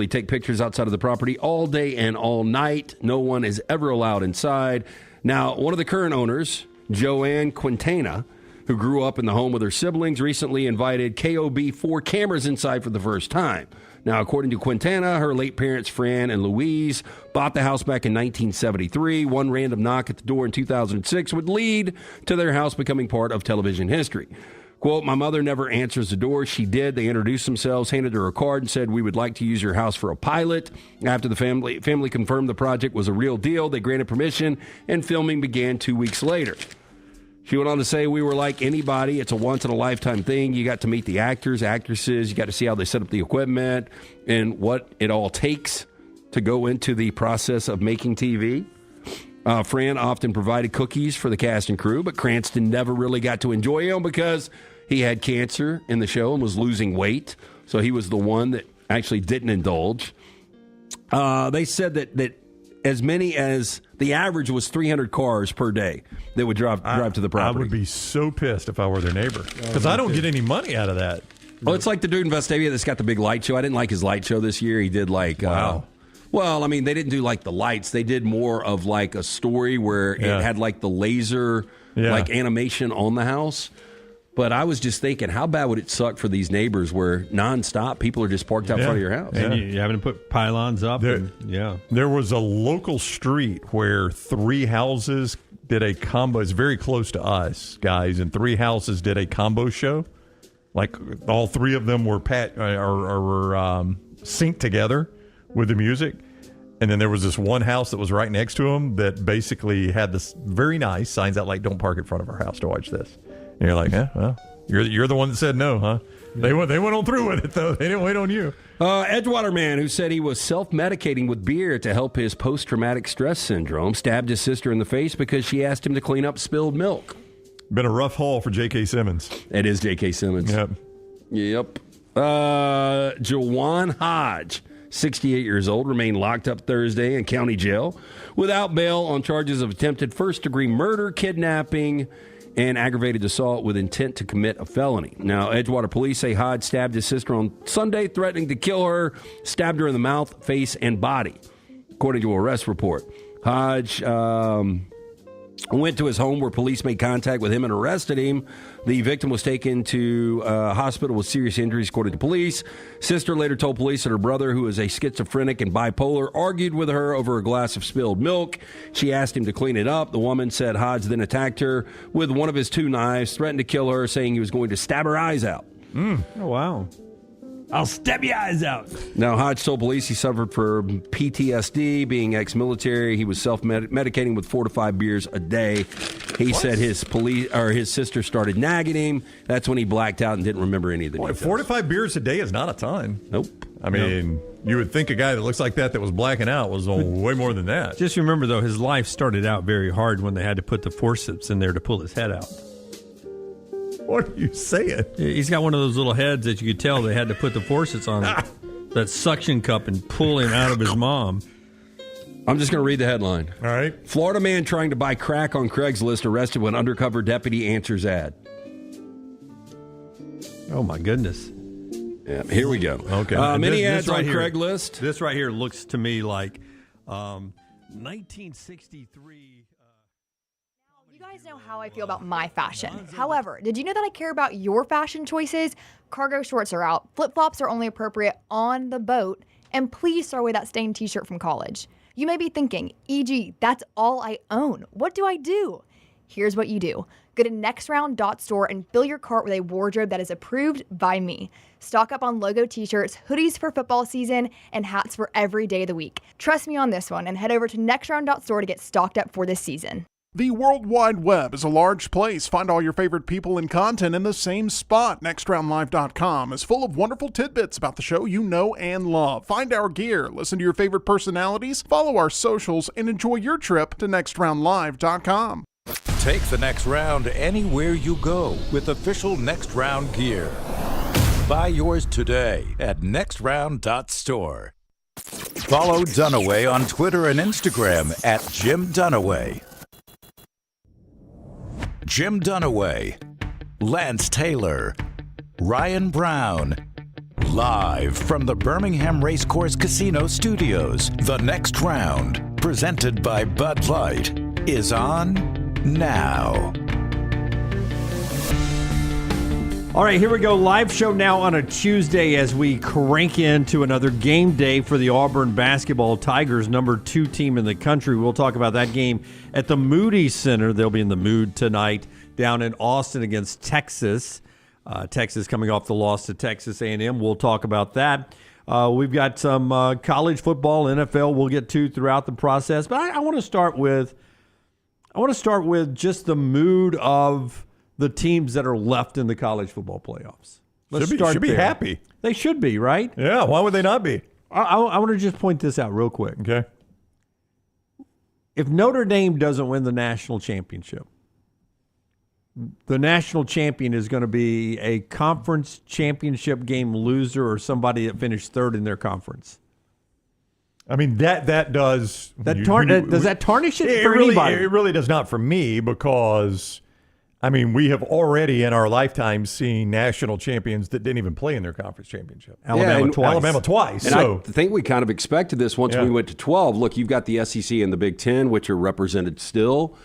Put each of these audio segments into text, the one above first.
take pictures outside of the property all day and all night. No one is ever allowed inside. Now, one of the current owners, Joanne Quintana, who grew up in the home with her siblings, recently invited KOB 4 cameras inside for the first time. Now, according to Quintana, her late parents, Fran and Louise, bought the house back in 1973. One random knock at the door in 2006 would lead to their house becoming part of television history. Quote, my mother never answers the door. She did. They introduced themselves, handed her a card, and said, we would like to use your house for a pilot. After the family confirmed the project was a real deal, they granted permission, and filming began 2 weeks later. She went on to say, we were like anybody. It's a once-in-a-lifetime thing. You got to meet the actors, actresses. You got to see how they set up the equipment and what it all takes to go into the process of making TV. Fran often provided cookies for the cast and crew, but Cranston never really got to enjoy them because he had cancer in the show and was losing weight. So he was the one that actually didn't indulge. They said that as many as the average was 300 cars per day that would drive to the property. I would be so pissed if I were their neighbor because I don't get any money out of that. Well, it's like the dude in Vestavia that's got the big light show. I didn't like his light show this year. He did like, wow. Well, I mean, they didn't do like the lights. They did more of like a story where it had like the laser like animation on the house. But I was just thinking, how bad would it suck for these neighbors where nonstop people are just parked out front of your house? And you having to put pylons up. There was a local street where 3 houses did a combo. It's very close to us, guys, and 3 houses did a combo show. Like all 3 of them were synced together with the music. And then there was this one house that was right next to them that basically had this very nice signs out like, don't park in front of our house to watch this. And you're like, well, you're the one that said no, huh? They went on through with it, though. They didn't wait on you. Edgewater man who said he was self-medicating with beer to help his post-traumatic stress syndrome stabbed his sister in the face because she asked him to clean up spilled milk. Been a rough haul for J.K. Simmons. It is J.K. Simmons. Yep. Jawan Hodge, 68 years old, remained locked up Thursday in county jail without bail on charges of attempted first-degree murder, kidnapping, and aggravated assault with intent to commit a felony. Now, Edgewater police say Hodge stabbed his sister on Sunday, threatening to kill her, stabbed her in the mouth, face, and body, according to an arrest report. Hodge went to his home where police made contact with him and arrested him. The victim was taken to a hospital with serious injuries, according to police. Sister later told police that her brother, who is a schizophrenic and bipolar, argued with her over a glass of spilled milk. She asked him to clean it up. The woman said Hodge then attacked her with one of his 2 knives, threatened to kill her, saying he was going to stab her eyes out. Oh, wow. I'll stab your eyes out. Now, Hodge told police he suffered from PTSD, being ex-military. He was self-medicating with 4 to 5 beers a day. He said his sister started nagging him. That's when he blacked out and didn't remember any of the details. 4 to 5 beers a day is not a ton. Nope. I mean, you would think a guy that looks like that was blacking out was on way more than that. Just remember, though, his life started out very hard when they had to put the forceps in there to pull his head out. What are you saying? He's got one of those little heads that you could tell they had to put the forceps on that suction cup and pull him out of his mom. I'm just going to read the headline. All right. Florida man trying to buy crack on Craigslist arrested when undercover deputy answers ad. Oh, my goodness. Yeah, here we go. Okay. Many ads right on here, Craigslist. This right here looks to me like 1963... You guys know how I feel about my fashion. However, did you know that I care about your fashion choices? Cargo shorts are out, flip-flops are only appropriate on the boat, and please throw away that stained t-shirt from college. You may be thinking, EG, that's all I own. What do I do? Here's what you do. Go to nextround.store and fill your cart with a wardrobe that is approved by me. Stock up on logo t-shirts, hoodies for football season, and hats for every day of the week. Trust me on this one and head over to nextround.store to get stocked up for this season. The World Wide Web is a large place. Find all your favorite people and content in the same spot. NextRoundLive.com is full of wonderful tidbits about the show you know and love. Find our gear, listen to your favorite personalities, follow our socials, and enjoy your trip to NextRoundLive.com. Take the next round anywhere you go with official Next Round gear. Buy yours today at nextround.store. Follow Dunaway on Twitter and Instagram at Jim Dunaway. Jim Dunaway, Lance Taylor, Ryan Brown, Live from the Birmingham Racecourse Casino Studios, the next round, presented by Bud Light, is on now. All right, here we go. Live show now on a Tuesday as we crank into another game day for the Auburn Basketball Tigers, number 2 team in the country. We'll talk about that game at the Moody Center. They'll be in the mood tonight down in Austin against Texas. Texas coming off the loss to Texas A&M. We'll talk about that. We've got some college football, NFL we'll get to throughout the process. But I want to start with just the mood of the teams that are left in the college football playoffs. Should be happy. They should be, right? Yeah, why would they not be? I want to just point this out real quick. Okay. If Notre Dame doesn't win the national championship, the national champion is going to be a conference championship game loser or somebody that finished third in their conference. I mean, that does... Does that tarnish it for anybody? It really does not for me because... I mean, we have already in our lifetime seen national champions that didn't even play in their conference championship. Alabama twice. And I think we kind of expected this once we went to 12. Look, you've got the SEC and the Big Ten, which are represented still.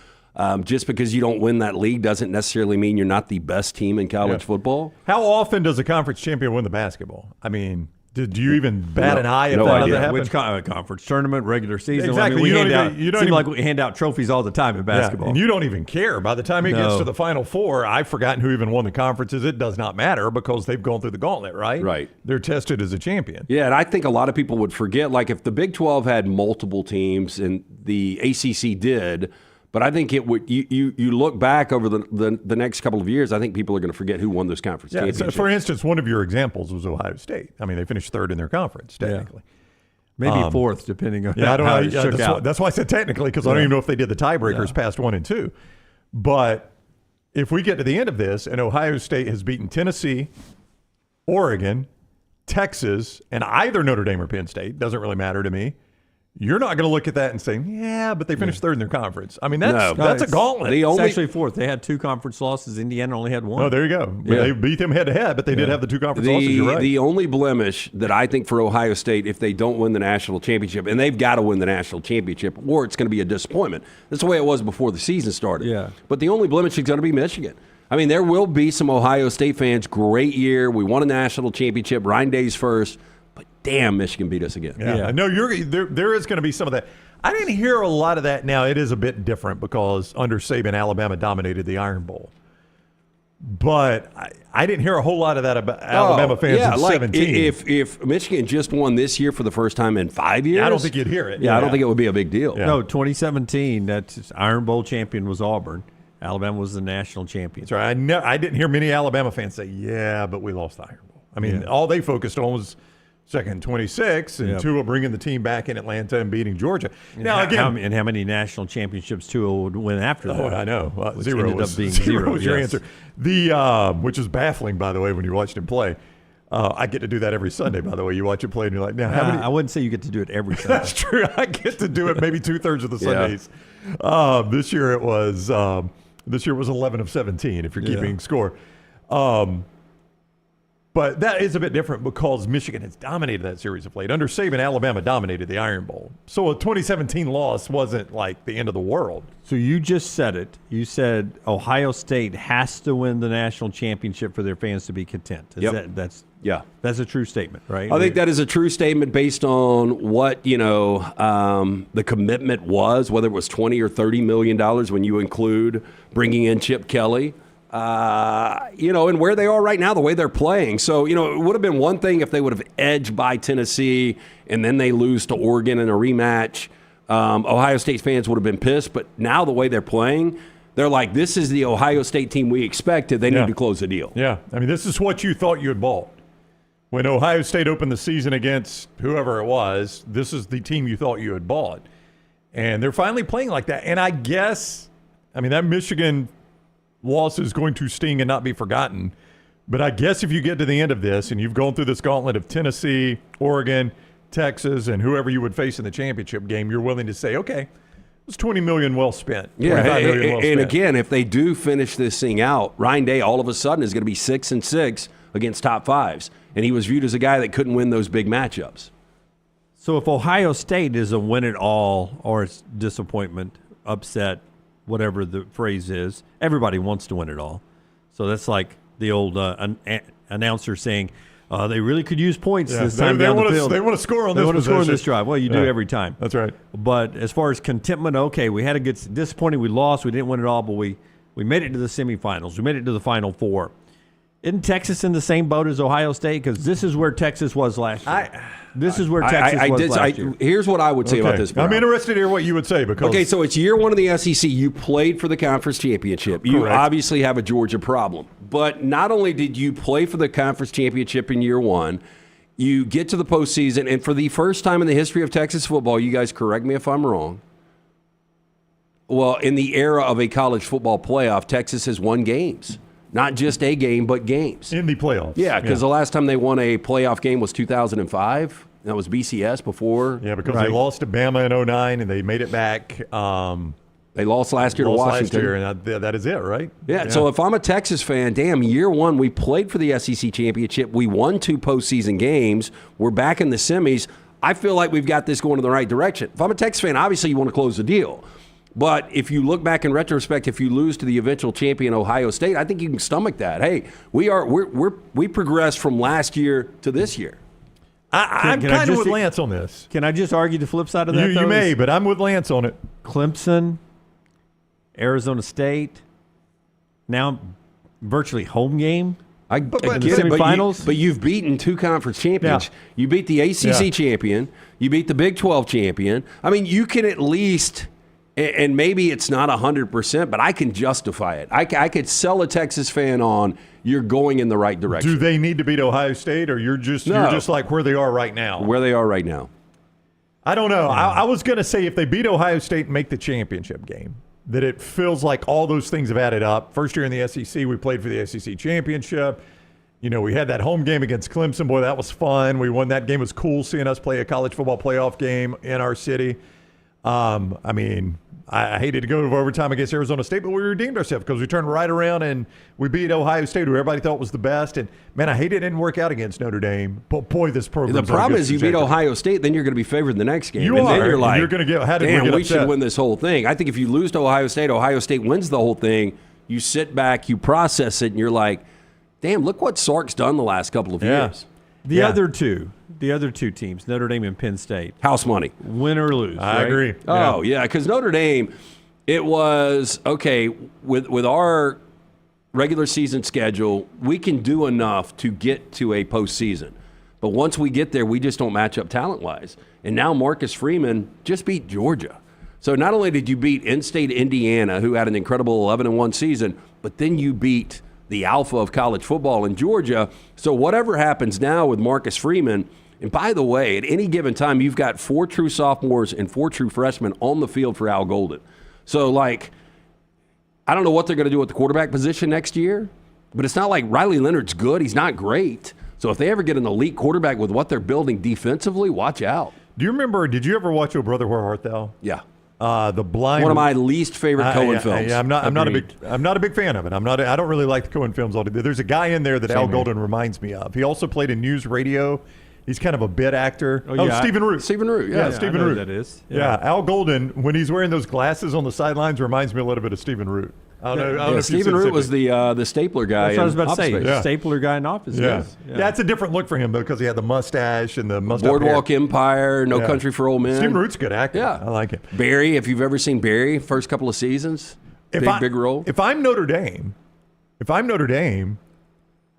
Just because you don't win that league doesn't necessarily mean you're not the best team in college football. How often does a conference champion win the basketball? I mean... Did you even bat an eye if that doesn't happen? Which conference? Tournament, regular season? Exactly. I mean, it seems like we hand out trophies all the time in basketball. And you don't even care. By the time it gets to the Final Four, I've forgotten who even won the conferences. It does not matter because they've gone through the gauntlet, right? Right. They're tested as a champion. Yeah, and I think a lot of people would forget, like if the Big 12 had multiple teams and the ACC did, but I think it would. You look back over the next couple of years, I think people are going to forget who won those conference championships. So for instance, one of your examples was Ohio State. I mean, they finished third in their conference, technically. Maybe fourth, depending on how it shook out. That's why I said technically, because I don't even know if they did the tiebreakers past 1 and 2. But if we get to the end of this and Ohio State has beaten Tennessee, Oregon, Texas, and either Notre Dame or Penn State, doesn't really matter to me, you're not going to look at that and say, yeah, but they finished third in their conference. I mean, that's a gauntlet. It's actually fourth. They had 2 conference losses. Indiana only had 1. Oh, there you go. They beat them head-to-head, but they did have the 2 conference losses. You're right. The only blemish that I think for Ohio State, if they don't win the national championship, and they've got to win the national championship, or it's going to be a disappointment. That's the way it was before the season started. Yeah. But the only blemish is going to be Michigan. I mean, there will be some Ohio State fans. Great year. We won a national championship. Ryan Day's first. But damn, Michigan beat us again. Yeah. No, there is going to be some of that. I didn't hear a lot of that. Now, it is a bit different because under Saban, Alabama dominated the Iron Bowl. But I didn't hear a whole lot of that about Alabama fans in 17. If Michigan just won this year for the first time in 5 years. I don't think you'd hear it. I don't think it would be a big deal. Yeah. No, 2017, that's Iron Bowl champion was Auburn. Alabama was the national champion. That's right. I didn't hear many Alabama fans say, yeah, but we lost the Iron Bowl. I mean, all they focused on was second 26, and Tua bringing the team back in Atlanta and beating Georgia. Now again, how many national championships Tua would win after that? Oh, I know. Zero ended up being zero was your answer. Which is baffling, by the way, when you watched him play. I get to do that every Sunday, by the way. You watch him play, and you're like, now how many? I wouldn't say you get to do it every Sunday. That's true. I get to do it maybe 2/3 of the Sundays. This year it was 11 of 17. If you're keeping score. But that is a bit different because Michigan has dominated that series of late. Under Saban, Alabama dominated the Iron Bowl. So a 2017 loss wasn't like the end of the world. So you just said it. You said Ohio State has to win the national championship for their fans to be content. That's a true statement, right? I think that is a true statement based on what, the commitment was, whether it was $20 or $30 million when you include bringing in Chip Kelly. And where they are right now, the way they're playing. So, it would have been one thing if they would have edged by Tennessee and then they lose to Oregon in a rematch. Ohio State fans would have been pissed. But now the way they're playing, they're like, this is the Ohio State team we expected. They need to close the deal. Yeah. I mean, this is what you thought you had bought. When Ohio State opened the season against whoever it was, this is the team you thought you had bought. And they're finally playing like that. And I guess, that Michigan loss is going to sting and not be forgotten. But I guess if you get to the end of this and you've gone through this gauntlet of Tennessee, Oregon, Texas, and whoever you would face in the championship game, you're willing to say, okay, it was $20 million well spent. Yeah, and again, if they do finish this thing out, Ryan Day all of a sudden is going to be 6-6 against top fives. and he was viewed as a guy that couldn't win those big matchups. So if Ohio State is a win it all or it's disappointment, upset, whatever the phrase is, everybody wants to win it all. So that's like the old announcer saying, they really could use points this time down the field. They want to score on this. They want to score on this drive. Well, you do every time. That's right. But as far as contentment, okay, we had a good disappointing. We lost. We didn't win it all, but we made it to the semifinals. We made it to the Final Four. Isn't Texas in the same boat as Ohio State? Because this is where Texas was last year. This is where Texas was last year. Here's what I would say about this, Brown. I'm interested to hear what you would say. Because okay, so it's year one of the SEC. You played for the conference championship. You obviously have a Georgia problem. But not only did you play for the conference championship in year one, you get to the postseason, and for the first time in the history of Texas football, you guys correct me if I'm wrong, well, in the era of a college football playoff, Texas has won games. Not just a game, but games. In the playoffs. Yeah, because the last time they won a playoff game was 2005. That was BCS before. Yeah, because they lost to Bama in 2009, and they made it back. They lost last year to Washington. Last year, and that is it, right? Yeah, so if I'm a Texas fan, damn, year one, we played for the SEC championship. We won 2 postseason games. We're back in the semis. I feel like we've got this going in the right direction. If I'm a Texas fan, obviously you want to close the deal. But if you look back in retrospect, if you lose to the eventual champion Ohio State, I think you can stomach that. Hey, we progressed from last year to this year. I'm kind of with Lance on this. Can I just argue the flip side of that? You may, but I'm with Lance on it. Clemson, Arizona State, now virtually home game. I get it, but you've beaten 2 conference champions. Yeah. You beat the ACC champion. You beat the Big 12 champion. I mean, you can at least. And maybe it's not 100%, but I can justify it. I could sell a Texas fan on you're going in the right direction. Do they need to beat Ohio State, or you're just like where they are right now? Where they are right now. I don't know. I was going to say if they beat Ohio State and make the championship game, that it feels like all those things have added up. First year in the SEC, we played for the SEC championship. You know, we had that home game against Clemson. Boy, that was fun. We won that game. It was cool seeing us play a college football playoff game in our city. I mean, I hated to go to overtime against Arizona State, but we redeemed ourselves because we turned right around and we beat Ohio State, who everybody thought was the best. And, man, I hate it didn't work out against Notre Dame. But, boy, this program. The problem is you beat Ohio State, then you're going to be favored in the next game. Then you're like, you're going to get, damn, we should win this whole thing. I think if you lose to Ohio State wins the whole thing, you sit back, you process it, and you're like, damn, look what Sark's done the last couple of years. The other two teams, Notre Dame and Penn State. House money. Win or lose. I agree. Oh, yeah, because Notre Dame, it was, okay, with our regular season schedule, we can do enough to get to a postseason. But once we get there, we just don't match up talent-wise. And now Marcus Freeman just beat Georgia. So not only did you beat in-state Indiana, who had an incredible 11-1 season, but then you beat the alpha of college football in Georgia. So whatever happens now with Marcus Freeman, and by the way, at any given time, you've got 4 true sophomores and 4 true freshmen on the field for Al Golden. So, like, I don't know what they're going to do at the quarterback position next year, but it's not like Riley Leonard's good. He's not great. So if they ever get an elite quarterback with what they're building defensively, watch out. Do you remember, did you ever watch Oh Brother, Where Art Thou? Yeah. The blind. One of my least favorite Coen films. Yeah, I'm not a big fan of it. I don't really like the Coen films all day. There's a guy in there that Al Golden reminds me of. He also played in news radio. He's kind of a bit actor. Stephen Root. Stephen Root, yeah. Stephen Root. That is. Yeah, Al Golden, when he's wearing those glasses on the sidelines, reminds me a little bit of Stephen Root. I don't know if Stephen Root was the stapler guy. That's what I was about to say. The stapler guy in Office. Yeah. That's a different look for him, though, because he had the mustache and the mustache. Boardwalk Empire, No Country for Old Men. Stephen Root's a good actor. Yeah. I like him. Barry, if you've ever seen Barry, first couple of seasons, big role. If I'm Notre Dame,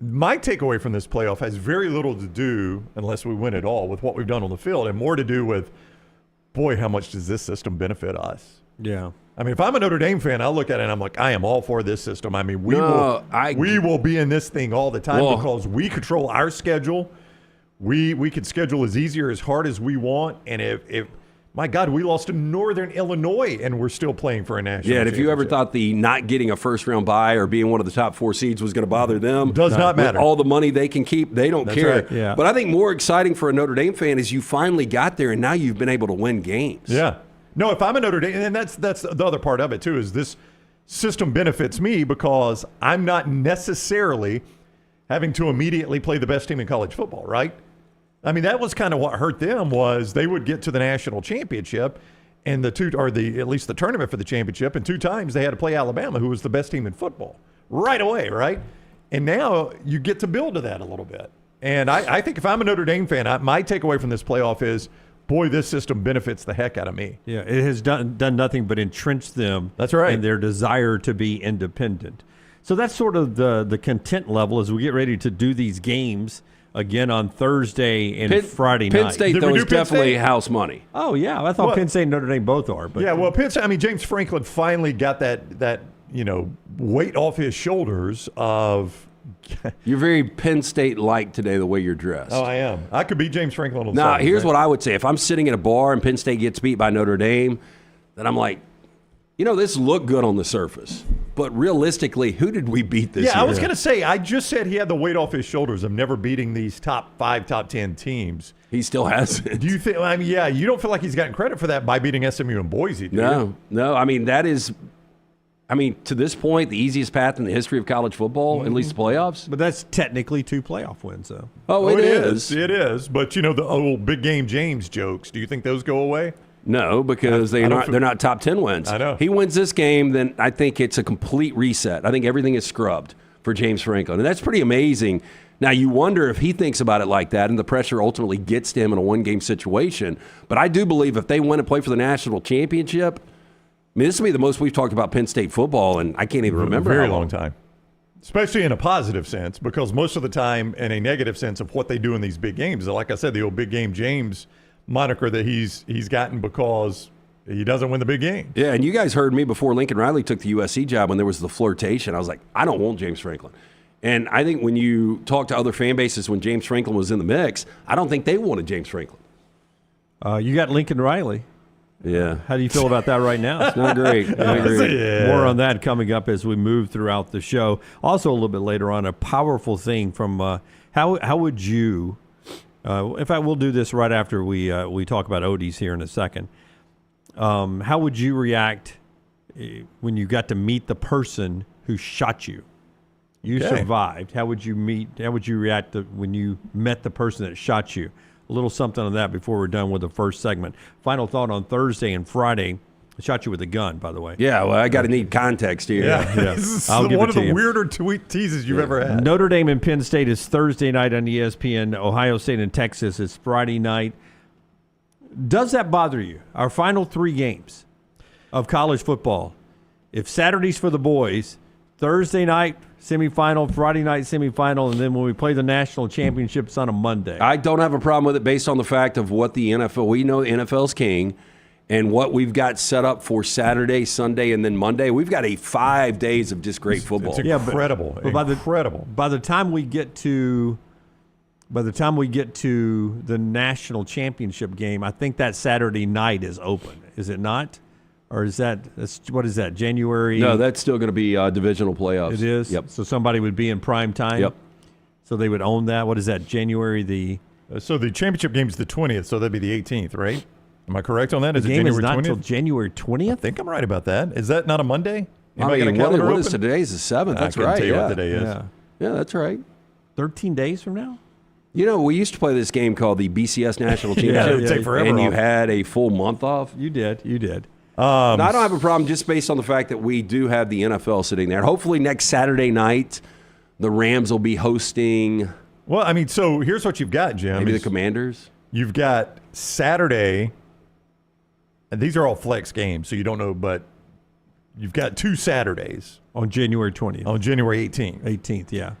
my takeaway from this playoff has very little to do, unless we win it all, with what we've done on the field, and more to do with, boy, how much does this system benefit us? Yeah. I mean, if I'm a Notre Dame fan, I look at it and I'm like, I am all for this system. I mean, we will be in this thing all the time because we control our schedule. We can schedule as easy or as hard as we want. And if my God, we lost to Northern Illinois and we're still playing for a national championship. Yeah, and if you ever thought the not getting a first-round bye or being one of the top 4 seeds was going to bother them. Does not matter. With all the money they can keep, they don't care. Right. Yeah. But I think more exciting for a Notre Dame fan is you finally got there and now you've been able to win games. Yeah. No, if I'm a Notre Dame, and that's the other part of it, too, is this system benefits me because I'm not necessarily having to immediately play the best team in college football, right? I mean, that was kind of what hurt them was they would get to the national championship and at least the tournament for the championship, and 2 times they had to play Alabama, who was the best team in football, right away, right? And now you get to build to that a little bit. And I think if I'm a Notre Dame fan, my takeaway from this playoff is, boy, this system benefits the heck out of me. Yeah, it has done nothing but entrench them. That's right. In their desire to be independent. So that's sort of the content level as we get ready to do these games again on Thursday and Friday night. Penn State, though, is definitely house money. Oh, yeah. I thought Penn State and Notre Dame both are. But yeah, well, Penn State, I mean, James Franklin finally got that weight off his shoulders of You're very Penn State-like today, the way you're dressed. Oh, I am. I could be James Franklin on the Now, side, here's right? what I would say. If I'm sitting in a bar and Penn State gets beat by Notre Dame, then I'm like, this looked good on the surface. But realistically, who did we beat this year? Yeah, I was going to say, I just said he had the weight off his shoulders of never beating these top 5, top 10 teams. He still hasn't. Do you think, you don't feel like he's gotten credit for that by beating SMU and Boise, do you? No. I mean, that is, to this point, the easiest path in the history of college football, at least the playoffs. But that's technically 2 playoff wins, though. Oh, it is. It is. But, the old big game James jokes, do you think those go away? No, because they're not top 10 wins. I know. He wins this game, then I think it's a complete reset. I think everything is scrubbed for James Franklin. And that's pretty amazing. Now, you wonder if he thinks about it like that and the pressure ultimately gets to him in a one-game situation. But I do believe if they win and play for the national championship, this will be the most we've talked about Penn State football, and I can't even remember a very how long time. Especially in a positive sense, because most of the time in a negative sense of what they do in these big games. Like I said, the old big game James moniker that he's gotten because he doesn't win the big game. Yeah, and you guys heard me before Lincoln Riley took the USC job when there was the flirtation. I was like, I don't want James Franklin. And I think when you talk to other fan bases when James Franklin was in the mix, I don't think they wanted James Franklin. You got Lincoln Riley. Yeah. How do you feel about that right now? It's not great. Yeah. More on that coming up as we move throughout the show. Also, a little bit later on, a powerful thing from how would you in fact, we'll do this right after we talk about Odie's here in a second. How would you react when you got to meet the person who shot you? You survived. How would you react when you met the person that shot you? A little something on that before we're done with the first segment. Final thought on Thursday and Friday. I shot you with a gun, by the way. Yeah, well, I got to need context here. Yeah. This is one of the weirder teases you've ever had. Notre Dame and Penn State is Thursday night on ESPN. Ohio State and Texas is Friday night. Does that bother you? Our final 3 games of college football. If Saturday's for the boys, Thursday night semifinal, Friday night semifinal, and then when we play the national championships on a Monday. I don't have a problem with it based on the fact of what the NFL, we know the NFL's king, and what we've got set up for Saturday, Sunday, and then Monday. We've got 5 days of just great football. It's incredible. But by the time we get to the national championship game, I think that Saturday night is open. Is it not? Or what is that, January? No, that's still going to be divisional playoffs. It is? Yep. So somebody would be in prime time? Yep. So they would own that? What is that, January So the championship game is the 20th, so that'd be the 18th, right? Am I correct on that? The game is not 20th? until January 20th? I think I'm right about that. Is that not a Monday? What is today? Is the 7th. That's right. I can't tell you what today is. Yeah, that's right. 13 days from now? We used to play this game called the BCS National Championship. It would take forever and you off. had a full month off. You did. I don't have a problem just based on the fact that we do have the NFL sitting there. Hopefully next Saturday night, the Rams will be hosting. Well, so here's what you've got, Jim. Maybe the Commanders. You've got Saturday, and these are all flex games, so you don't know, but you've got 2 Saturdays. On January 20th. On January 18th. 18th, yeah.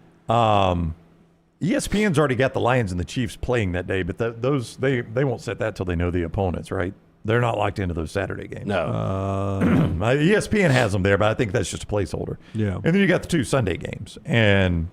ESPN's already got the Lions and the Chiefs playing that day, but they won't set that till they know the opponents, right? They're not locked into those Saturday games. No. ESPN has them there, but I think that's just a placeholder. Yeah. And then you got the 2 Sunday games. And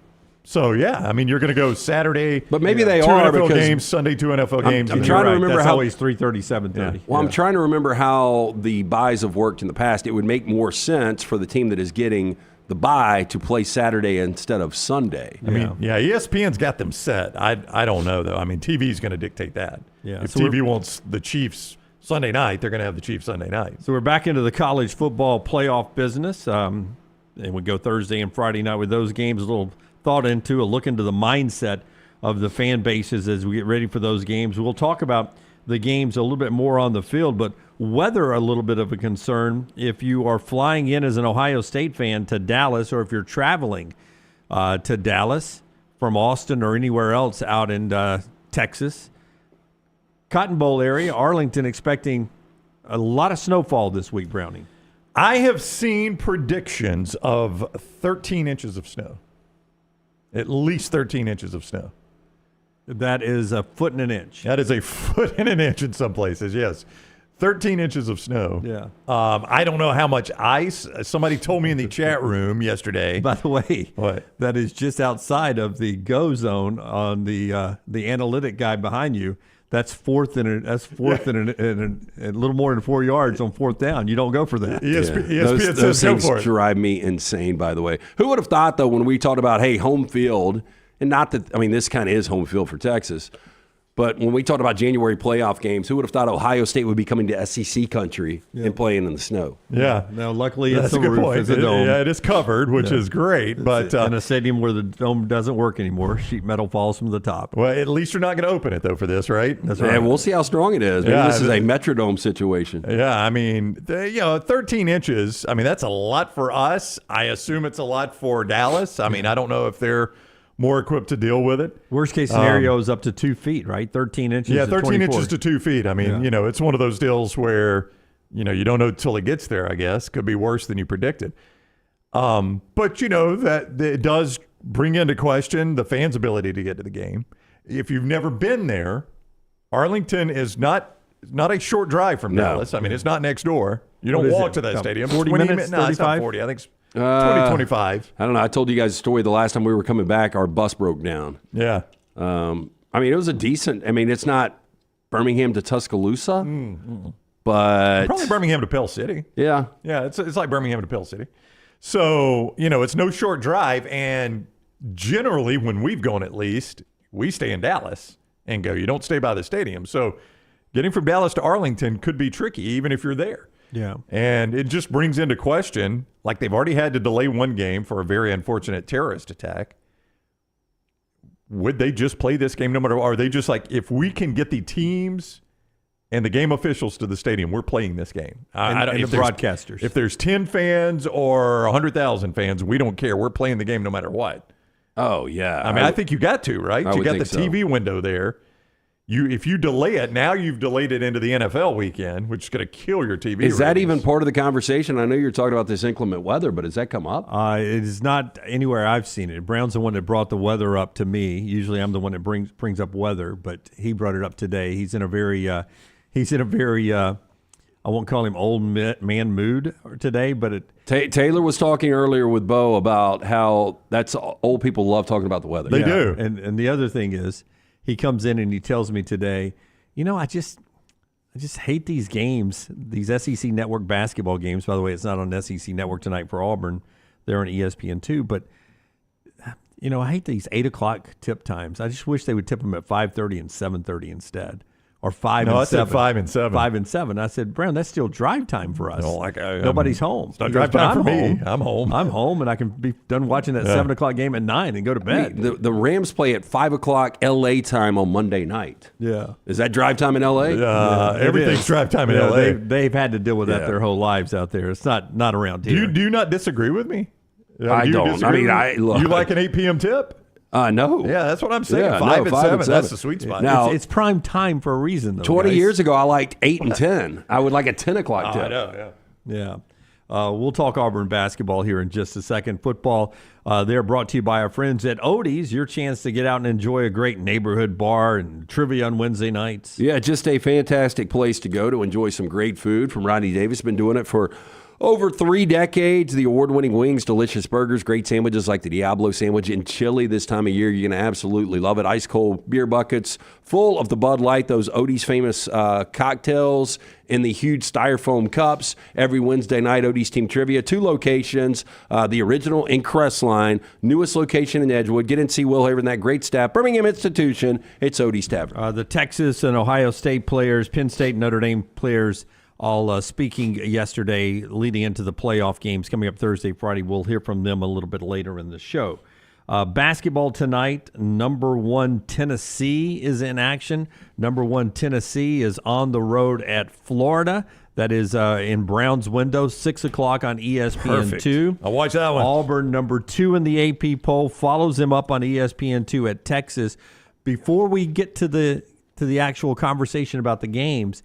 so, yeah, you're going to go Saturday. But maybe they 2 are NFL because games, Sunday 2 NFL games. I'm trying to remember that's how always 3:30, 7:30. Yeah. Well, I'm trying to remember how the buys have worked in the past. It would make more sense for the team that is getting the bye to play Saturday instead of Sunday. ESPN's got them set. I don't know, though. TV's going to dictate that. Yeah. If TV wants the Chiefs Sunday night, they're going to have the Chiefs Sunday night. So we're back into the college football playoff business. And we go Thursday and Friday night with those games. A little thought into, a look into the mindset of the fan bases as we get ready for those games. We'll talk about the games a little bit more on the field, but weather a little bit of a concern if you are flying in as an Ohio State fan to Dallas, or if you're traveling to Dallas from Austin or anywhere else out in Texas. Cotton Bowl area, Arlington expecting a lot of snowfall this week, Brownie. I have seen predictions of 13 inches of snow. At least 13 inches of snow. That is a foot and an inch. That is a foot and an inch in some places, yes. 13 inches of snow. Yeah. I don't know how much ice. Somebody told me in the chat room yesterday. By the way, what? That is just outside of the go zone on the analytic guy behind you. That's fourth and a little more than 4 yards on fourth down. You don't go for that. ESPN those says go things for it. drive me insane, by the way. Who would have thought, though, when we talked about, hey, home field, and not that, I mean, this kind of is home field for Texas, but when we talked about January playoff games, who would have thought Ohio State would be coming to SEC country and playing in the snow? Yeah. Now, luckily, That's it's a the good roof. point. It's a dome. Yeah, it is covered, which is great. But in a stadium where the dome doesn't work anymore, sheet metal falls from the top. well, at least you're not going to open it, though, for this, right? That's Yeah, right. we'll see how strong it is. Maybe Yeah, this is a Metrodome situation. Yeah, I mean, 13 inches, I mean, that's a lot for us. I assume it's a lot for Dallas. I mean, I don't know if they're more equipped to deal with it. Worst case scenario is up to 2 feet, right? 13 inches. Yeah, to 13 24. inches to 2 feet. I mean, it's one of those deals where, you don't know until it gets there, I guess. Could be worse than you predicted. But, that it does bring into question the fans' ability to get to the game. If you've never been there, Arlington is not a short drive from Dallas. I mean, it's not next door. You don't walk to that stadium. 40 minutes, No, it's not 35? 40. I think it's 20, 25. I don't know. I told you guys a story the last time we were coming back. Our bus broke down. Yeah. I mean, it was it's not Birmingham to Tuscaloosa, but Probably Birmingham to Pell City. yeah. Yeah, it's like Birmingham to Pell City. So, it's no short drive. And generally, when we've gone at least, we stay in Dallas and go. You don't stay by the stadium. So getting from Dallas to Arlington could be tricky, even if you're there. Yeah. And it just brings into question, like they've already had to delay one game for a very unfortunate terrorist attack. Would they just play this game no matter what? Are they just like, if we can get the teams and the game officials to the stadium, we're playing this game? And the broadcasters. If there's 10 fans or 100,000 fans, we don't care. We're playing the game no matter what. Oh, yeah. I mean, I think you got to, right? I You would got the think so. TV window there. If you delay it, now you've delayed it into the NFL weekend, which is going to kill your TV Is that ratings. even part of the conversation? I know you're talking about this inclement weather, but has that come up? It is not anywhere I've seen it. Brown's the one that brought the weather up to me. Usually I'm the one that brings up weather, but he brought it up today. He's in a very I won't call him old man mood today, but Taylor was talking earlier with Bo about how that's old people love talking about the weather. They do. And the other thing is, he comes in and he tells me today, I just hate these games, these SEC Network basketball games. By the way, it's not on SEC Network tonight for Auburn. They're on ESPN2. But, I hate these 8 o'clock tip times. I just wish they would tip them at 5:30 and 7:30 instead. Or 5 No, and I 7. said 5 and 7. 5 and 7. I said, Brown, that's still drive time for us. No, Nobody's home. It's not He drive goes, time "But for me. home. I'm home. I'm home, and I can be done watching that 7 o'clock game at 9 and go to bed. The Rams play at 5 o'clock L.A. time on Monday night. Yeah. Is that drive time in L.A.? Everything's drive time in LA. They've had to deal with that their whole lives out there. It's not around here. Do you not disagree with me? I Do you don't. disagree I mean, with me? look. You like an 8 p.m. tip? No. Yeah, that's what I'm saying. Yeah, 5 no, and 5 7. and That's 7. the sweet spot. Now- It's prime time for a reason, though. 20 guys. years ago, I liked 8 and 10. I would like a 10 o'clock tip. I know, yeah. Yeah. We'll talk Auburn basketball here in just a second. Football, they're brought to you by our friends at Odie's. Your chance to get out and enjoy a great neighborhood bar and trivia on Wednesday nights. Yeah, just a fantastic place to go to enjoy some great food from Rodney Davis. Been doing it for over 3 decades. The award-winning wings, delicious burgers, great sandwiches like the Diablo sandwich and chili this time of year. You're going to absolutely love it. Ice-cold beer buckets full of the Bud Light, those Odie's famous cocktails in the huge styrofoam cups. Every Wednesday night, Odie's Team Trivia. 2 locations, the original in Crestline, newest location in Edgewood. Get in and see Will Haver and that great staff. Birmingham Institution, it's Odie's Tavern. The Texas and Ohio State players, Penn State and Notre Dame players, all speaking yesterday leading into the playoff games coming up Thursday, Friday. We'll hear from them a little bit later in the show. Basketball tonight, number 1 Tennessee is in action. Number 1 Tennessee is on the road at Florida. That is in Brown's window, 6 o'clock on ESPN2. I'll watch that one. Auburn, number 2 in the AP poll, follows him up on ESPN2 at Texas. Before we get to the actual conversation about the games,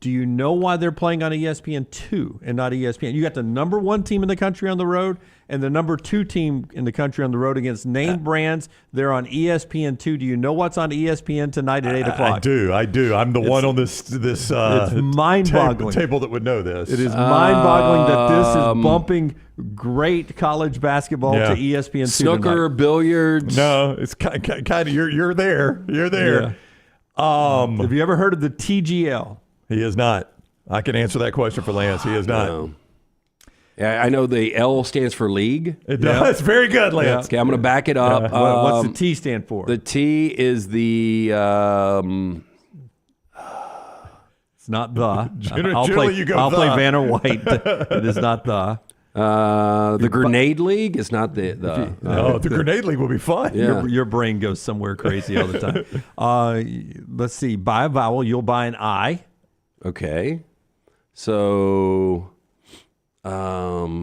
do you know why they're playing on ESPN2 and not ESPN? You got the number 1 team in the country on the road and the number 2 team in the country on the road against name brands. They're on ESPN2. Do you know what's on ESPN tonight at 8 o'clock? I do. I'm the one on this it's mind-boggling. table that would know this. It is mind-boggling that this is bumping great college basketball to ESPN2 Snooker, tonight. billiards. No, it's kind of you're there. You're there. Yeah. Have you ever heard of the TGL? He is not. I can answer that question for Lance. He is not. No. Yeah, I know the L stands for league. It does. Very good, Lance. Okay, I'm going to back it up. What's the T stand for? The T is the it's not the. Generally, you go I'll the. play Vanna White. It is not the. The Grenade League is not the. The Grenade League will be fun. Yeah. Your brain goes somewhere crazy all the time. Let's see. Buy a vowel. You'll buy an I. Okay. So, I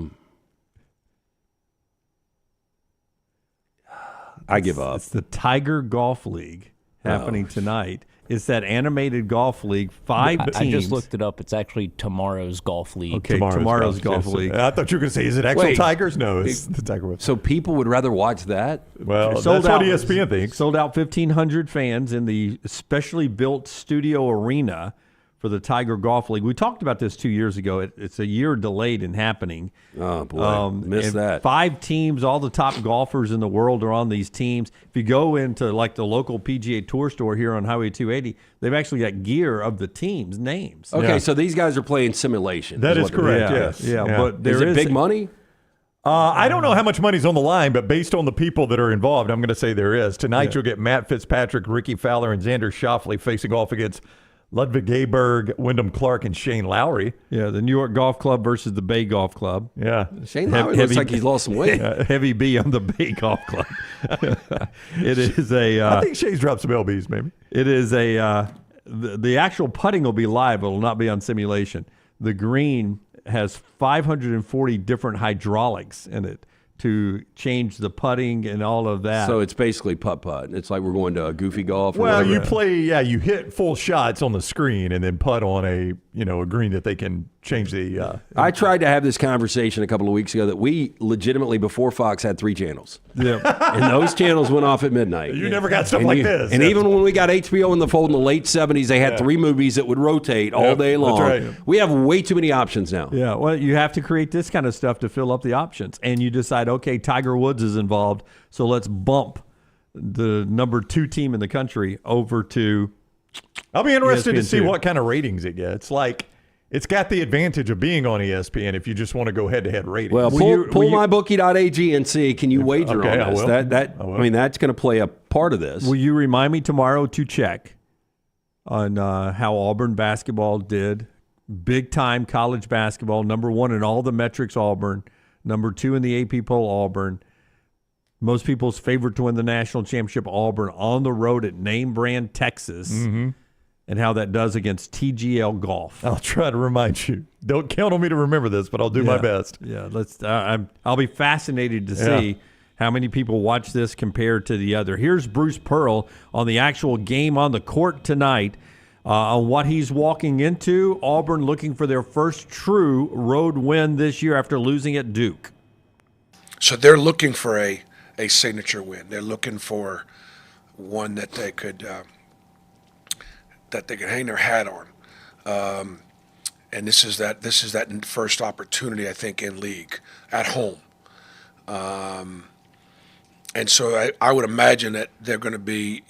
give up. It's the Tiger Golf League happening tonight. It's that animated golf league. 5 teams. I just looked it up. It's actually tomorrow's golf league. Okay, tomorrow's golf league. I thought you were going to say, is it actual Wait. Tigers? No, it's the Tiger Woods. So people would rather watch that? Well, that's what ESPN thinks. Sold out 1,500 fans in the specially built studio arena for the Tiger Golf League. We talked about this 2 years ago. It's a year delayed in happening. Oh, boy. Missed that. 5 teams, all the top golfers in the world are on these teams. If you go into like the local PGA Tour store here on Highway 280, they've actually got gear of the teams' names. Okay, so these guys are playing simulation. That is what they're correct, doing. yes. Yeah, Yeah. but Is it big money? I don't know how much money's on the line, but based on the people that are involved, I'm going to say there is. Tonight you'll get Matt Fitzpatrick, Ricky Fowler, and Xander Schauffele facing off against Ludwig Gayberg, Wyndham Clark, and Shane Lowry. Yeah, the New York Golf Club versus the Bay Golf Club. Yeah. Shane Lowry looks like he's lost some weight. Heavy B on the Bay Golf Club. It is a. I think Shane's dropped some LBs, maybe. It is a. The actual putting will be live, but it will not be on simulation. The green has 540 different hydraulics in it to change the putting and all of that. So it's basically putt-putt. It's like we're going to a goofy golf. Or Well, whatever. you play, you hit full shots on the screen and then putt on a green that they can change the. I tried to have this conversation a couple of weeks ago that we legitimately, before Fox, had 3 channels. Yeah. And those channels went off at midnight. You never got stuff like this. And even when we got HBO in the fold in the late 70s, they had 3 movies that would rotate all day long. That's right. We have way too many options now. Yeah, well, you have to create this kind of stuff to fill up the options. And you decide, okay, Tiger Woods is involved, so let's bump the number 2 team in the country over to I'll be interested to ESPN2. see what kind of ratings it gets. Like, it's got the advantage of being on ESPN if you just want to go head-to-head ratings. Well, pull mybookie.ag and see, can you wager Okay, on this? I will. I mean, that's going to play a part of this. Will you remind me tomorrow to check on how Auburn basketball did? Big-time college basketball, number 1 in all the metrics, Auburn. Number 2 in the AP poll, Auburn. Most people's favorite to win the national championship, Auburn, on the road at name brand Texas. Mm-hmm. And how that does against TGL Golf. I'll try to remind you. Don't count on me to remember this, but I'll do my best. Yeah, let's. I'll be fascinated to see how many people watch this compared to the other. Here's Bruce Pearl on the actual game on the court tonight. On what he's walking into, Auburn looking for their first true road win this year after losing at Duke. So they're looking for a signature win. They're looking for one that they could hang their hat on. And this is that first opportunity, I think, in league at home. And so I would imagine that they're going to be,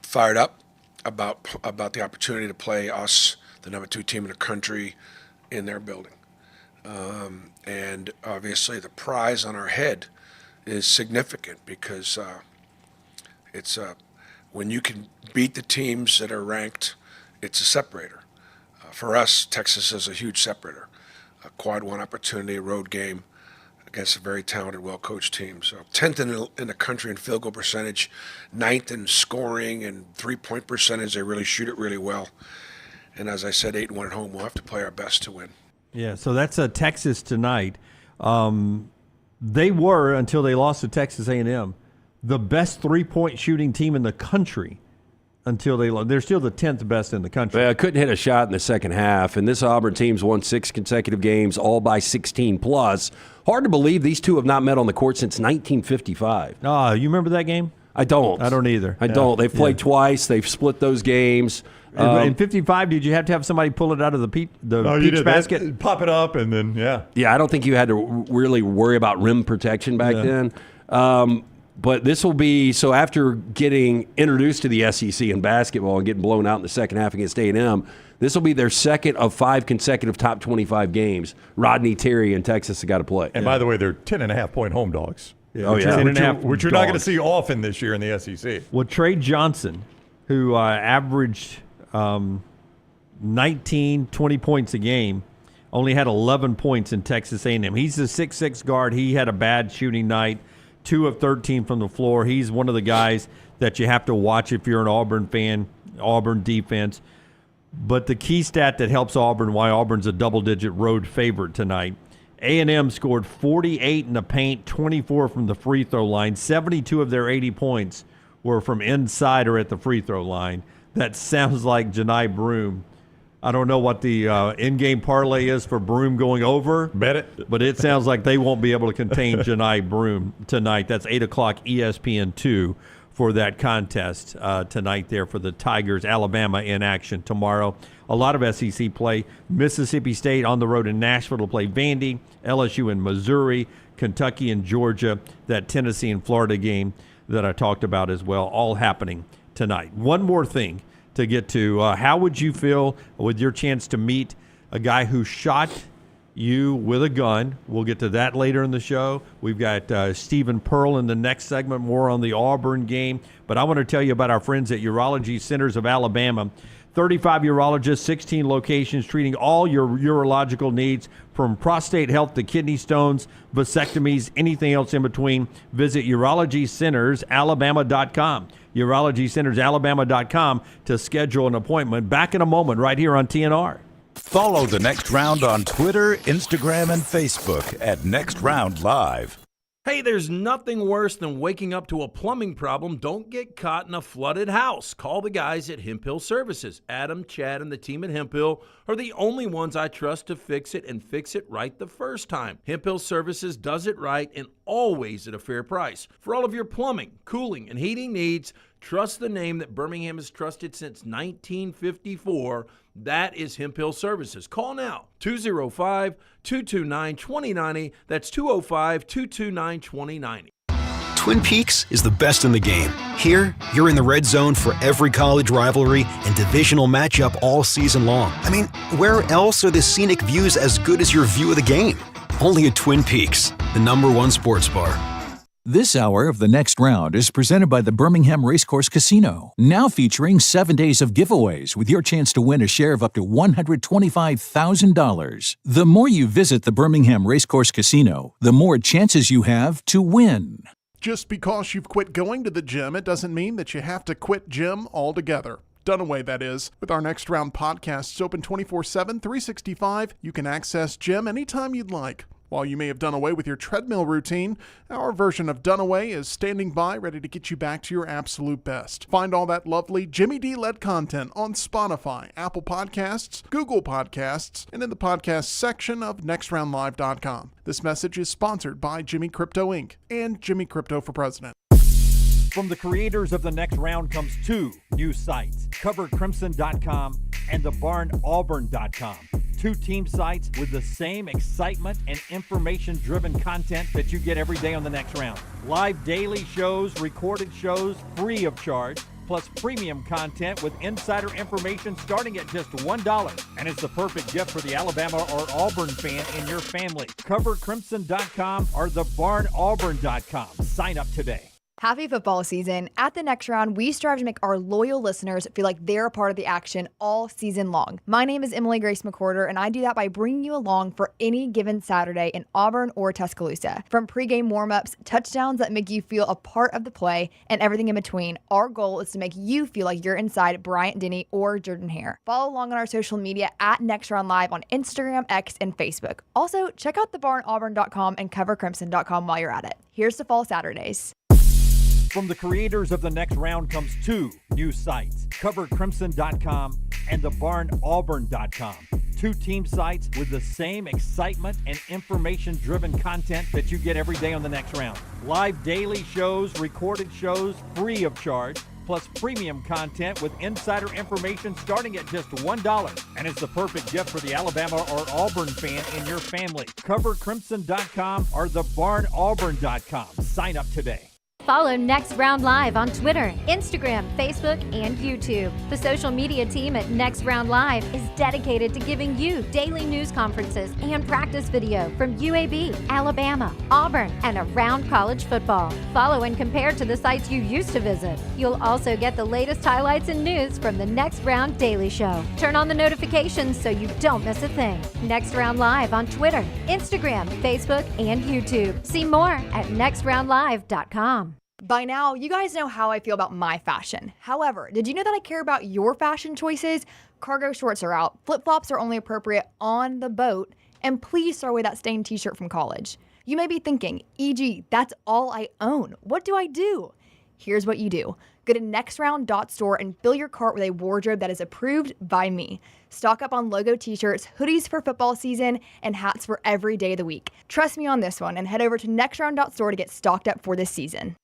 fired up about the opportunity to play us, the number 2 team in the country, in their building. And obviously the prize on our head is significant because it's when you can beat the teams that are ranked, it's a separator. For us, Texas is a huge separator. A quad 1 opportunity, a road game, against a very talented, well-coached team. So 10th in the country in field goal percentage, 9th in scoring and three-point percentage. They really shoot it really well. And as I said, 8-1 at home. We'll have to play our best to win. Yeah, so that's Texas tonight. They were, until they lost to Texas A&M, the best three-point shooting team in the country. Until they're still the 10th best in the country. Well, couldn't hit a shot in the second half, and this Auburn team's won 6 consecutive games, all by 16 plus. Hard to believe these two have not met on the court since 1955. You remember that game? I don't. I don't either. I don't. They've played twice. They've split those games. In 55, did you have to have somebody pull it out of the peach basket? Pop it up, and then, Yeah, I don't think you had to really worry about rim protection back then. But this will be, so after getting introduced to the SEC in basketball and getting blown out in the second half against A&M, this will be their second of 5 consecutive top 25 games. Rodney Terry and Texas have got to play. And by the way, they're 10.5-point home dogs. Which you're not going to see often this year in the SEC. Well, Trey Johnson, who averaged 19, 20 points a game, only had 11 points in Texas A&M. He's a 6'6 guard. He had a bad shooting night. 2 of 13 from the floor. He's one of the guys that you have to watch if you're an Auburn fan, Auburn defense. But the key stat that helps Auburn, why Auburn's a double-digit road favorite tonight, A&M scored 48 in the paint, 24 from the free throw line. 72 of their 80 points were from inside or at the free throw line. That sounds like Janai Broome. I don't know what the in-game parlay is for Broome going over. Bet it. But it sounds like they won't be able to contain Janai Broome tonight. That's 8 o'clock ESPN2 for that contest tonight there for the Tigers. Alabama in action tomorrow. A lot of SEC play. Mississippi State on the road in Nashville will play Vandy. LSU in Missouri. Kentucky and Georgia. That Tennessee and Florida game that I talked about as well. All happening tonight. One more thing to get to. How would you feel with your chance to meet a guy who shot you with a gun? We'll get to that later in the show. We've got Stephen Pearl in the next segment, more on the Auburn game. But I want to tell you about our friends at Urology Centers of Alabama. 35 urologists, 16 locations, treating all your urological needs, from prostate health to kidney stones, vasectomies, anything else in between. Visit UrologyCentersAlabama.com. UrologyCentersAlabama.com to schedule an appointment. Back in a moment right here on TNR. Follow The Next Round on Twitter, Instagram, and Facebook at Next Round Live. Hey, there's nothing worse than waking up to a plumbing problem. Don't get caught in a flooded house. Call the guys at Hemphill Services. Adam, Chad, and the team at Hemphill are the only ones I trust to fix it and fix it right the first time. Hemphill Services does it right and always at a fair price. For all of your plumbing, cooling, and heating needs, trust the name that Birmingham has trusted since 1954. That is Hemphill Services. Call now, 205-229-2090. That's 205-229-2090. Twin Peaks is the best in the game. Here, you're in the red zone for every college rivalry and divisional matchup all season long. I mean, where else are the scenic views as good as your view of the game? Only at Twin Peaks, the #1 sports bar. This hour of The Next Round is presented by the Birmingham Racecourse Casino, now featuring 7 days of giveaways with your chance to win a share of up to $125,000. The more you visit the Birmingham Racecourse Casino, the more chances you have to win. Just because you've quit going to the gym, it doesn't mean that you have to quit gym altogether. Dunaway, that is. With our Next Round podcasts open 24/7, 365, you can access gym anytime you'd like. While you may have done away with your treadmill routine, our version of Dunaway is standing by, ready to get you back to your absolute best. Find all that lovely Jimmy D-led content on Spotify, Apple Podcasts, Google Podcasts, and in the podcast section of NextRoundLive.com. This message is sponsored by Jimmy Crypto Inc. and Jimmy Crypto for President. From the creators of The Next Round comes 2 new sites, CoverCrimson.com and TheBarnAuburn.com. 2 team sites with the same excitement and information-driven content that you get every day on The Next Round. Live daily shows, recorded shows, free of charge, plus premium content with insider information starting at just $1. And it's the perfect gift for the Alabama or Auburn fan in your family. CoverCrimson.com or TheBarnAuburn.com. Sign up today. Happy football season. At the Next Round, we strive to make our loyal listeners feel like they're a part of the action all season long. My name is Emily Grace McWhorter, and I do that by bringing you along for any given Saturday in Auburn or Tuscaloosa. From pregame warm-ups, touchdowns that make you feel a part of the play, and everything in between, our goal is to make you feel like you're inside Bryant Denny or Jordan Hare. Follow along on our social media at Next Round Live on Instagram, X, and Facebook. Also, check out thebarnauburn.com and covercrimson.com while you're at it. Here's to fall Saturdays. From the creators of The Next Round comes two new sites, covercrimson.com and thebarnauburn.com. Two team sites with the same excitement and information-driven content that you get every day on The Next Round. Live daily shows, recorded shows, free of charge, plus premium content with insider information starting at just $1. And it's the perfect gift for the Alabama or Auburn fan in your family. Covercrimson.com or thebarnauburn.com. Sign up today. Follow Next Round Live on Twitter, Instagram, Facebook, and YouTube. The social media team at Next Round Live is dedicated to giving you daily news conferences and practice video from UAB, Alabama, Auburn, and around college football. Follow and compare to the sites you used to visit. You'll also get the latest highlights and news from the Next Round Daily Show. Turn on the notifications so you don't miss a thing. Next Round Live on Twitter, Instagram, Facebook, and YouTube. See more at nextroundlive.com. By now, you guys know how I feel about my fashion. However, did you know that I care about your fashion choices? Cargo shorts are out, flip-flops are only appropriate on the boat, and please throw away that stained t-shirt from college. You may be thinking, EG, that's all I own. What do I do? Here's what you do. Go to nextround.store and fill your cart with a wardrobe that is approved by me. Stock up on logo t-shirts, hoodies for football season, and hats for every day of the week. Trust me on this one and head over to nextround.store to get stocked up for this season.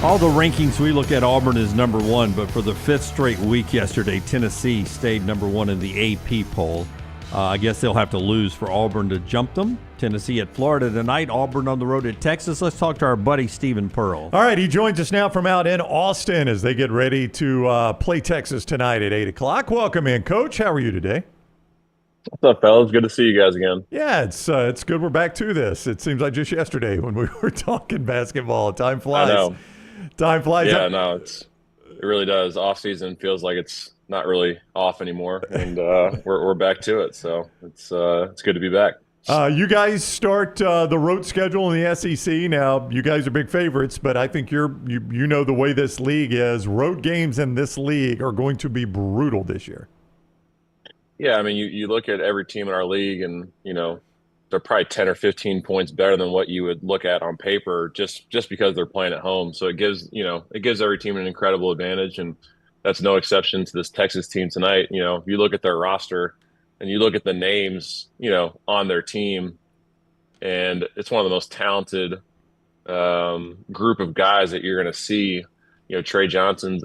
All the rankings we look at, Auburn is number one, but for the fifth straight week yesterday, Tennessee stayed number one in the AP poll. I guess they'll have to lose for Auburn to jump them. Tennessee at Florida tonight, Auburn on the road at Texas. Let's talk to our buddy Stephen Pearl. All right, he joins us now from out in Austin as they get ready to play Texas tonight at 8 o'clock. Welcome in, Coach. How are you today? What's up, fellas? Good to see you guys again. Yeah, it's good we're back to this. It seems like just yesterday when we were talking basketball. Time flies. I know. Time flies. Yeah, no, it really does. Off season feels like it's not really off anymore, and we're back to it. So it's good to be back. You guys start the road schedule in the SEC. Now, you guys are big favorites, but I think you know the way this league is. Road games in this league are going to be brutal this year. Yeah, I mean, you look at every team in our league, and they're probably 10 or 15 points better than what you would look at on paper, just because they're playing at home. So it gives every team an incredible advantage, and that's no exception to this Texas team tonight. If you look at their roster and you look at the names, on their team, and it's one of the most talented group of guys that you're going to see. Trey Johnson's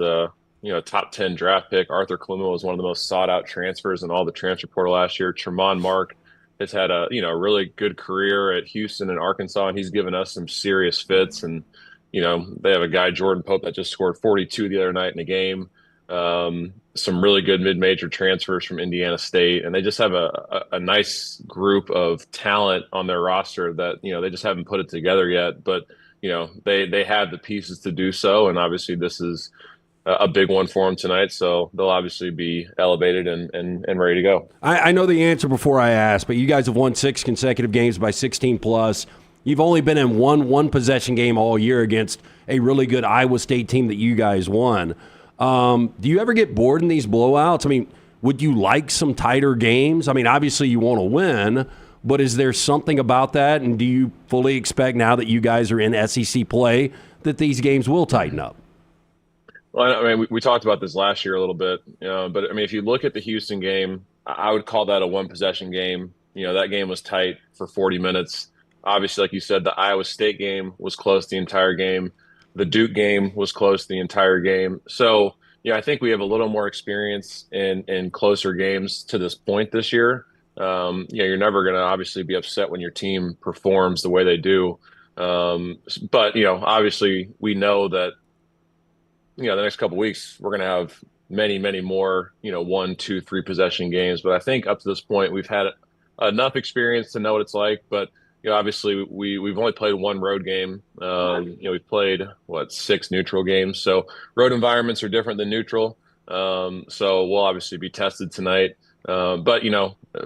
top 10 draft pick. Arthur Kaluma was one of the most sought out transfers in all the transfer portal last year. Tremont Mark has had a really good career at Houston and Arkansas, and he's given us some serious fits. And they have a guy, Jordan Pope, that just scored 42 the other night in the game. Some really good mid-major transfers from Indiana State, and they just have a nice group of talent on their roster that they just haven't put it together yet. But they have the pieces to do so, and obviously this is a big one for them tonight, so they'll obviously be elevated and ready to go. I know the answer before I ask, but you guys have won 6 consecutive games by 16+. You've only been in one possession game all year against a really good Iowa State team that you guys won. Do you ever get bored in these blowouts? I mean, would you like some tighter games? I mean, obviously you want to win, but is there something about that, and do you fully expect now that you guys are in SEC play that these games will tighten up? Well, I mean, we talked about this last year a little bit, but I mean, if you look at the Houston game, I would call that a one-possession game. That game was tight for 40 minutes. Obviously, like you said, the Iowa State game was close the entire game. The Duke game was close the entire game. So, I think we have a little more experience in closer games to this point this year. You're never going to obviously be upset when your team performs the way they do. But, obviously we know that, the next couple of weeks we're going to have many more, 1, 2, 3 possession games. But I think up to this point, we've had enough experience to know what it's like. But, obviously we've only played one road game. We've played 6 neutral games. So road environments are different than neutral. So we'll obviously be tested tonight. But,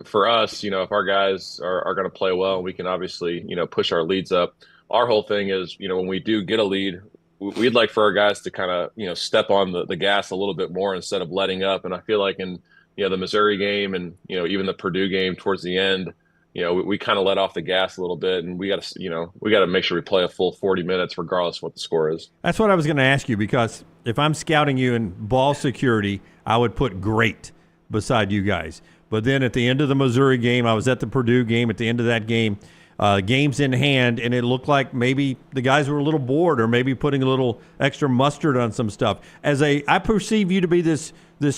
for us, if our guys are going to play well, we can obviously, push our leads up. Our whole thing is, when we do get a lead, we'd like for our guys to kind of, step on the gas a little bit more instead of letting up. And I feel like in, the Missouri game and, even the Purdue game towards the end, we kind of let off the gas a little bit, and we got to make sure we play a full 40 minutes regardless of what the score is. That's what I was going to ask you, because if I'm scouting you in ball security, I would put great beside you guys. But then at the end of the Missouri game, I was at the Purdue game. At the end of that game, games in hand, and it looked like maybe the guys were a little bored, or maybe putting a little extra mustard on some stuff. I perceive you to be this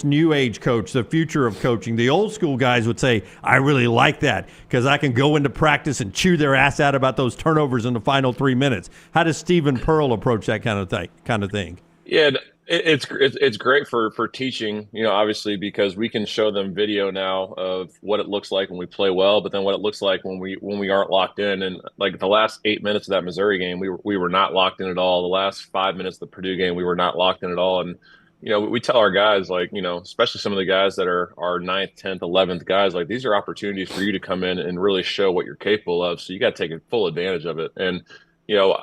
new age coach, the future of coaching. The old school guys would say, I really like that because I can go into practice and chew their ass out about those turnovers in the final 3 minutes. How does Stephen Pearl approach that kind of thing? Yeah, it's great for teaching, obviously, because we can show them video now of what it looks like when we play well, but then what it looks like when we aren't locked in. And like the last 8 minutes of that Missouri game, we were not locked in at all. The last 5 minutes of the Purdue game, we were not locked in at all. And we tell our guys, like, especially some of the guys that are our 9th, 10th, 11th guys, like, these are opportunities for you to come in and really show what you're capable of. So you got to take full advantage of it. And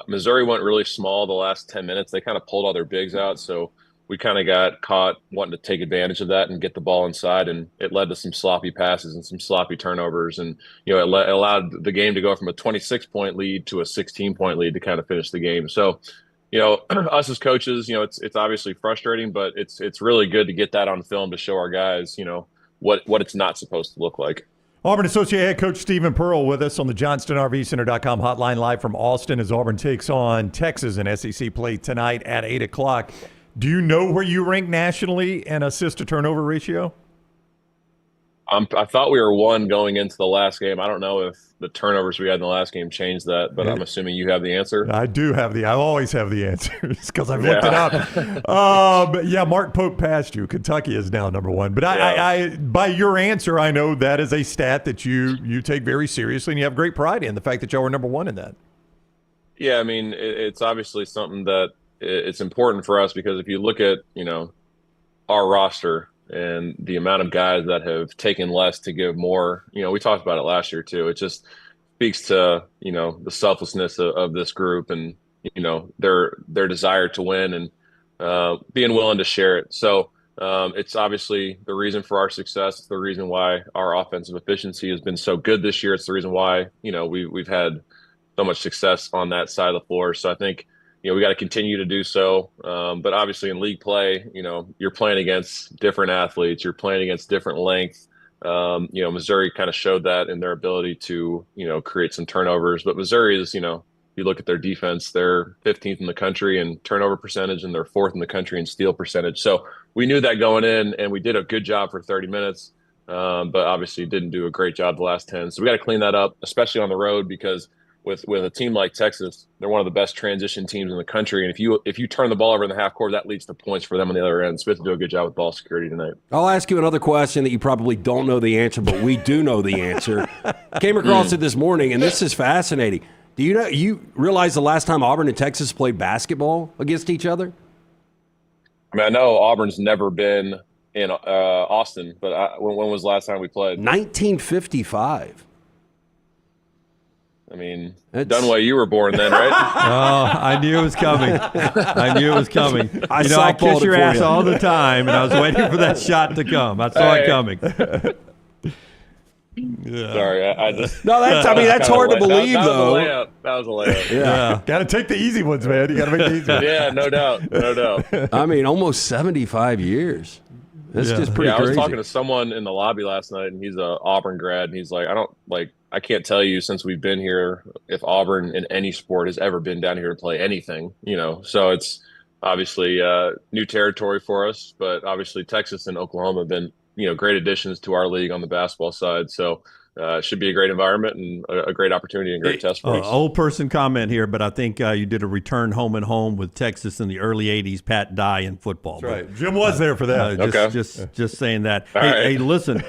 Missouri went really small the last 10 minutes. They kind of pulled all their bigs out. So we kind of got caught wanting to take advantage of that and get the ball inside. And it led to some sloppy passes and some sloppy turnovers. And, it allowed the game to go from a 26-point lead to a 16-point lead to kind of finish the game. So, us as coaches, it's obviously frustrating, but it's really good to get that on film to show our guys, what it's not supposed to look like. Auburn Associate Head Coach Stephen Pearl with us on the JohnstonRVCenter.com hotline, live from Austin as Auburn takes on Texas in SEC play tonight at 8 o'clock. Do you know where you rank nationally in assist-to-turnover ratio? I thought we were 1 going into the last game. I don't know if the turnovers we had in the last game changed that, but I'm assuming you have the answer. I do have I always have the answers because I've looked it up. But yeah, Mark Pope passed you. Kentucky is now number 1. But I by your answer, I know that is a stat that you take very seriously, and you have great pride in the fact that y'all were number 1 in that. Yeah, I mean, it's obviously something that it's important for us, because if you look at, our roster and the amount of guys that have taken less to give more, we talked about it last year too. It just speaks to, the selflessness of this group and, their desire to win and being willing to share it. So it's obviously the reason for our success. It's the reason why our offensive efficiency has been so good this year. It's the reason why, we've had so much success on that side of the floor. So I think, we got to continue to do so. But obviously in league play, you're playing against different athletes. You're playing against different length. Missouri kind of showed that in their ability to, create some turnovers. But Missouri is, you look at their defense, they're 15th in the country in turnover percentage, and they're 4th in the country in steal percentage. So we knew that going in, and we did a good job for 30 minutes. But obviously didn't do a great job the last 10. So we got to clean that up, especially on the road, because with a team like Texas, they're one of the best transition teams in the country. And if you turn the ball over in the half court, that leads to points for them on the other end. So we have to do a good job with ball security tonight. I'll ask you another question that you probably don't know the answer, but we do know the answer. Came across it this morning, and this is fascinating. Do you realize the last time Auburn and Texas played basketball against each other? I mean, I know Auburn's never been in Austin, but when was the last time we played? 1955. I mean, Dunaway, you were born then, right? Oh, I knew it was coming. I kiss your ass all the time, and I was waiting for that shot to come. I saw it coming. Yeah. Sorry, I just. No, that's hard to believe, though. That was a layup. Yeah. Got to take the easy ones, man. You got to make the easy ones. Yeah, no doubt. I mean, almost 75 years. That's just pretty crazy. I was talking to someone in the lobby last night, and he's an Auburn grad, and he's like, I can't tell you since we've been here if Auburn in any sport has ever been down here to play anything, So it's obviously new territory for us, but obviously Texas and Oklahoma have been, great additions to our league on the basketball side. So it should be a great environment and a great opportunity and great test for us. Old person comment here, but I think you did a return home and home with Texas in the early '80s. Pat Dye in football. That's right. Jim was there for that. Just saying that. Hey, listen,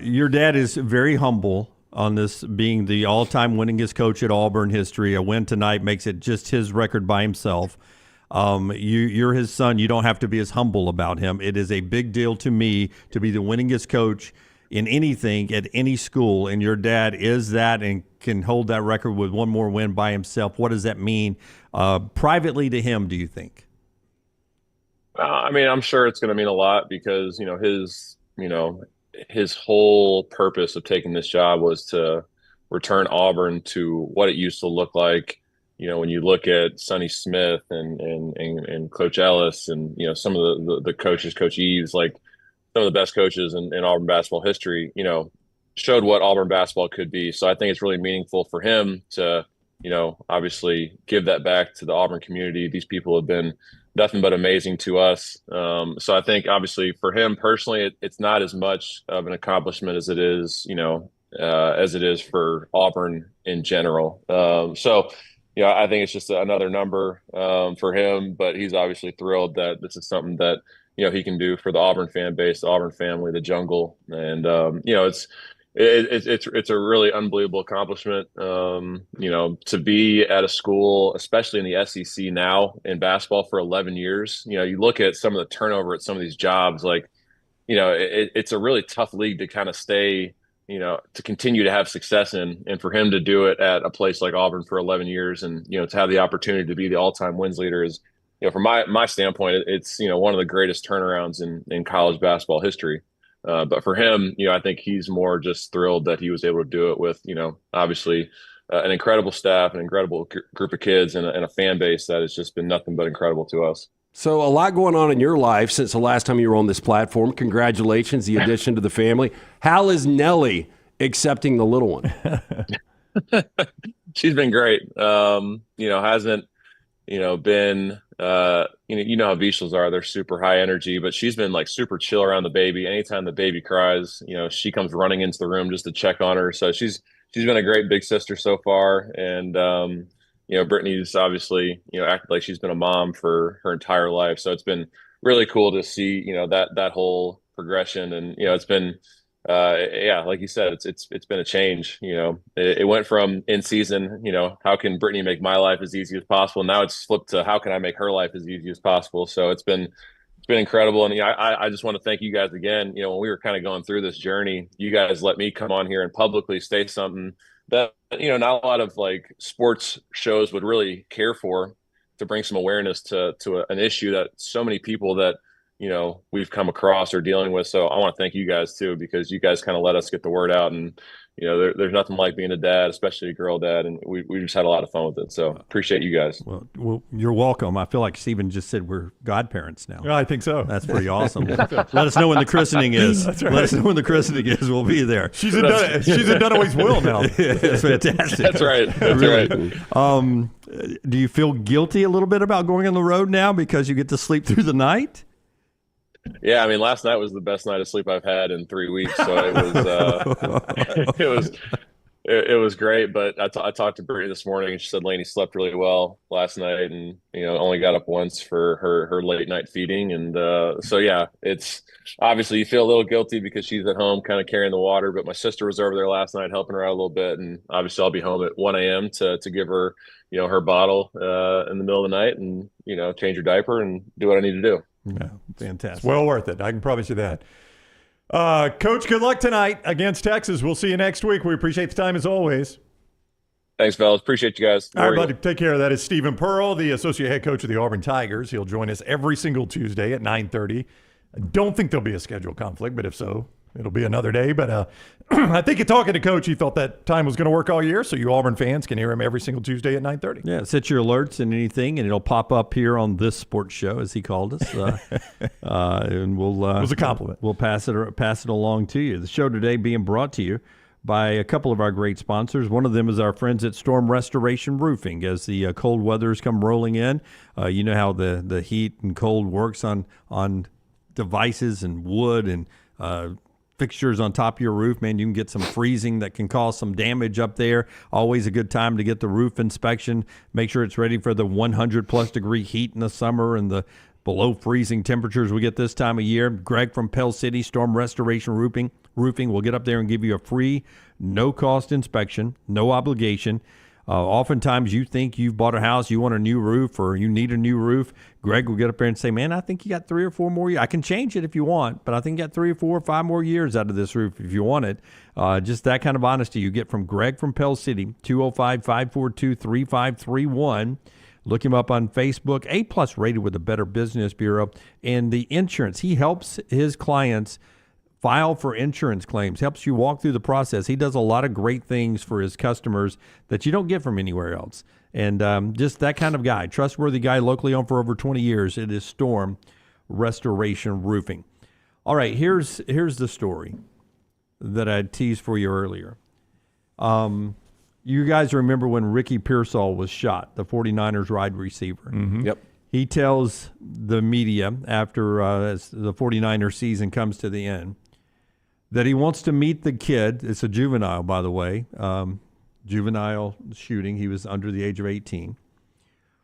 your dad is very humble on this being the all-time winningest coach at Auburn history. A win tonight makes it just his record by himself. You're his son. You don't have to be as humble about him. It is a big deal to me to be the winningest coach in anything at any school, and your dad is that and can hold that record with one more win by himself. What does that mean privately to him, do you think? I mean, I'm sure it's going to mean a lot because, his whole purpose of taking this job was to return Auburn to what it used to look like. When you look at Sonny Smith and Coach Ellis and, some of the coaches, Coach Eves, like some of the best coaches in Auburn basketball history, showed what Auburn basketball could be. So I think it's really meaningful for him to, obviously give that back to the Auburn community. These people have been nothing but amazing to us. So I think obviously for him personally, it's not as much of an accomplishment as it is, for Auburn in general. I think it's just another number for him, but he's obviously thrilled that this is something that, he can do for the Auburn fan base, the Auburn family, the jungle. And, it's a really unbelievable accomplishment, to be at a school, especially in the SEC now in basketball for 11 years. You look at some of the turnover at some of these jobs, like, it's a really tough league to kind of stay, to continue to have success in, and for him to do it at a place like Auburn for 11 years and, to have the opportunity to be the all-time wins leader is, from my standpoint, it's, one of the greatest turnarounds in college basketball history. But for him, I think he's more just thrilled that he was able to do it with, obviously an incredible staff, an incredible group of kids, and a fan base that has just been nothing but incredible to us. So a lot going on in your life since the last time you were on this platform. Congratulations, the addition to the family. How is Nellie accepting the little one? She's been great. Hasn't, been, how Vishals are, they're super high energy, but she's been like super chill around the baby. Anytime the baby cries, she comes running into the room just to check on her. So she's been a great big sister so far. And, Brittany's obviously, acted like she's been a mom for her entire life. So it's been really cool to see, that whole progression. And, it's been, like you said, it's been a change. It went from in season, how can Brittany make my life as easy as possible? Now it's flipped to how can I make her life as easy as possible? So it's been incredible. And I just want to thank you guys again. When we were kind of going through this journey, you guys let me come on here and publicly state something that, not a lot of like sports shows would really care for, to bring some awareness to an issue that so many people that, we've come across or dealing with. So I want to thank you guys too, because you guys kind of let us get the word out, and, there's nothing like being a dad, especially a girl dad. And we just had a lot of fun with it. So appreciate you guys. Well, you're welcome. I feel like Stephen just said we're godparents now. Yeah, I think so. That's pretty awesome. Let us know when the christening is. That's right. Let us know when the christening is. We'll be there. She's in Dunaway's will now. It's fantastic. That's right. That's really. Right. Do you feel guilty a little bit about going on the road now because you get to sleep through the night? Yeah, I mean, last night was the best night of sleep I've had in 3 weeks. So it was great. But I talked to Brittany this morning, and she said Lainey slept really well last night, and only got up once for her late night feeding. And so yeah, it's obviously you feel a little guilty because she's at home kind of carrying the water. But my sister was over there last night helping her out a little bit, and obviously I'll be home at 1 a.m. to give her her bottle in the middle of the night, and change her diaper and do what I need to do. Yeah, fantastic. It's well worth it. I can promise you that. Coach, good luck tonight against Texas. We'll see you next week. We appreciate the time as always. Thanks, fellas. Appreciate you guys. All right, buddy. Take care. That is Stephen Pearl, the associate head coach of the Auburn Tigers. He'll join us every single Tuesday at 9:30. I don't think there'll be a schedule conflict, but if so, it'll be another day. But I think in talking to Coach, he thought that time was going to work all year, so you Auburn fans can hear him every single Tuesday at 9:30. Yeah, set your alerts and anything, and it'll pop up here on this sports show, as he called us. And we'll it was a compliment. We'll pass it along to you. The show today being brought to you by a couple of our great sponsors. One of them is our friends at Storm Restoration Roofing. As the cold weathers come rolling in, you know how the heat and cold works on devices and wood and fixtures on top of your roof, man, you can get some freezing that can cause some damage up there. Always a good time to get the roof inspection. Make sure it's ready for the 100-plus degree heat in the summer and the below freezing temperatures we get this time of year. Greg from Pell City Storm Restoration Roofing will get up there and give you a free, no-cost inspection, no obligation. Oftentimes you think you've bought a house, you want a new roof or you need a new roof. Greg will get up there and say, man, I think you got 3 or 4 more years. I can change it if you want, but I think you got 3 or 4 or 5 more years out of this roof if you want it. Just that kind of honesty you get from Greg from Pell City, 205-542-3531. Look him up on Facebook, A+ rated with the Better Business Bureau. And the insurance, he helps his clients file for insurance claims, helps you walk through the process. He does a lot of great things for his customers that you don't get from anywhere else. And just that kind of guy, trustworthy guy, locally owned for over 20 years. It is Storm Restoration Roofing. All right, here's the story that I teased for you earlier. You guys remember when Ricky Pearsall was shot, the 49ers wide receiver. Mm-hmm. Yep. He tells the media after as the 49er season comes to the end that he wants to meet the kid. It's a juvenile, by the way, juvenile shooting. He was under the age of 18.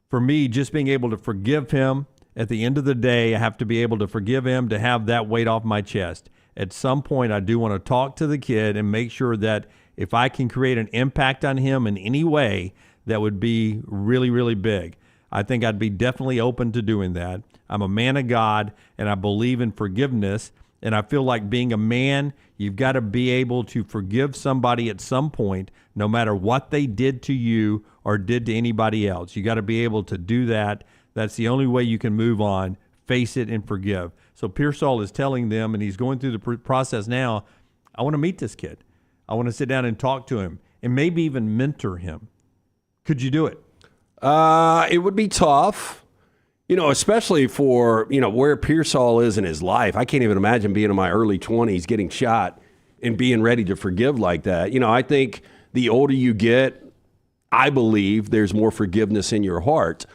For me, just being able to forgive him at the end of the day, I have to be able to forgive him to have that weight off my chest. At some point, I do want to talk to the kid and make sure that if I can create an impact on him in any way, that would be really, really big. I think I'd be definitely open to doing that. I'm a man of God, and I believe in forgiveness. And I feel like being a man, you've got to be able to forgive somebody at some point, no matter what they did to you or did to anybody else. You got to be able to do that. That's the only way you can move on, face it, and forgive. So Pearsall is telling them, and he's going through the process now, I want to meet this kid. I want to sit down and talk to him and maybe even mentor him. Could you do it? It would be tough. Especially for, where Pearsall is in his life. I can't even imagine being in my early 20s, getting shot, and being ready to forgive like that. I think the older you get, I believe there's more forgiveness in your heart.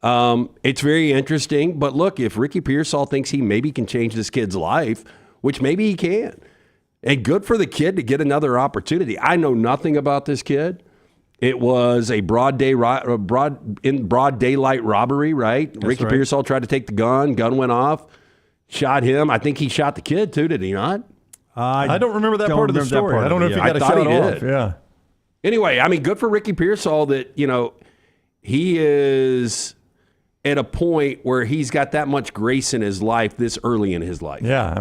It's very interesting. But look, if Ricky Pearsall thinks he maybe can change this kid's life, which maybe he can, and good for the kid to get another opportunity. I know nothing about this kid. It was a broad daylight robbery, right? That's Ricky right. Pearsall tried to take the gun went off, shot him. I think he shot the kid too, did he not? I don't remember that part of the story. I don't know if he got a shot off. Yeah. Anyway, good for Ricky Pearsall that, he is at a point where he's got that much grace in his life this early in his life. Yeah,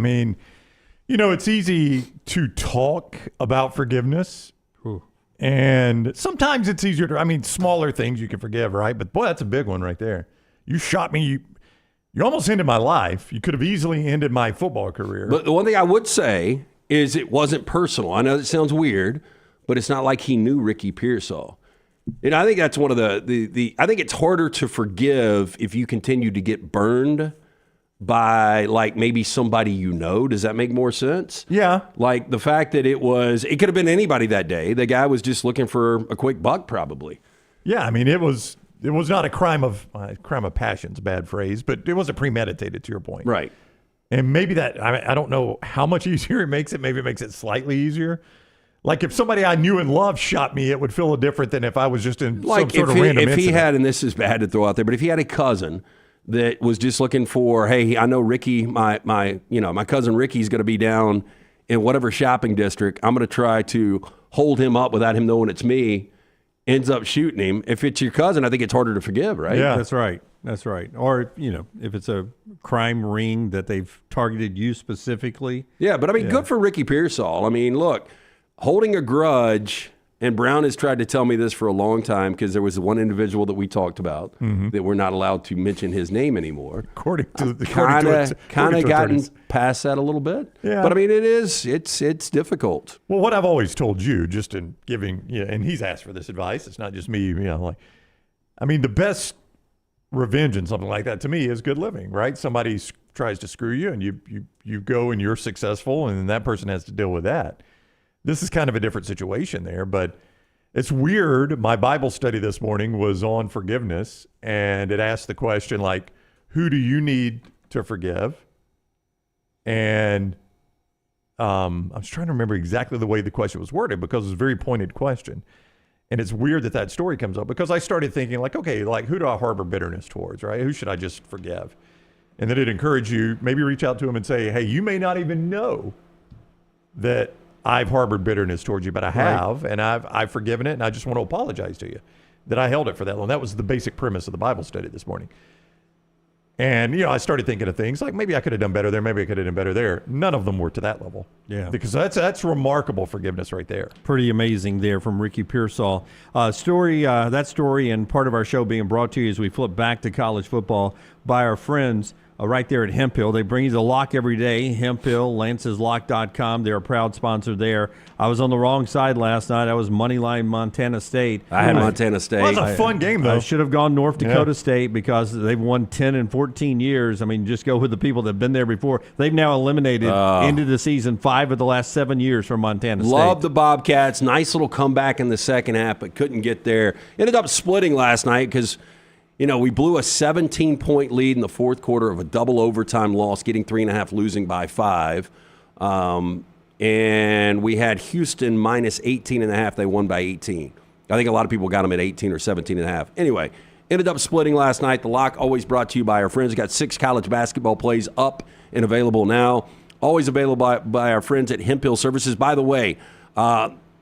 it's easy to talk about forgiveness. And sometimes it's easier to, smaller things you can forgive, right? But boy, that's a big one right there. You shot me. You almost ended my life. You could have easily ended my football career. But the one thing I would say is it wasn't personal. I know that sounds weird, but it's not like he knew Ricky Pearsall. And I think that's one of the I think it's harder to forgive if you continue to get burned by like maybe somebody Does that make more sense? Yeah. Like the fact that it could have been anybody that day. The guy was just looking for a quick buck probably. Yeah, it was not a crime of passion's a bad phrase, but it wasn't premeditated to your point. Right. And maybe that, I don't know how much easier it makes it. Maybe it makes it slightly easier. Like if somebody I knew and loved shot me, it would feel different than if I was just in some sort of random incident. If he had, and this is bad to throw out there, but if he had a cousin that was just looking for, hey, I know Ricky, my cousin Ricky's going to be down in whatever shopping district. I'm going to try to hold him up without him knowing it's me. Ends up shooting him. If it's your cousin, I think it's harder to forgive, right? Yeah, that's right. That's right. Or if it's a crime ring that they've targeted you specifically. Yeah, but good for Ricky Pearsall. Look, holding a grudge. And Brown has tried to tell me this for a long time because there was one individual that we talked about that we're not allowed to mention his name anymore. According to kind of gotten past that a little bit. Yeah. But it's difficult. Well, what I've always told you, just in giving, and he's asked for this advice. It's not just me. The best revenge in something like that to me is good living, right? Somebody tries to screw you, and you go and you're successful, and that person has to deal with that. This is kind of a different situation there, but it's weird. My Bible study this morning was on forgiveness, and it asked the question, who do you need to forgive? And I was trying to remember exactly the way the question was worded because it was a very pointed question. And it's weird that story comes up because I started thinking like, okay, like who do I harbor bitterness towards, right? Who should I just forgive? And then it encouraged you, maybe reach out to him and say, hey, you may not even know that I've harbored bitterness towards you, but I have, and I've forgiven it, and I just want to apologize to you that I held it for that long. That was the basic premise of the Bible study this morning. And, I started thinking of things like maybe I could have done better there, maybe I could have done better there. None of them were to that level. Yeah. Because that's remarkable forgiveness right there. Pretty amazing there from Ricky Pearsall. That story and part of our show being brought to you as we flip back to college football by our friends right there at Hemp Hill. They bring you the lock every day. Hemp Hill, lanceslock.com. They're a proud sponsor there. I was on the wrong side last night. I was moneyline Montana State. I had Montana State. Well, it was a fun game, though. I should have gone North Dakota State because they've won 10 in 14 years. I mean, just go with the people that have been there before. They've now eliminated into the season 5 of the last 7 years from Montana State. Love the Bobcats. Nice little comeback in the second half, but couldn't get there. Ended up splitting last night because – we blew a 17-point lead in the fourth quarter of a double overtime loss, getting 3.5, losing by 5. And we had Houston minus 18.5. They won by 18. I think a lot of people got them at 18 or 17.5. Anyway, ended up splitting last night. The lock always brought to you by our friends. We got 6 college basketball plays up and available now. Always available by our friends at Hemp Hill Services. By the way,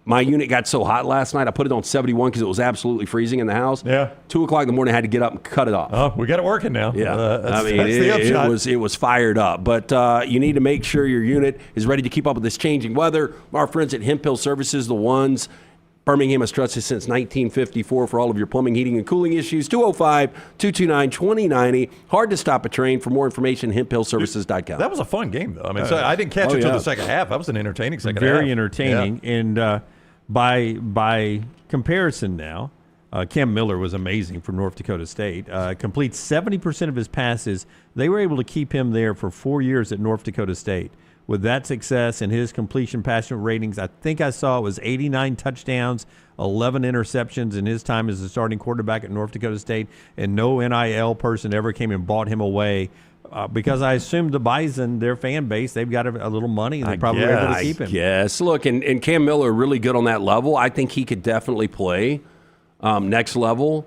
my unit got so hot last night, I put it on 71 because it was absolutely freezing in the house. Yeah. 2 o'clock in the morning, I had to get up and cut it off. Oh, we got it working now. Yeah. That's the upshot. It was fired up. But you need to make sure your unit is ready to keep up with this changing weather. Our friends at Hemp Hill Services, the ones Birmingham has trusted since 1954 for all of your plumbing, heating, and cooling issues. 205-229-2090. Hard to stop a train. For more information, hemphillservices.com. That was a fun game, though. I mean, I didn't catch it until the second half. That was an entertaining second half. Very entertaining. Yeah. And by comparison now, Cam Miller was amazing from North Dakota State. Completes 70% of his passes. They were able to keep him there for 4 years at North Dakota State. With that success and his completion passion ratings, I think I saw it was 89 touchdowns, 11 interceptions in his time as a starting quarterback at North Dakota State, and no NIL person ever came and bought him away because I assumed the Bison, their fan base, they've got a little money and they probably were able to keep him. Yes. Look, and Cam Miller really good on that level. I think he could definitely play next level.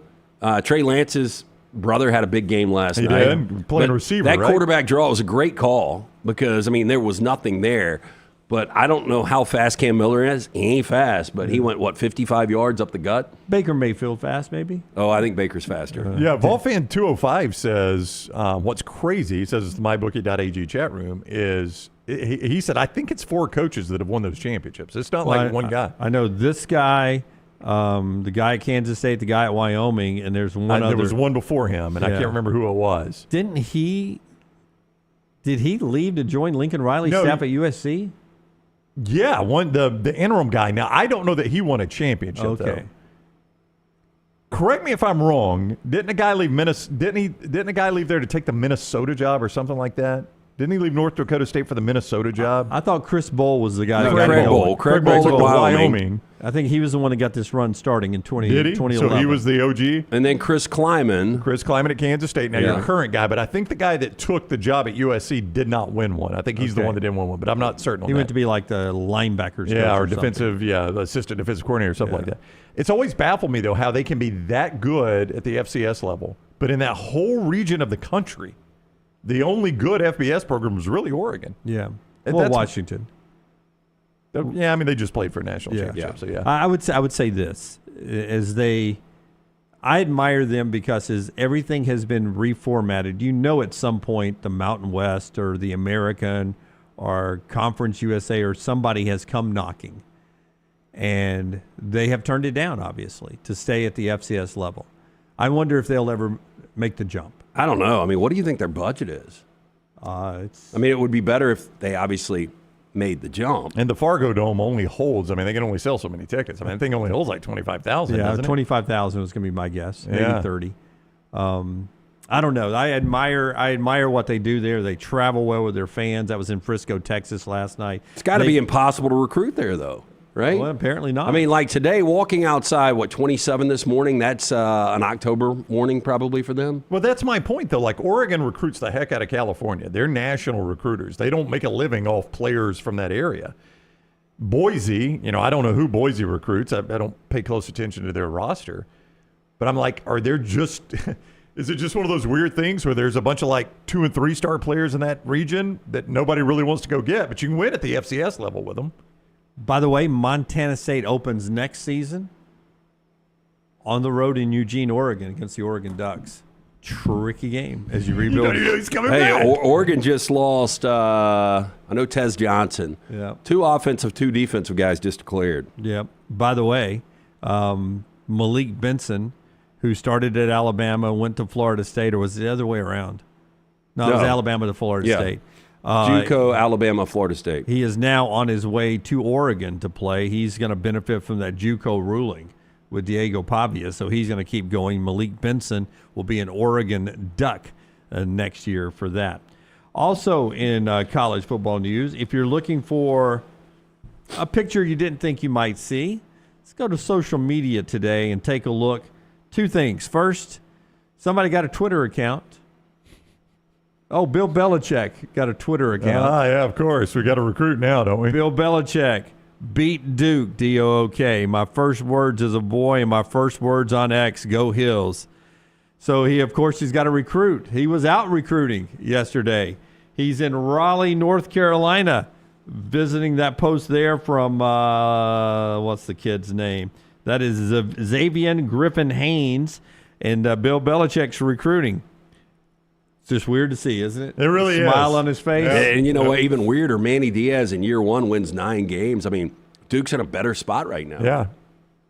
Trey Lance's brother had a big game last night. He did, playing receiver, that right? Quarterback draw was a great call because, there was nothing there. But I don't know how fast Cam Miller is. He ain't fast, but he went, 55 yards up the gut? Baker Mayfield fast, maybe? Oh, I think Baker's faster. Volfan205 says, what's crazy, he says it's the mybookie.ag chat room, is he said, I think it's 4 coaches that have won those championships. It's not like one guy. I know this guy, the guy at Kansas State, the guy at Wyoming, and there's one other. There was one before him, and I can't remember who it was. Did he leave to join Lincoln Riley's staff at USC? Yeah, the interim guy. Now I don't know that he won a championship. Though. Correct me if I'm wrong. Didn't a guy leave Didn't a guy leave there to take the Minnesota job or something like that? Didn't he leave North Dakota State for the Minnesota job? I thought Chris Bowl was the guy. Craig Bowl at Wyoming. I think he was the one that got this run starting in 2011. So he was the OG? And then Chris Kleiman at Kansas State. Now, you're the current guy, but I think the guy that took the job at USC did not win one. I think he's the one that didn't win one, but I'm not certain on that. He went to be like the linebackers coach or defensive, the assistant defensive coordinator or something like that. It's always baffled me, though, how they can be that good at the FCS level, but in that whole region of the country, the only good FBS program was really Oregon. Yeah. Well, Washington. Yeah, they just played for a national championship. So, I would say this. I admire them because as everything has been reformatted, at some point the Mountain West or the American or Conference USA or somebody has come knocking. And they have turned it down, obviously, to stay at the FCS level. I wonder if they'll ever make the jump. I don't know. What do you think their budget is? It would be better if they obviously made the jump. And the Fargo Dome only holds, they can only sell so many tickets. I think it only holds like 25,000. Yeah, 25,000 was going to be my guess. Maybe 30. I don't know. I admire what they do there. They travel well with their fans. I was in Frisco, Texas last night. It's got to be impossible to recruit there, though. right? Well, apparently not. I mean, like today, walking outside, 27 this morning, that's an October morning probably for them. Well, that's my point, though. Like, Oregon recruits the heck out of California. They're national recruiters. They don't make a living off players from that area. Boise, I don't know who Boise recruits. I don't pay close attention to their roster. But I'm like, are there just – is it just one of those weird things where there's a bunch of, 2- and 3-star players in that region that nobody really wants to go get, but you can win at the FCS level with them? By the way, Montana State opens next season on the road in Eugene, Oregon against the Oregon Ducks. Tricky game as you rebuild. He's coming back. Oregon just lost, I know Tez Johnson. Yeah. 2 offensive, 2 defensive guys just declared. Yep. By the way, Malik Benson, who started at Alabama, went to Florida State, or was it the other way around? No, it was Alabama to Florida State. JUCO, Alabama, Florida State. He is now on his way to Oregon to play. He's going to benefit from that JUCO ruling with Diego Pavia, so he's going to keep going. Malik Benson will be an Oregon Duck next year for that. Also in college football news, if you're looking for a picture you didn't think you might see, let's go to social media today and take a look. 2 things. First, somebody got a Twitter account. Oh, Bill Belichick got a Twitter account. Yeah, of course. We got a recruit now, don't we? Bill Belichick beat Duke, D-O-O-K. My first words as a boy and my first words on X, go Hills. So he's got a recruit. He was out recruiting yesterday. He's in Raleigh, North Carolina, visiting that post there from, what's the kid's name? That is Xavier Griffin Haynes, and Bill Belichick's recruiting. It's just weird to see, isn't it? It really is. Smile on his face. Yeah. And you know what? Even weirder, Manny Diaz in year 1 wins 9 games. I mean, Duke's in a better spot right now. Yeah.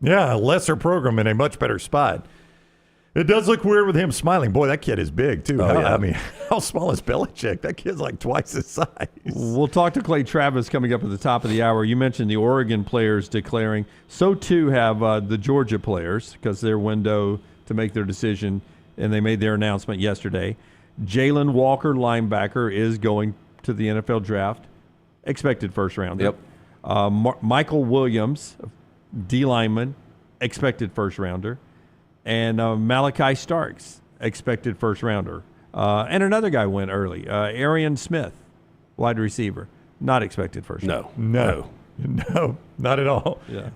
Yeah, a lesser program in a much better spot. It does look weird with him smiling. Boy, that kid is big, too. I mean, how small is Belichick? That kid's like twice his size. We'll talk to Clay Travis coming up at the top of the hour. You mentioned the Oregon players declaring. So, too, have the Georgia players because their window to make their decision, and they made their announcement yesterday. Jalen Walker, linebacker, is going to the NFL draft. Expected first rounder. Yep. Michael Williams, D lineman, expected first rounder. And Malachi Starks, expected first rounder. And another guy went early. Arian Smith, wide receiver, not expected first rounder. No, not at all. Yeah.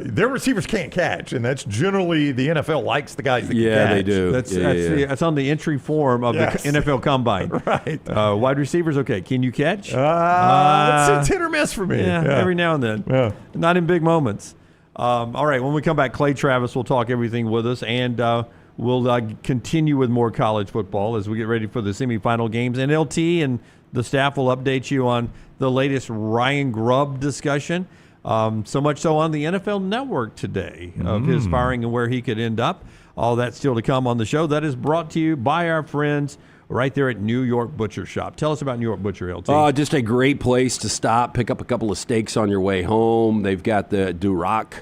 Their receivers can't catch, and that's generally the NFL likes the guys that can catch. Yeah, they do. That's on the entry form of the NFL Combine. Right. Wide receivers, okay. Can you catch? It's hit or miss for me. Yeah, every now and then. Yeah. Not in big moments. All right, when we come back, Clay Travis will talk everything with us, and we'll continue with more college football as we get ready for the semifinal games. And LT and the staff will update you on the latest Ryan Grubb discussion. So much so on the NFL Network today of his firing and where he could end up. All that still to come on the show. That is brought to you by our friends right there at New York Butcher Shop. Tell us about New York Butcher, LT. Just a great place to stop, pick up a couple of steaks on your way home. They've got the Duroc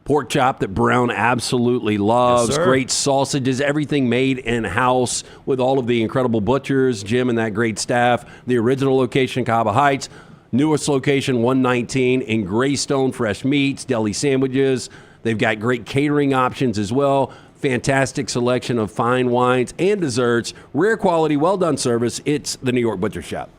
pork chop that Brown absolutely loves. Yes, great sausages, everything made in-house with all of the incredible butchers, Jim and that great staff. The original location, Cahaba Heights. Newest location, 119 in Greystone, fresh meats, deli sandwiches. They've got great catering options as well. Fantastic selection of fine wines and desserts. Rare quality, well-done service. It's the New York Butcher Shop.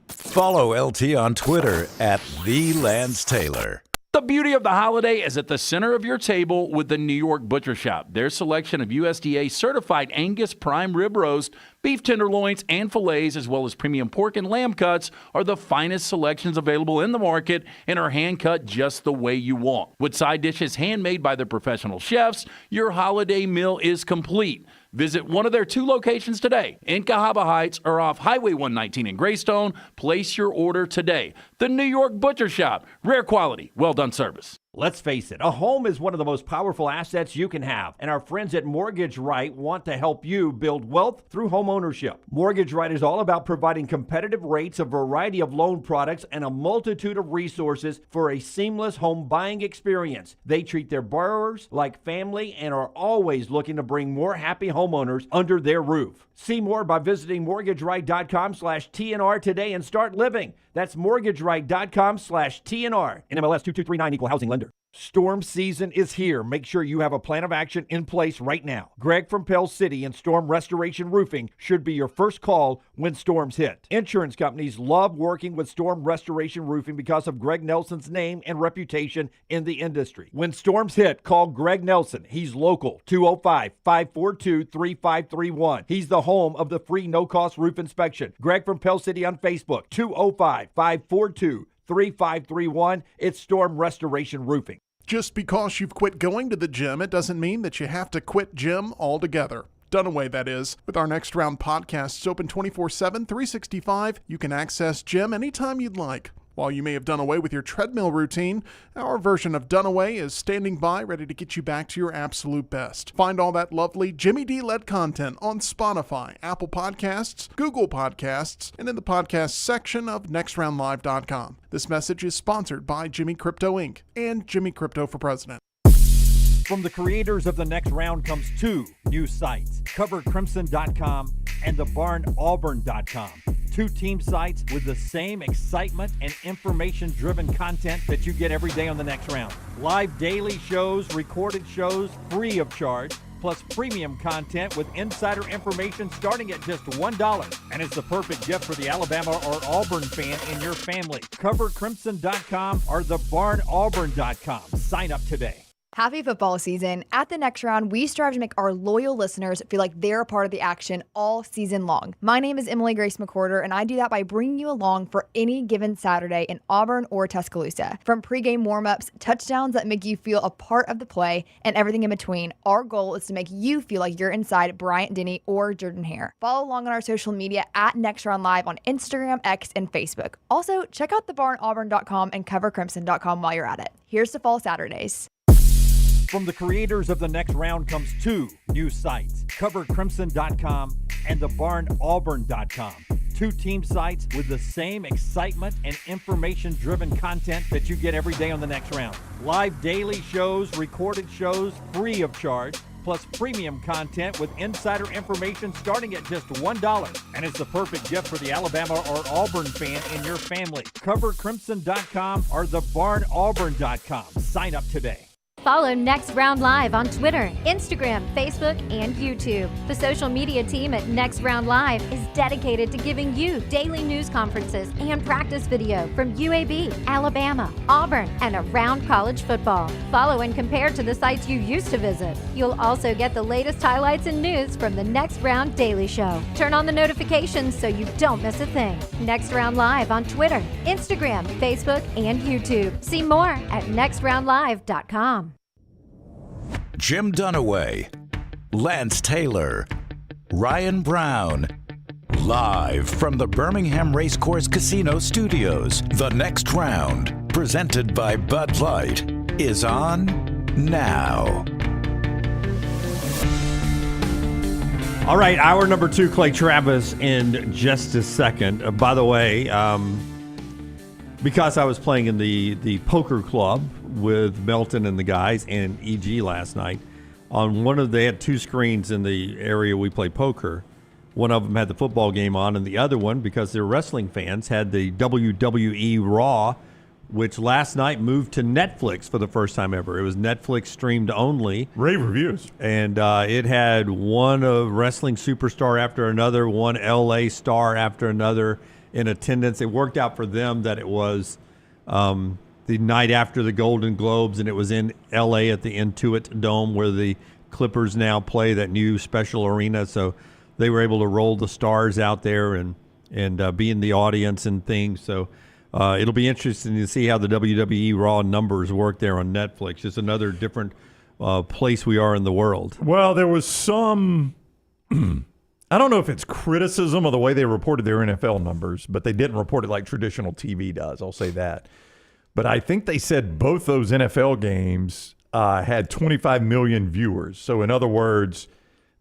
Follow LT on Twitter at @TheLanceTaylor. The beauty of the holiday is at the center of your table with the New York Butcher Shop. Their selection of USDA certified Angus prime rib roast, beef tenderloins, and fillets, as well as premium pork and lamb cuts, are the finest selections available in the market and are hand-cut just the way you want. With side dishes handmade by their professional chefs, your holiday meal is complete. Visit one of their 2 locations today in Cahaba Heights or off Highway 119 in Greystone. Place your order today. The New York Butcher Shop. Rare quality, well-done service. Let's face it, a home is one of the most powerful assets you can have, and our friends at Mortgage Right want to help you build wealth through home ownership. Mortgage Right is all about providing competitive rates, a variety of loan products, and a multitude of resources for a seamless home buying experience. They treat their borrowers like family and are always looking to bring more happy homeowners under their roof. See more by visiting mortgageright.com/TNR today and start living. That's mortgageright.com/TNR. NMLS 2239, equal housing lender. Storm season is here. Make sure you have a plan of action in place right now. Greg from Pell City and Storm Restoration Roofing should be your first call when storms hit. Insurance companies love working with Storm Restoration Roofing because of Greg Nelson's name and reputation in the industry. When storms hit, call Greg Nelson. He's local, 205-542-3531. He's the home of the free no-cost roof inspection. Greg from Pell City on Facebook, 205-542-3531. It's Storm Restoration Roofing. Just because you've quit going to the gym, it doesn't mean that you have to quit gym altogether. Dunaway, that is. With our Next Round podcasts open 24/7, 365, you can access gym anytime you'd like. While you may have done away with your treadmill routine, our version of Dunaway is standing by ready to get you back to your absolute best. Find all that lovely Jimmy D-led content on Spotify, Apple Podcasts, Google Podcasts, and in the podcast section of nextroundlive.com. This message is sponsored by Jimmy Crypto Inc. and Jimmy Crypto for President. From the creators of The Next Round comes two new sites, CoverCrimson.com and TheBarnAuburn.com. Two team sites with the same excitement and information-driven content that you get every day on The Next Round. Live daily shows, recorded shows, free of charge, plus premium content with insider information starting at just $1. And it's the perfect gift for the Alabama or Auburn fan in your family. CoverCrimson.com or TheBarnAuburn.com. Sign up today. Happy football season. At The Next Round, we strive to make our loyal listeners feel like they're a part of the action all season long. My name is Emily Grace McWhorter, and I do that by bringing you along for any given Saturday in Auburn or Tuscaloosa. From pregame warm-ups, touchdowns that make you feel a part of the play, and everything in between, our goal is to make you feel like you're inside Bryant Denny or Jordan Hare. Follow along on our social media at Next Round Live on Instagram, X, and Facebook. Also, check out TheBarnAuburn.com and CoverCrimson.com while you're at it. Here's to fall Saturdays. From the creators of The Next Round comes two new sites, CoverCrimson.com and TheBarnAuburn.com. Two team sites with the same excitement and information-driven content that you get every day on The Next Round. Live daily shows, recorded shows, free of charge, plus premium content with insider information starting at just $1. And it's the perfect gift for the Alabama or Auburn fan in your family. CoverCrimson.com or TheBarnAuburn.com. Sign up today. Follow Next Round Live on Twitter, Instagram, Facebook, and YouTube. The social media team at Next Round Live is dedicated to giving you daily news conferences and practice video from UAB, Alabama, Auburn, and around college football. Follow and compare to the sites you used to visit. You'll also get the latest highlights and news from the Next Round Daily Show. Turn on the notifications so you don't miss a thing. Next Round Live on Twitter, Instagram, Facebook, and YouTube. See more at nextroundlive.com. Jim Dunaway, Lance Taylor, Ryan Brown. Live from the Birmingham Racecourse Casino Studios, The Next Round, presented by Bud Light, is on now. All right, hour number 2, Clay Travis in just a second. By the way, because I was playing in the poker club with Melton and the guys and EG last night, they had two screens in the area we play poker. One of them had the football game on, and the other one, because they're wrestling fans, had the WWE Raw, which last night moved to Netflix for the first time ever. It was Netflix streamed only. Rave reviews. And it had one wrestling superstar after another, one LA star after another in attendance. It worked out for them that it was the night after the Golden Globes, and it was in LA at the Intuit Dome where the Clippers now play, that new special arena. So they were able to roll the stars out there and be in the audience and things. So it'll be interesting to see how the WWE Raw numbers work there on Netflix. Just another different place we are in the world. Well, there was some, I don't know if it's criticism of the way they reported their NFL numbers, but they didn't report it like traditional TV does. I'll say that. but I think they said both those NFL games had 25 million viewers. So in other words,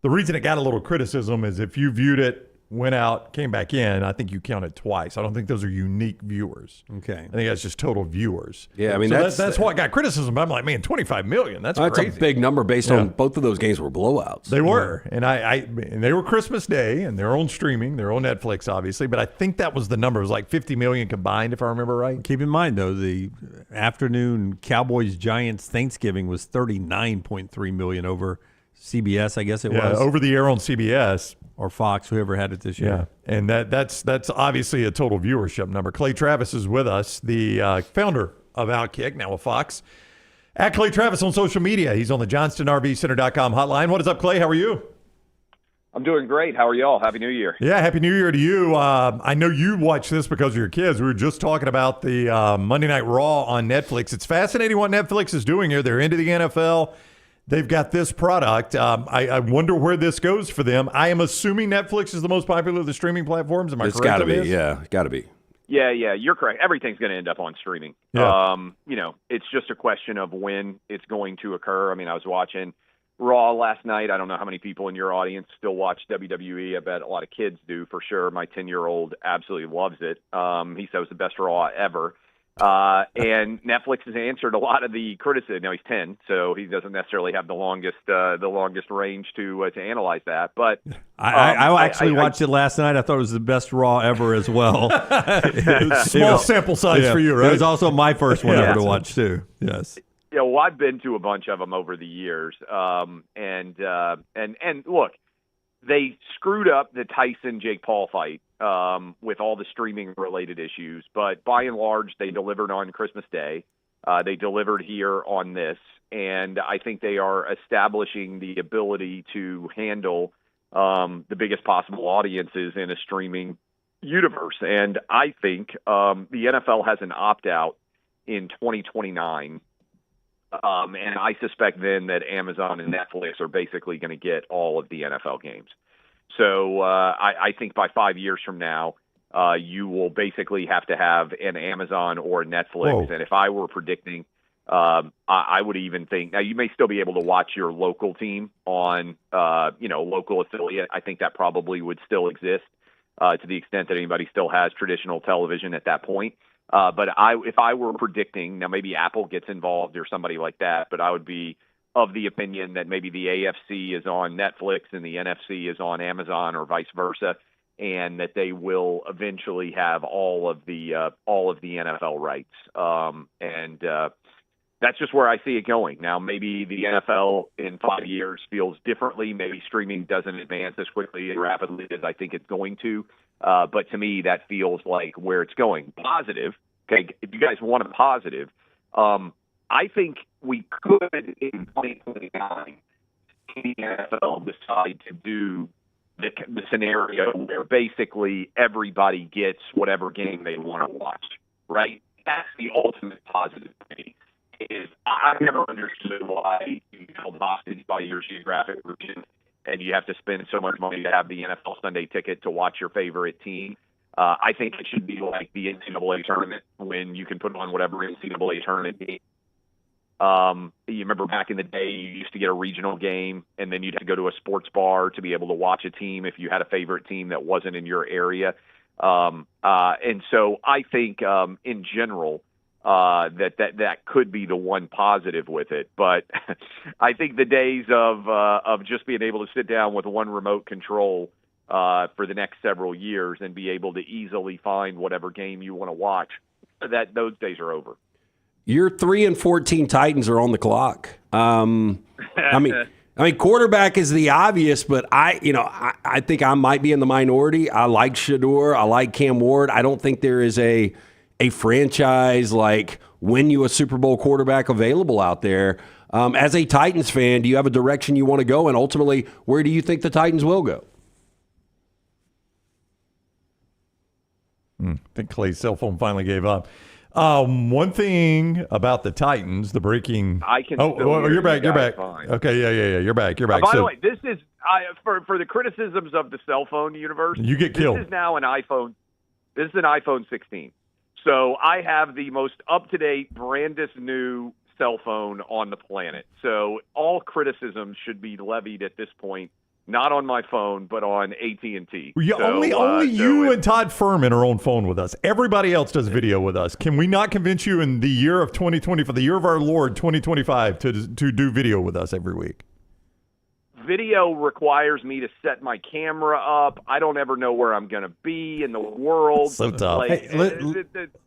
the reason it got a little criticism is if you viewed it, went out, came back in, I think you counted twice. I don't think those are unique viewers. Okay. I think that's just total viewers. Yeah, I mean, so that's what got criticism. But I'm like, man, 25 million, that's crazy. a big number based on both of those games were blowouts. They were. And and they were Christmas Day, and they're on streaming. They're on Netflix, obviously. But I think that was the number. It was like 50 million combined, if I remember right. Keep in mind, though, the afternoon Cowboys-Giants Thanksgiving was 39.3 million over CBS, I guess it was. Over the air on CBS. Or Fox, whoever had it this year. Yeah, and that's obviously a total viewership number. Clay Travis is with us, the founder of Outkick, now with Fox. At Clay Travis on social media. He's on the JohnstonRVCenter.com hotline. What is up, Clay? How are you? I'm doing great. How are y'all? Happy New Year. Yeah, Happy New Year to you. I know you watch this because of your kids. We were just talking about the Monday Night Raw on Netflix. It's fascinating what Netflix is doing here. They're into the NFL. They've got this product. I wonder where this goes for them. I am assuming Netflix is the most popular of the streaming platforms. Am I correct? It's got to be. Yeah, got to be. Yeah, you're correct. Everything's going to end up on streaming. Yeah. It's just a question of when it's going to occur. I mean, I was watching Raw last night. I don't know how many people in your audience still watch WWE. I bet a lot of kids do for sure. My 10-year-old absolutely loves it. He said it was the best Raw ever. And Netflix has answered a lot of the criticism. Now he's 10, so he doesn't necessarily have the longest range to analyze that. But I actually watched it last night. I thought it was the best Raw ever as well. Small sample size for you, right? It was also my first one ever to watch too. Yes. Yeah, well, I've been to a bunch of them over the years, and look, they screwed up the Tyson Jake Paul fight with all the streaming related issues, but by and large, they delivered on Christmas Day. They delivered here on this, and I think they are establishing the ability to handle the biggest possible audiences in a streaming universe. And I think the NFL has an opt-out in 2029. And I suspect then that Amazon and Netflix are basically going to get all of the NFL games. So I think by 5 years from now, you will basically have to have an Amazon or a Netflix. Whoa. And if I were predicting, I would even think, now you may still be able to watch your local team on, local affiliate. I think that probably would still exist to the extent that anybody still has traditional television at that point. But if I were predicting, now maybe Apple gets involved or somebody like that, but I would be of the opinion that maybe the AFC is on Netflix and the NFC is on Amazon or vice versa, and that they will eventually have all of the NFL rights. And that's just where I see it going. Now, maybe the NFL in 5 years feels differently. Maybe streaming doesn't advance as quickly and rapidly as I think it's going to. But to me, that feels like where it's going. Positive. Okay, if you guys want a positive, I think we could in 2029 see the NFL decide to do the scenario where basically everybody gets whatever game they want to watch. Right? That's the ultimate positive thing. I've never understood why you held hostage by your geographic region and you have to spend so much money to have the NFL Sunday ticket to watch your favorite team. I think it should be like the NCAA tournament when you can put on whatever NCAA tournament game. You remember back in the day, you used to get a regional game, and then you'd have to go to a sports bar to be able to watch a team if you had a favorite team that wasn't in your area. And so I think in general, that could be the one positive with it. But I think the days of just being able to sit down with one remote control for the next several years and be able to easily find whatever game you want to watch, those days are over. Your 3-14 Titans are on the clock. I mean, quarterback is the obvious, but I think I might be in the minority. I like Shador. I like Cam Ward. I don't think there is a franchise like win you a Super Bowl quarterback available out there. As a Titans fan, do you have a direction you want to go? And ultimately, where do you think the Titans will go? I think Clay's cell phone finally gave up. One thing about the Titans, the breaking. I can. You're back. You're back. Fine. Okay, yeah. You're back. You're back. By the way, this is for the criticisms of the cell phone universe. You get killed. This is now an iPhone. This is an iPhone 16. So I have the most up-to-date, brandest new cell phone on the planet. So all criticism should be levied at this point, not on my phone, but on AT&T. Only you and Todd Furman are on phone with us. Everybody else does video with us. Can we not convince you in the year of 2020, for the year of our Lord 2025, to do video with us every week? Video requires me to set my camera up. I don't ever know where I'm going to be in the world. So tough.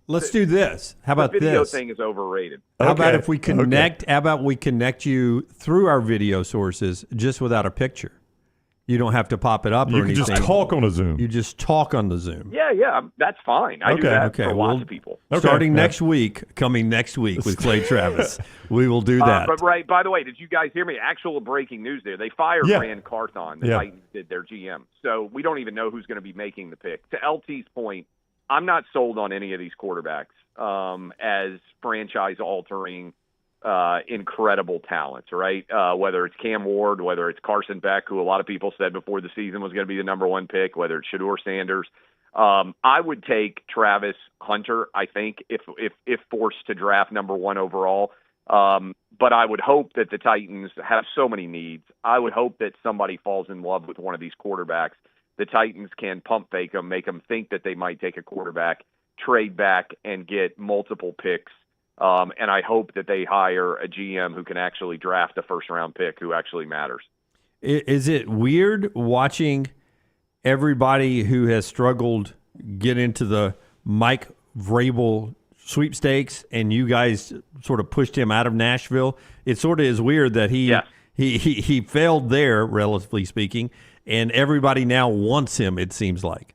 Let's do this. How about the video this? thing is overrated. How about if we connect? How about we connect you through our video sources just without a picture? You don't have to pop it up or anything. You can just talk on a Zoom. You just talk on the Zoom. Yeah, that's fine. I do that for lots of people. Starting next week, coming next week with Clay Travis, we will do that. But by the way, did you guys hear me? Actual breaking news there. They fired Rand Carthon. The Titans did, their GM. So we don't even know who's going to be making the pick. To LT's point, I'm not sold on any of these quarterbacks as franchise-altering incredible talents, right? Whether it's Cam Ward, whether it's Carson Beck, who a lot of people said before the season was going to be the number one pick, whether it's Shedeur Sanders. I would take Travis Hunter, I think, if forced to draft number one overall. But I would hope that the Titans have so many needs. I would hope that somebody falls in love with one of these quarterbacks. The Titans can pump fake them, make them think that they might take a quarterback, trade back, and get multiple picks. And I hope that they hire a GM who can actually draft a first-round pick who actually matters. Is it weird watching everybody who has struggled get into the Mike Vrabel sweepstakes, and you guys sort of pushed him out of Nashville? It sort of is weird that he failed there, relatively speaking, and everybody now wants him, it seems like.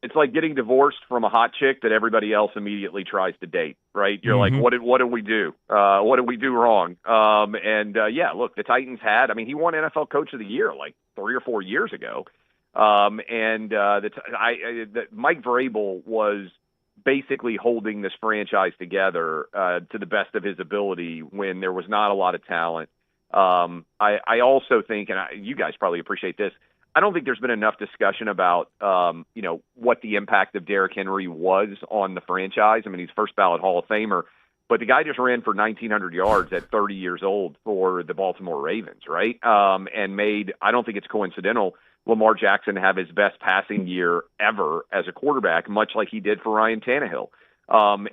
It's like getting divorced from a hot chick that everybody else immediately tries to date, right? You're like, what did we do? What did we do wrong? Look, the Titans he won NFL Coach of the Year like 3 or 4 years ago. Mike Vrabel was basically holding this franchise together to the best of his ability when there was not a lot of talent. I also think, and you guys probably appreciate this, I don't think there's been enough discussion about, what the impact of Derrick Henry was on the franchise. I mean, he's first ballot Hall of Famer, but the guy just ran for 1,900 yards at 30 years old for the Baltimore Ravens, right? And made, I don't think it's coincidental, Lamar Jackson have his best passing year ever as a quarterback, much like he did for Ryan Tannehill. I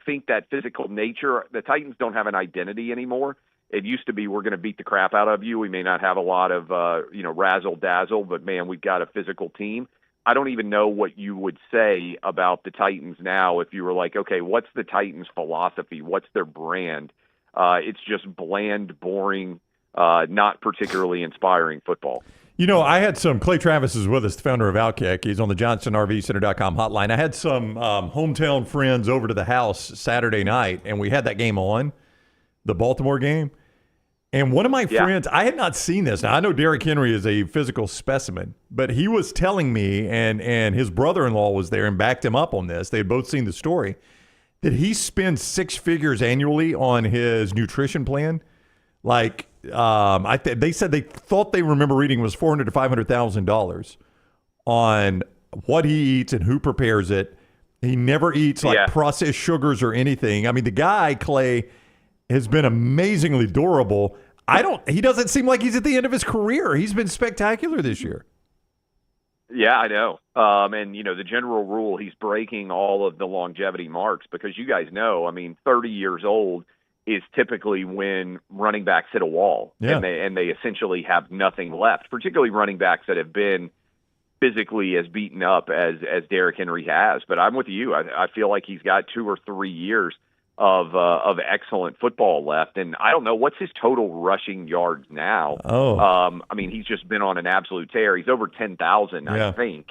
think that physical nature, the Titans don't have an identity anymore. It used to be, we're going to beat the crap out of you. We may not have a lot of, razzle dazzle, but man, we've got a physical team. I don't even know what you would say about the Titans now if you were like, okay, what's the Titans' philosophy? What's their brand? It's just bland, boring, not particularly inspiring football. I had some, Clay Travis is with us, the founder of Outkick. He's on the JohnsonRVCenter.com hotline. I had some hometown friends over to the house Saturday night, and we had that game on, the Baltimore game. And one of my friends, I had not seen this. Now, I know Derrick Henry is a physical specimen, but he was telling me, and his brother-in-law was there and backed him up on this. They had both seen the story, that he spends 6 figures annually on his nutrition plan. Like, they said they thought they remember reading was $400,000 to $500,000 on what he eats and who prepares it. He never eats processed sugars or anything. I mean, the guy, Clay, has been amazingly durable. He doesn't seem like he's at the end of his career. He's been spectacular this year. Yeah, I know. The general rule, he's breaking all of the longevity marks because you guys know, 30 years old is typically when running backs hit a wall and they essentially have nothing left, particularly running backs that have been physically as beaten up as Derrick Henry has. But I'm with you. I feel like he's got 2 or 3 years of excellent football left. And I don't know, what's his total rushing yards now? He's just been on an absolute tear. He's over 10,000, I think,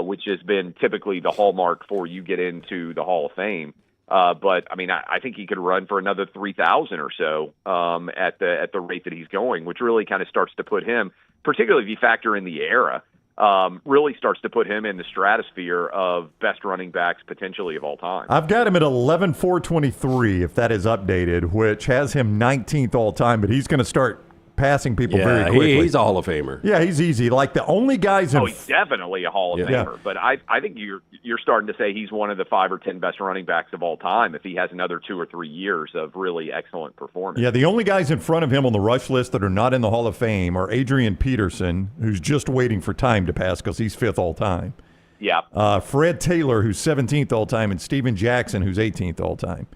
which has been typically the hallmark for you get into the Hall of Fame. I think he could run for another 3,000 or so at the rate that he's going, which really kind of starts to put him, particularly if you factor in the era, really starts to put him in the stratosphere of best running backs potentially of all time. I've got him at 11,423, if that is updated, which has him 19th all time, but he's going to start passing people very quickly. He's a Hall of Famer. Yeah, he's easy. Like the only guys in he's definitely a Hall of Famer. But I think you're starting to say he's one of the 5 or 10 best running backs of all time if he has another 2 or 3 years of really excellent performance. Yeah, the only guys in front of him on the rush list that are not in the Hall of Fame are Adrian Peterson, who's just waiting for time to pass because he's 5th all time. Yeah. Fred Taylor, who's 17th all time, and Steven Jackson, who's 18th all time.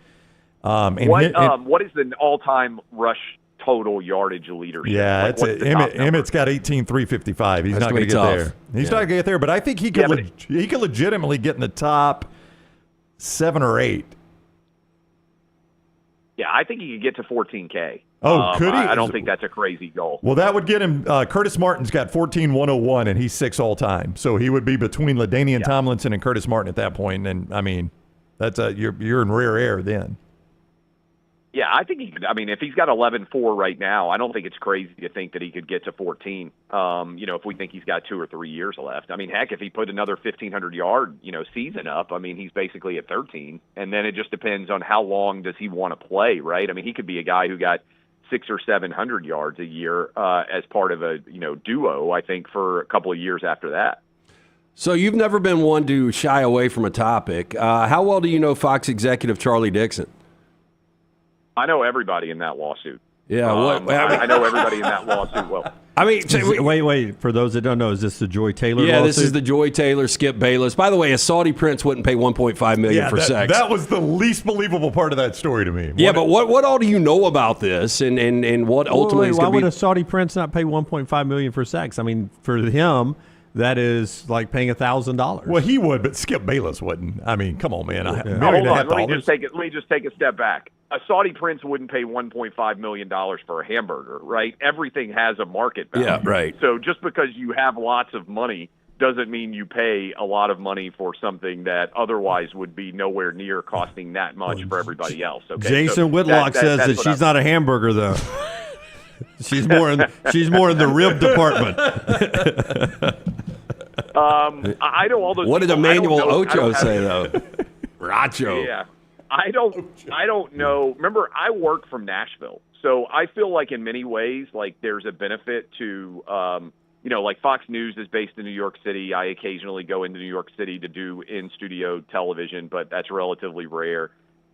What is the all-time rush total yardage leadership? Yeah, Emmett's got 18,355. He's not going to get there. He's not going to get there, but I think he could he could legitimately get in the top 7 or 8. Yeah, I think he could get to 14K. Oh, could he? I don't think that's a crazy goal. Well, that would get him. Curtis Martin's got 14,101, and he's 6 all time. So he would be between LaDainian Tomlinson and Curtis Martin at that point. And I mean, that's you're in rare air then. Yeah, I think he could. I mean, if he's got 11.4 right now, I don't think it's crazy to think that he could get to 14. If we think he's got 2 or 3 years left. I mean, heck, if he put another 1,500-yard, season up, I mean, he's basically at 13. And then it just depends on how long does he want to play, right? I mean, he could be a guy who got 600 or 700 yards a year as part of a duo. I think for a couple of years after that. So you've never been one to shy away from a topic. How well do you know Fox executive Charlie Dixon? I know everybody in that lawsuit. Yeah, I know everybody in that lawsuit well. I mean, wait. For those that don't know, is this the Joy Taylor lawsuit? Yeah, this is the Joy Taylor, Skip Bayless. By the way, a Saudi prince wouldn't pay $1.5 million for sex. That was the least believable part of that story to me. But what all do you know about this, and what ultimately is why going to be? Would a Saudi prince not pay $1.5 million for sex? I mean, for him, that is like paying $1,000. Well, he would, but Skip Bayless wouldn't. I mean, come on, man. Hold on. Let me just take a step back. A Saudi prince wouldn't pay $1.5 million for a hamburger, right? Everything has a market value. Yeah, right. So just because you have lots of money doesn't mean you pay a lot of money for something that otherwise would be nowhere near costing that much for everybody else. Okay? Jason Whitlock says that she's not a hamburger, though. She's more in the rib department. I know all those. What did people. Emmanuel Ocho say though? Racho. Yeah, I don't know. Remember, I work from Nashville, so I feel like in many ways, like there's a benefit to, like Fox News is based in New York City. I occasionally go into New York City to do in-studio television, but that's relatively rare.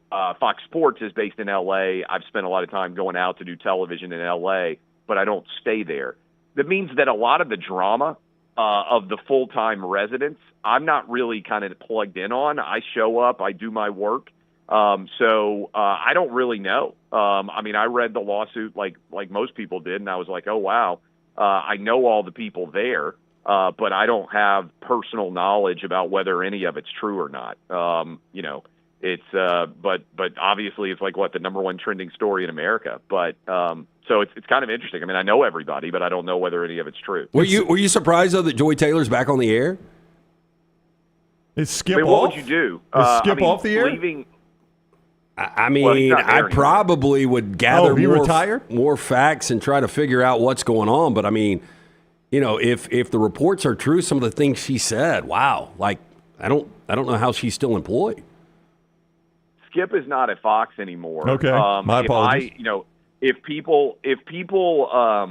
Fox Sports is based in L.A. I've spent a lot of time going out to do television in L.A., but I don't stay there. That means that a lot of the drama of the full-time residents, I'm not really kind of plugged in on. I show up, I do my work, so I don't really know. I mean, I read the lawsuit like most people did, and I was like, oh, wow. I know all the people there, but I don't have personal knowledge about whether any of it's true or not. It's but obviously it's like the number one trending story in America. But so it's kind of interesting. I mean, I know everybody, but I don't know whether any of it's true. Were you surprised though that Joy Taylor's back on the air? Is Skip off? What would you do? Is Skip off the air? Leaving. I mean, I probably would gather more facts and try to figure out what's going on. But I mean, if the reports are true, some of the things she said, wow, like I don't know how she's still employed. Skip is not at Fox anymore. Okay, my apologies. If people, I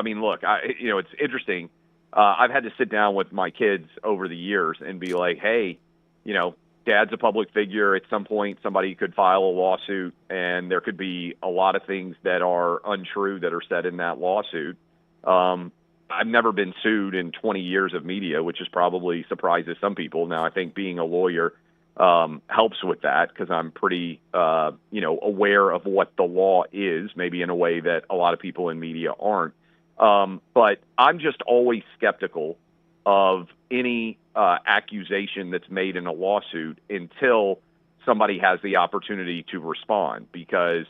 mean, look, it's interesting. I've had to sit down with my kids over the years and be like, hey, Dad's a public figure. At some point, somebody could file a lawsuit, and there could be a lot of things that are untrue that are said in that lawsuit. I've never been sued in 20 years of media, which is probably surprises some people. Now, I think being a lawyer helps with that because I'm pretty, aware of what the law is, maybe in a way that a lot of people in media aren't. But I'm just always skeptical of any accusation that's made in a lawsuit until somebody has the opportunity to respond because,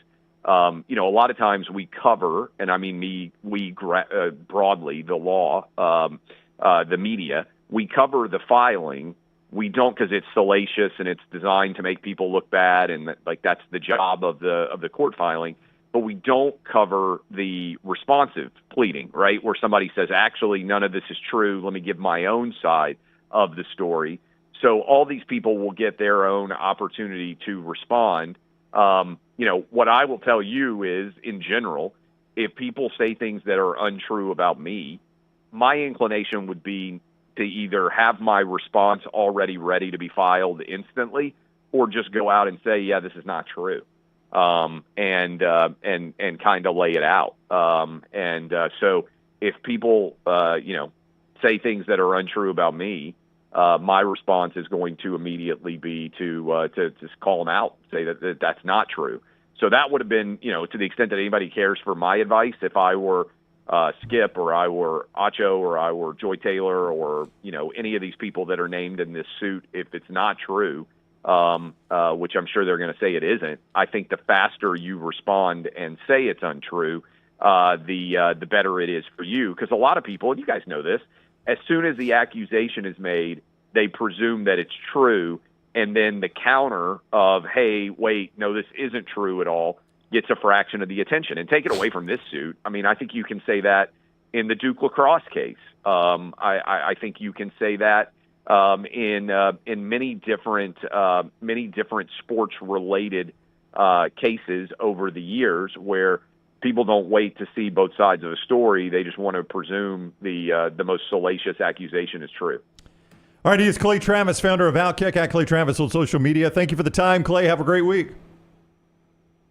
a lot of times we cover, and I mean broadly, the law, the media, we cover the filing. We don't because it's salacious and it's designed to make people look bad, and that's the job of the court filing. But we don't cover the responsive pleading, right, where somebody says, actually, none of this is true. Let me give my own side of the story. So all these people will get their own opportunity to respond. What I will tell you is, in general, if people say things that are untrue about me, my inclination would be to either have my response already ready to be filed instantly, or just go out and say, yeah, this is not true, and kind of lay it out. So if people, say things that are untrue about me, my response is going to immediately be to just call them out, say that that's not true. So that would have been, to the extent that anybody cares for my advice, if I were Skip, or I were Acho, or I were Joy Taylor, or any of these people that are named in this suit, if it's not true, which I'm sure they're going to say it isn't, I think the faster you respond and say it's untrue, the better it is for you. Because a lot of people, and you guys know this, as soon as the accusation is made, they presume that it's true, and then the counter of, hey, wait, no, this isn't true at all, gets a fraction of the attention. And take it away from this suit, I mean, I think you can say that in the Duke lacrosse case. I think you can say that in many different sports-related cases over the years, where people don't wait to see both sides of a story. They just want to presume the most salacious accusation is true. All right, he is Clay Travis, founder of Outkick, at Clay Travis on social media. Thank you for the time, Clay. Have a great week.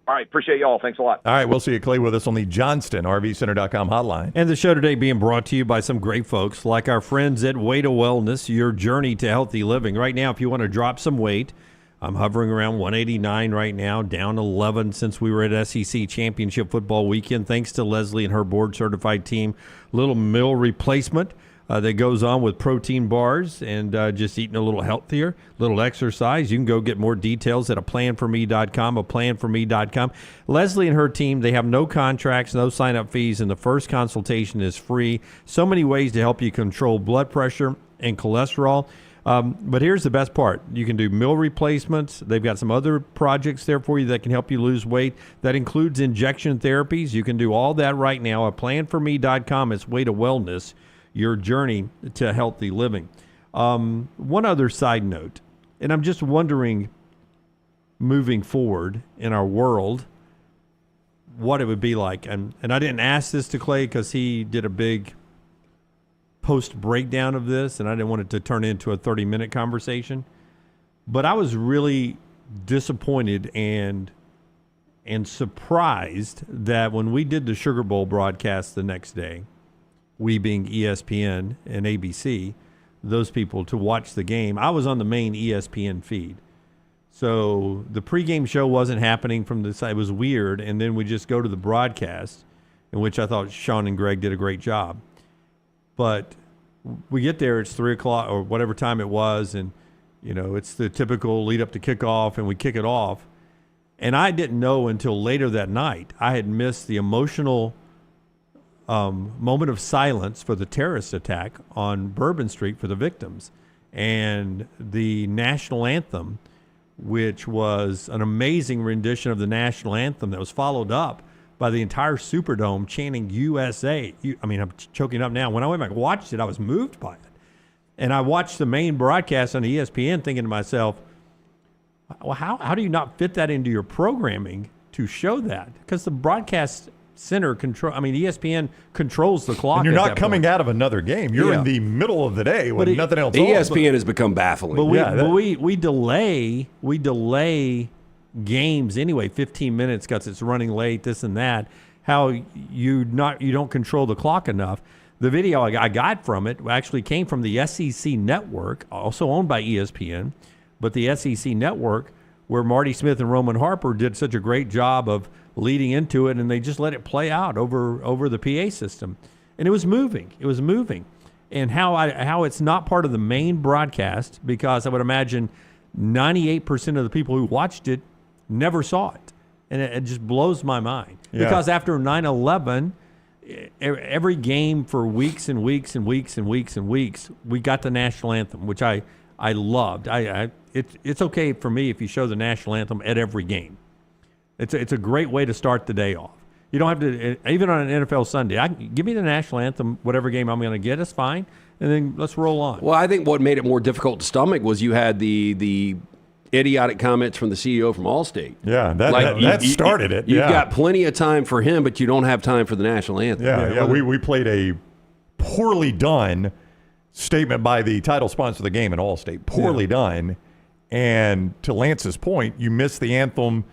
All right, appreciate y'all. Thanks a lot. All right, we'll see you, Clay, with us on the Johnston RVCenter.com hotline. And the show today being brought to you by some great folks like our friends at Way to Wellness, your journey to healthy living. Right now, if you want to drop some weight, I'm hovering around 189 right now, down 11 since we were at SEC Championship football weekend. Thanks to Leslie and her board-certified team. Little meal replacement that goes on with protein bars and just eating a little healthier, little exercise. You can go get more details at aplanforme.com, aplanforme.com. Leslie and her team, they have no contracts, no sign-up fees, and the first consultation is free. So many ways to help you control blood pressure and cholesterol. But here's the best part. You can do meal replacements. They've got some other projects there for you that can help you lose weight. That includes injection therapies. You can do all that right now at planforme.com. It's Way to Wellness, your journey to healthy living. One other side note, and I'm just wondering, moving forward in our world, what it would be like. And I didn't ask this to Clay because he did a big post breakdown of this, and I didn't want it to turn into a 30-minute conversation. But I was really disappointed and surprised that when we did the Sugar Bowl broadcast the next day, we being ESPN and ABC, those people to watch the game, I was on the main ESPN feed. So the pregame show wasn't happening from the side. It was weird. And then we just go to the broadcast, in which I thought Sean and Greg did a great job. But we get there, it's 3 o'clock or whatever time it was, and it's the typical lead up to kickoff, and we kick it off. And I didn't know until later that night I had missed the emotional moment of silence for the terrorist attack on Bourbon Street for the victims, and the national anthem, which was an amazing rendition of the national anthem that was followed up by the entire Superdome chanting USA. I'm choking up now. When I went back and watched it, I was moved by it. And I watched the main broadcast on ESPN thinking to myself, well, how do you not fit that into your programming to show that? Because the broadcast center ESPN controls the clock. And you're not coming out of another game. You're in the middle of the day when nothing else. ESPN has become baffling. But we delay games anyway, 15 minutes because it's running late, this and that. How you don't control the clock enough. The video I got from it actually came from the SEC network, also owned by ESPN, but the SEC network, where Marty Smith and Roman Harper did such a great job of leading into it, and they just let it play out over the PA system. And it was moving. And how it's not part of the main broadcast, because I would imagine 98% of the people who watched it never saw it. And it just blows my mind. Yeah. Because after 9/11, every game for weeks and weeks and weeks and weeks and weeks, we got the national anthem, which I loved. It's okay for me if you show the national anthem at every game. It's a great way to start the day off. You don't have to, even on an NFL Sunday, give me the national anthem, whatever game I'm going to get, it's fine, and then let's roll on. Well, I think what made it more difficult to stomach was you had the idiotic comments from the CEO from Allstate. Yeah, that started it. You've got plenty of time for him, but you don't have time for the national anthem. Yeah. We played a poorly done statement by the title sponsor of the game in Allstate. Poorly done. And to Lance's point, you missed the anthem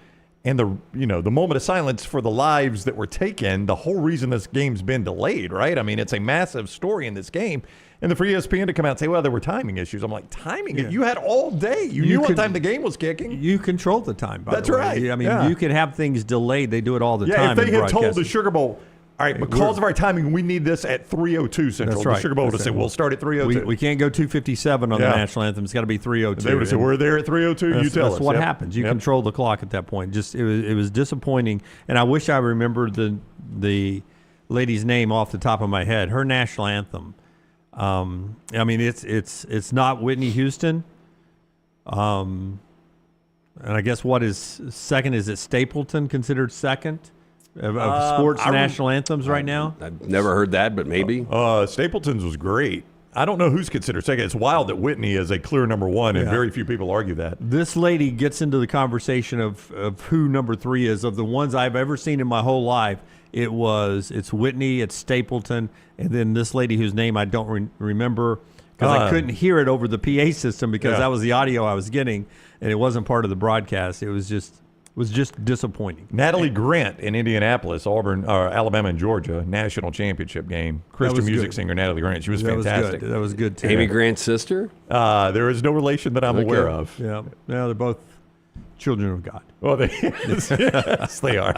and the moment of silence for the lives that were taken. The whole reason this game's been delayed, right? I mean, it's a massive story in this game. And for ESPN to come out and say, well, there were timing issues. I'm like, timing? Yeah. You had all day. You knew what time the game was kicking. You controlled the time, by That's the way. right. I mean, you could have things delayed. They do it all the time. Yeah, if they had broadcasting. told the Sugar Bowl, all right, because of our timing, we need this at 3:02 Central. That's right. The Sugar Bowl would have said, we'll start at 3:02. We can't go 2:57 on the national anthem. It's got to be 3:02. They would have said, we're there at 3:02. You tell us. That's what happens. You control the clock at that point. Just it was disappointing, and I wish I remembered the lady's name off the top of my head. Her national anthem. I mean, it's not Whitney Houston. And I guess what is second? Is it Stapleton considered second of sports national anthems right now? I've never heard that, but maybe. Stapleton's was great. I don't know who's considered second. It's wild that Whitney is a clear number one, and very few people argue that. This lady gets into the conversation of who number three is. Of the ones I've ever seen in my whole life, it's Whitney, it's Stapleton, and then this lady whose name I don't remember because I couldn't hear it over the PA system because that was the audio I was getting, and it wasn't part of the broadcast. It was just disappointing. Natalie Grant in Indianapolis, Alabama and Georgia national championship game. Christian music singer Natalie Grant. She was fantastic. That was good too. Amy Grant's sister? There is no relation that I'm aware of. Yeah, they're both children of God. Well, yes, they are.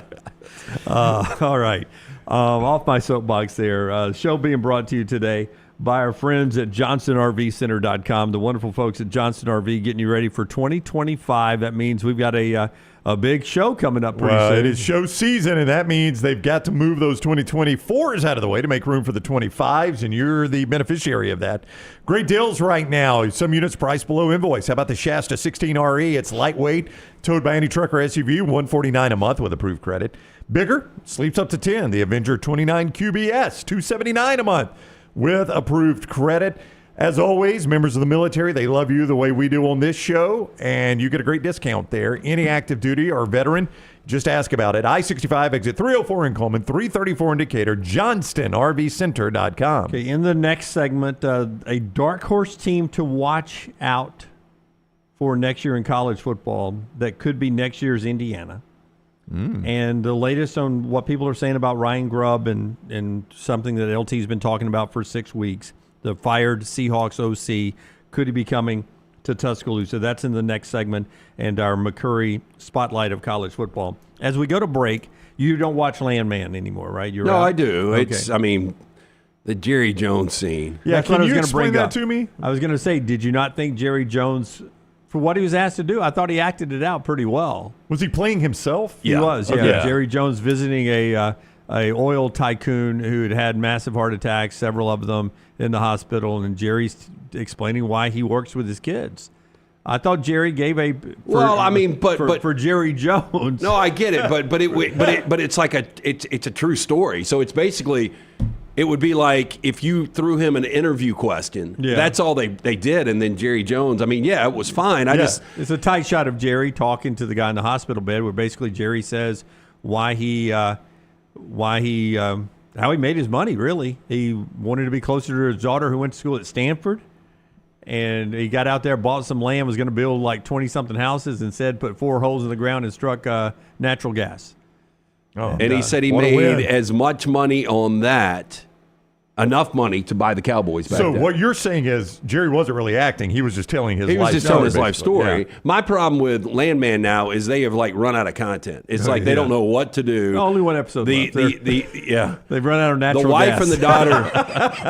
All right. Off my soapbox there. Show being brought to you today by our friends at JohnstonRVCenter.com. The wonderful folks at Johnston RV getting you ready for 2025. That means we've got a big show coming up pretty soon. It is show season, and that means they've got to move those 2024s out of the way to make room for the 25s, and you're the beneficiary of that. Great deals right now. Some units priced below invoice. How about the Shasta 16RE? It's lightweight, towed by any truck or SUV, $149 a month with approved credit. Bigger, sleeps up to 10. The Avenger 29 QBS, $279 a month with approved credit. As always, members of the military, they love you the way we do on this show, and you get a great discount there. Any active duty or veteran, just ask about it. I-65, exit 304 in Coleman, 334 in Decatur, JohnstonRVCenter.com. Okay, in the next segment, a dark horse team to watch out for next year in college football that could be next year's Indiana. And the latest on what people are saying about Ryan Grubb and something that LT's been talking about for 6 weeks. The fired Seahawks OC, could he be coming to Tuscaloosa? That's in the next segment, and our McCurry spotlight of college football. As we go to break, you don't watch Landman anymore, right? No, I do. Okay. The Jerry Jones scene. Yeah, that's what I was you going to bring explain that up to me? I was going to say, did you not think Jerry Jones, for what he was asked to do, I thought he acted it out pretty well. Was he playing himself? He was, yeah. Okay. Jerry Jones visiting a oil tycoon who had massive heart attacks, several of them in the hospital, and Jerry's explaining why he works with his kids. I thought Jerry gave for Jerry Jones. No, I get it, but it's like it's a true story. So it's basically, it would be like if you threw him an interview question. Yeah. That's all they did, and then Jerry Jones. I mean, it was fine. It's a tight shot of Jerry talking to the guy in the hospital bed, where basically Jerry says how he made his money, really. He wanted to be closer to his daughter who went to school at Stanford. And he got out there, bought some land, was going to build like 20-something houses, and said put 4 holes in the ground and struck natural gas. And he said he made as much money on that, enough money to buy the Cowboys back So then. what you're saying is Jerry wasn't really acting. He was just telling his life story. He was just telling his life basically. story. Yeah. My problem with Landman now is they have run out of content. It's like they don't know what to do. Only one episode left. They've run out of natural gas. The wife and the daughter,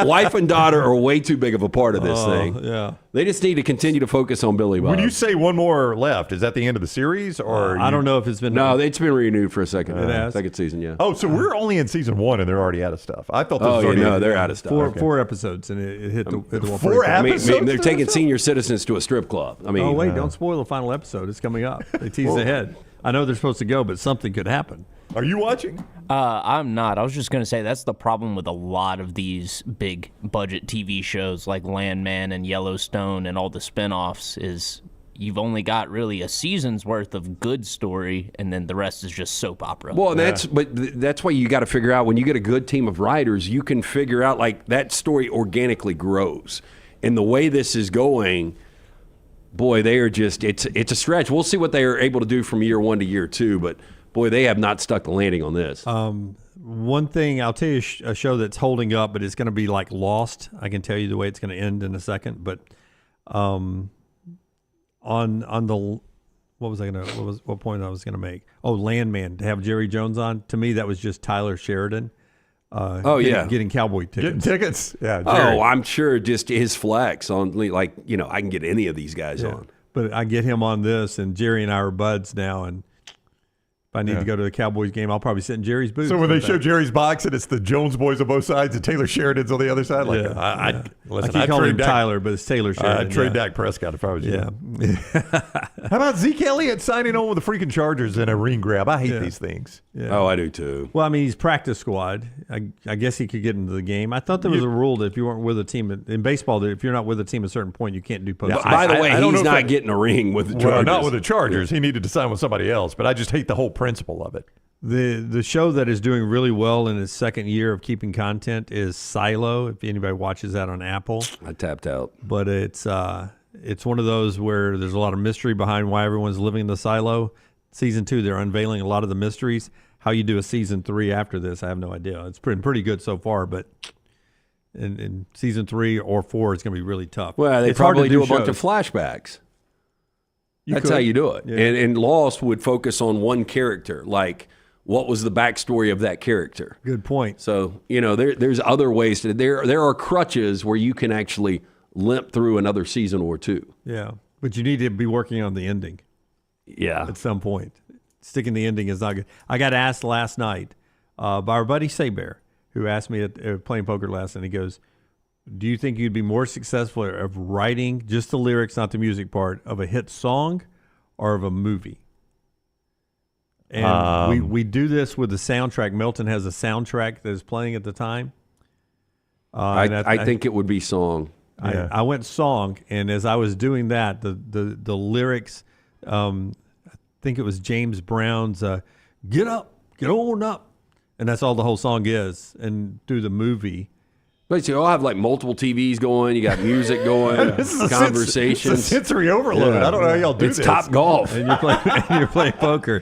wife and daughter are way too big of a part of this thing. Yeah. They just need to continue to focus on Billy Bob. When you say one more left, is that the end of the series, or I don't know if it's been. No, it's been renewed for a second. It has? Second season, yeah. Oh, so we're only in season 1 and they're already out of stuff. I thought this was already. No, they're out of stuff. Four episodes, and it hit the 4 episodes. They're taking senior citizens to a strip club. Don't spoil the final episode. It's coming up. They tease ahead. I know they're supposed to go, but something could happen. Are you watching? I'm not. I was just going to say that's the problem with a lot of these big budget TV shows like Landman and Yellowstone and all the spinoffs is you've only got really a season's worth of good story, and then the rest is just soap opera. Well, that's why you got to figure out when you get a good team of writers, you can figure out like that story organically grows. And the way this is going, boy, they are just it's a stretch. We'll see what they are able to do from year 1 to year 2, but boy, they have not stuck the landing on this. One thing, I'll tell you a show that's holding up, but it's going to be like Lost. I can tell you the way it's going to end in a second, but on the what point I was going to make? Oh, Landman, to have Jerry Jones on. To me, that was just Tyler Sheridan. Getting Cowboy tickets. Getting tickets? Yeah. Jerry. Oh, I'm sure just his flex on, like, I can get any of these guys on. But I get him on this, and Jerry and I are buds now, and if I need to go to the Cowboys game, I'll probably sit in Jerry's booth. So when they show Jerry's box and it's the Jones boys on both sides and Taylor Sheridan's on the other side, I keep calling him Tyler, but it's Taylor Sheridan. I'd trade Dak Prescott if I was you. How about Zeke Elliott signing on with the freaking Chargers in a ring grab? I hate these things. Yeah. Oh, I do too. Well, I mean, he's practice squad. I guess he could get into the game. I thought there was a rule that if you weren't with a team in baseball, that if you're not with a team at a certain point, you can't do post. By the way, he's not getting a ring with the Chargers. Well, not with the Chargers. He needed to sign with somebody else, but I just hate the whole principle of it. The show that is doing really well in its second year of keeping content is Silo. If anybody watches that on Apple, I tapped out. But it's one of those where there's a lot of mystery behind why everyone's living in the silo. Season 2, they're unveiling a lot of the mysteries. How you do a season 3 after this, I have no idea. It's pretty good so far, but in season 3 or 4, it's going to be really tough. Well, they probably do a bunch of flashbacks. That's how you do it. Yeah. And Lost would focus on one character, like what was the backstory of that character. Good point. So, there's other ways to there are crutches where you can actually limp through another season or 2. Yeah, but you need to be working on the ending. Yeah. At some point. Sticking the ending is not good. I got asked last night by our buddy Saybear, who asked me at playing poker last night, he goes, do you think you'd be more successful of writing just the lyrics, not the music part, of a hit song or of a movie? And we do this with the soundtrack. Milton has a soundtrack that is playing at the time. I think it would be song. I went song, and as I was doing that, the lyrics, I think it was James Brown's "Get Up, Get On Up," and that's all the whole song is. And through the movie, but you all have like multiple TVs going. You got music going, conversations. It's a sensory overload. Yeah. I don't know how y'all do this. It's Top Golf, and you're playing poker.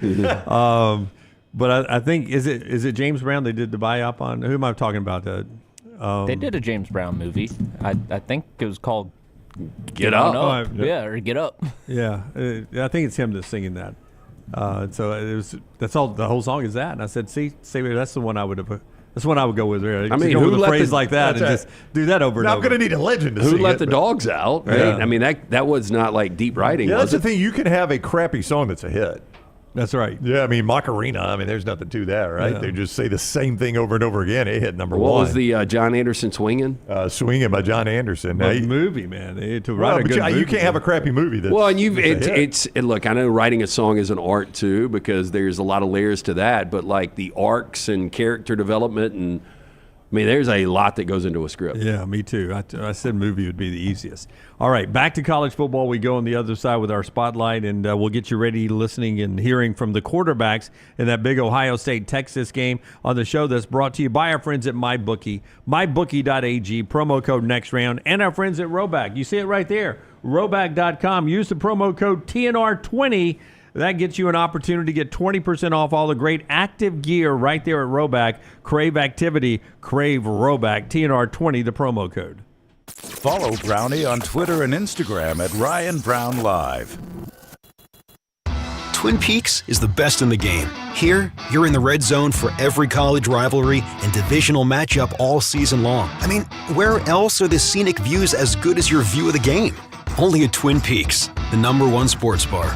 But I think is it James Brown they did the buy-up on? Who am I talking about? They did a James Brown movie. I think it was called Get Up. Or Get Up. Yeah, I think it's him that's singing that. So that's all. The whole song is that. And I said, see, that's the one I would have. That's one I would go with. Really. I mean, who with let a phrase like that and just do that over and over? I'm going to need a legend to Who sing let it, the dogs out? Right? Yeah. I mean, that was not like deep writing. Yeah, was that's the thing. You can have a crappy song that's a hit. That's right. Yeah, I mean, Macarena, there's nothing to that, right? Yeah. They just say the same thing over and over again. It hit number one. What was the John Anderson Swingin'? Swingin' by John Anderson. Movie, man. To write a good movie. You can't have a crappy movie that's well, and look, I know writing a song is an art too, because there's a lot of layers to that, but like the arcs and character development and there's a lot that goes into a script. Yeah, me too. I said movie would be the easiest. All right, back to college football. We go on the other side with our spotlight, and we'll get you ready listening and hearing from the quarterbacks in that big Ohio State-Texas game on the show that's brought to you by our friends at MyBookie, mybookie.ag, promo code NEXTROUND, and our friends at Roback. You see it right there, roback.com. Use the promo code TNR20. That gets you an opportunity to get 20% off all the great active gear right there at Roback. Crave activity, crave Roback. TNR20, the promo code. Follow Brownie on Twitter and Instagram at Ryan Brown Live. Twin Peaks is the best in the game. Here, you're in the red zone for every college rivalry and divisional matchup all season long. Where else are the scenic views as good as your view of the game? Only at Twin Peaks, the #1 sports bar.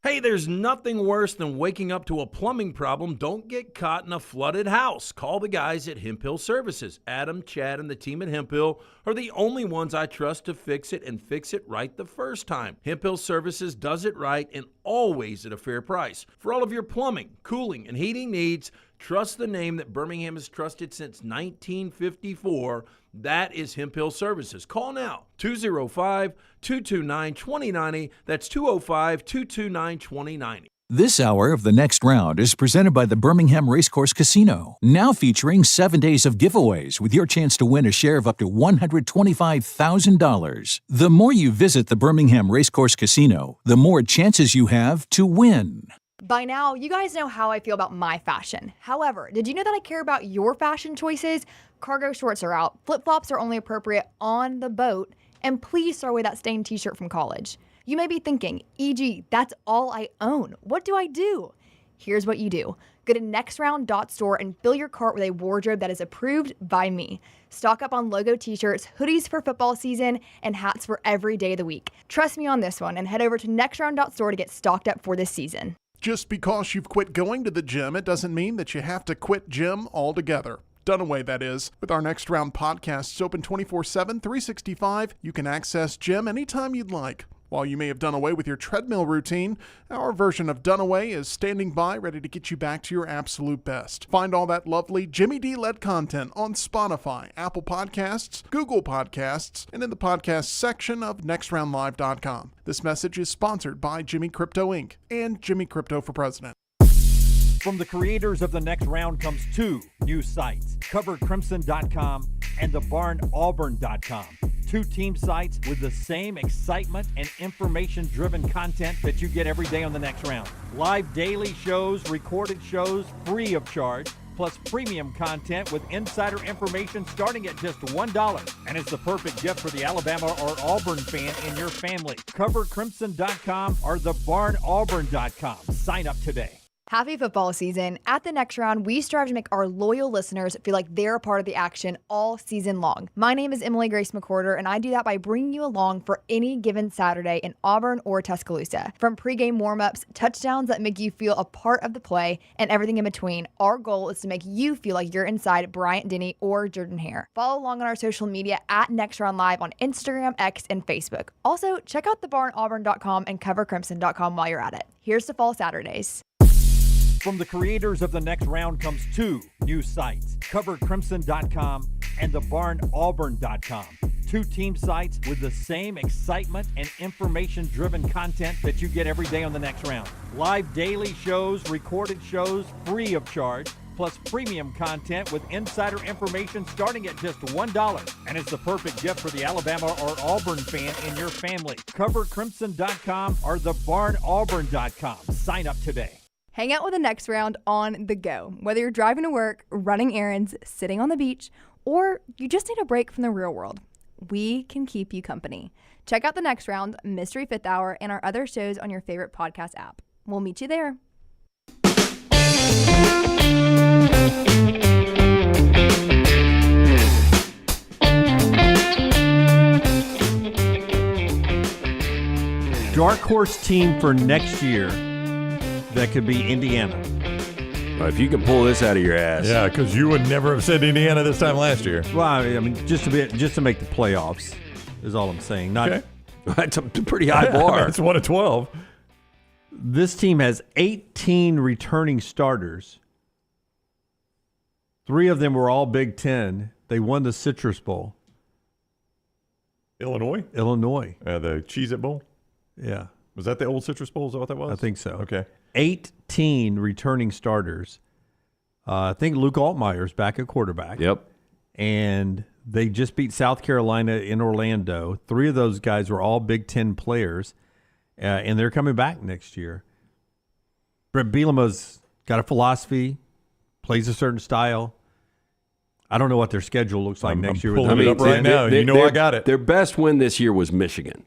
Hey, there's nothing worse than waking up to a plumbing problem. Don't get caught in a flooded house. Call the guys at Hemphill Services. Adam, Chad, and the team at Hemphill are the only ones I trust to fix it and fix it right the first time. Hemphill Services does it right and always at a fair price. For all of your plumbing, cooling, and heating needs, trust the name that Birmingham has trusted since 1954, That is Hemp Hill Services. Call now, 205-229-2090. That's 205-229-2090. This hour of The Next Round is presented by the Birmingham Racecourse Casino, now featuring 7 days of giveaways with your chance to win a share of up to $125,000. The more you visit the Birmingham Racecourse Casino, the more chances you have to win. By now, you guys know how I feel about my fashion. However, did you know that I care about your fashion choices? Cargo shorts are out, flip-flops are only appropriate on the boat, and please throw away that stained t-shirt from college. You may be thinking, EG, that's all I own. What do I do? Here's what you do. Go to nextround.store and fill your cart with a wardrobe that is approved by me. Stock up on logo t-shirts, hoodies for football season, and hats for every day of the week. Trust me on this one and head over to nextround.store to get stocked up for this season. Just because you've quit going to the gym, it doesn't mean that you have to quit gym altogether. Dunaway, that is. With our Next Round podcasts open 24/7, 365, you can access gym anytime you'd like. While you may have done away with your treadmill routine, our version of Dunaway is standing by ready to get you back to your absolute best. Find all that lovely Jimmy D-led content on Spotify, Apple Podcasts, Google Podcasts, and in the podcast section of nextroundlive.com. This message is sponsored by Jimmy Crypto Inc. and Jimmy Crypto for President. From the creators of The Next Round comes two new sites, covercrimson.com and thebarnauburn.com. Two team sites with the same excitement and information-driven content that you get every day on The Next Round. Live daily shows, recorded shows, free of charge, plus premium content with insider information starting at just $1. And it's the perfect gift for the Alabama or Auburn fan in your family. Covercrimson.com or thebarnauburn.com. Sign up today. Happy football season. At the Next Round, we strive to make our loyal listeners feel like they're a part of the action all season long. My name is Emily Grace McWhorter, and I do that by bringing you along for any given Saturday in Auburn or Tuscaloosa. From pregame warm-ups, touchdowns that make you feel a part of the play, and everything in between, our goal is to make you feel like you're inside Bryant Denny or Jordan Hare. Follow along on our social media at Next Round Live on Instagram, X, and Facebook. Also, check out thebarnauburn.com and covercrimson.com while you're at it. Here's to fall Saturdays. From the creators of The Next Round comes two new sites, covercrimson.com and thebarnauburn.com. Two team sites with the same excitement and information-driven content that you get every day on The Next Round. Live daily shows, recorded shows, free of charge, plus premium content with insider information starting at just $1. And it's the perfect gift for the Alabama or Auburn fan in your family. Covercrimson.com or thebarnauburn.com. Sign up today. Hang out with the Next Round on the go. Whether you're driving to work, running errands, sitting on the beach, or you just need a break from the real world, we can keep you company. Check out the Next Round, Mystery Fifth Hour, and our other shows on your favorite podcast app. We'll meet you there. Dark horse team for next year. That could be Indiana. If you can pull this out of your ass. Yeah, because you would never have said Indiana this time last year. Well, I mean, just to make the playoffs is all I'm saying. Not okay. That's a pretty high bar. It's 1 of 12. This team has 18 returning starters. 3 of them were all Big Ten. They won the Citrus Bowl. Illinois? The Cheez-It Bowl? Yeah. Was that the old Citrus Bowl? Is that what that was? I think so. Okay. 18 returning starters. I think Luke Altmaier's back at quarterback. Yep. And they just beat South Carolina in Orlando. 3 of those guys were all Big Ten players, and they're coming back next year. Brett Bielema's got a philosophy, plays a certain style. I don't know what their schedule looks like next year. I'm pulling it up right now. I got it. Their best win this year was Michigan.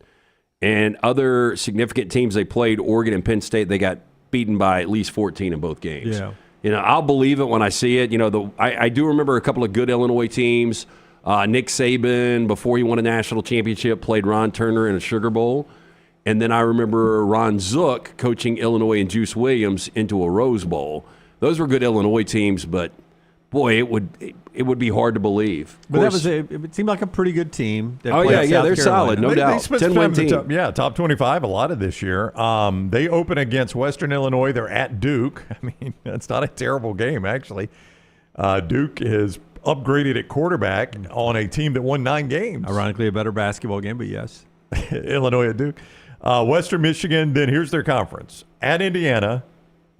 And other significant teams they played, Oregon and Penn State, they got beaten by at least 14 in both games. Yeah. I'll believe it when I see it. I do remember a couple of good Illinois teams. Nick Saban, before he won a national championship, played Ron Turner in a Sugar Bowl. And then I remember Ron Zook coaching Illinois and Juice Williams into a Rose Bowl. Those were good Illinois teams, but boy, it would be hard to believe. But it seemed like a pretty good team. They're Carolina. solid, no doubt. They spent 10-win team. Top 25 a lot of this year. They open against Western Illinois. They're at Duke. I mean, that's not a terrible game, actually. Duke is upgraded at quarterback on a team that won 9 games. Ironically, a better basketball game, but yes. Illinois at Duke. Western Michigan, then here's their conference. At Indiana,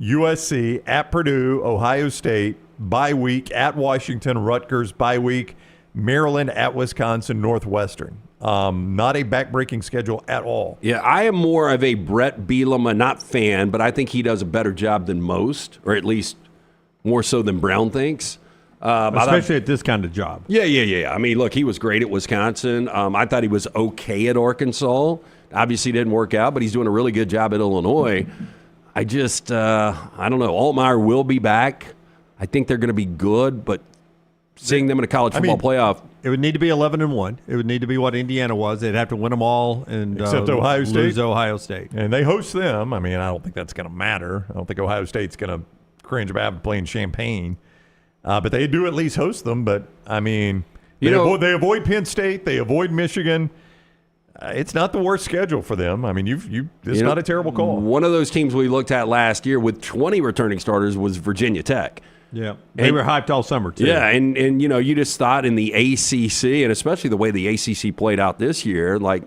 USC, at Purdue, Ohio State, bye week, at Washington, Rutgers, bye week, Maryland, at Wisconsin, Northwestern. Not a backbreaking schedule at all. Yeah, I am more of a Brett Bielema, not fan, but I think he does a better job than most, or at least more so than Brown thinks. Especially at this kind of job. Yeah. I mean, look, he was great at Wisconsin. I thought he was okay at Arkansas. Obviously didn't work out, but he's doing a really good job at Illinois. I just, I don't know. Altmaier will be back. I think they're going to be good, but seeing them in a college football playoff. It would need to be 11-1. It would need to be what Indiana was. They'd have to win them all and except Ohio State. Lose Ohio State. And they host them. I mean, I don't think that's going to matter. I don't think Ohio State's going to cringe about playing Champaign. But they do at least host them. But, I mean, they avoid Penn State. They avoid Michigan. It's not the worst schedule for them. I mean, it's not a terrible call. One of those teams we looked at last year with 20 returning starters was Virginia Tech. Yeah, they were hyped all summer, too. Yeah, and you just thought in the ACC, and especially the way the ACC played out this year, like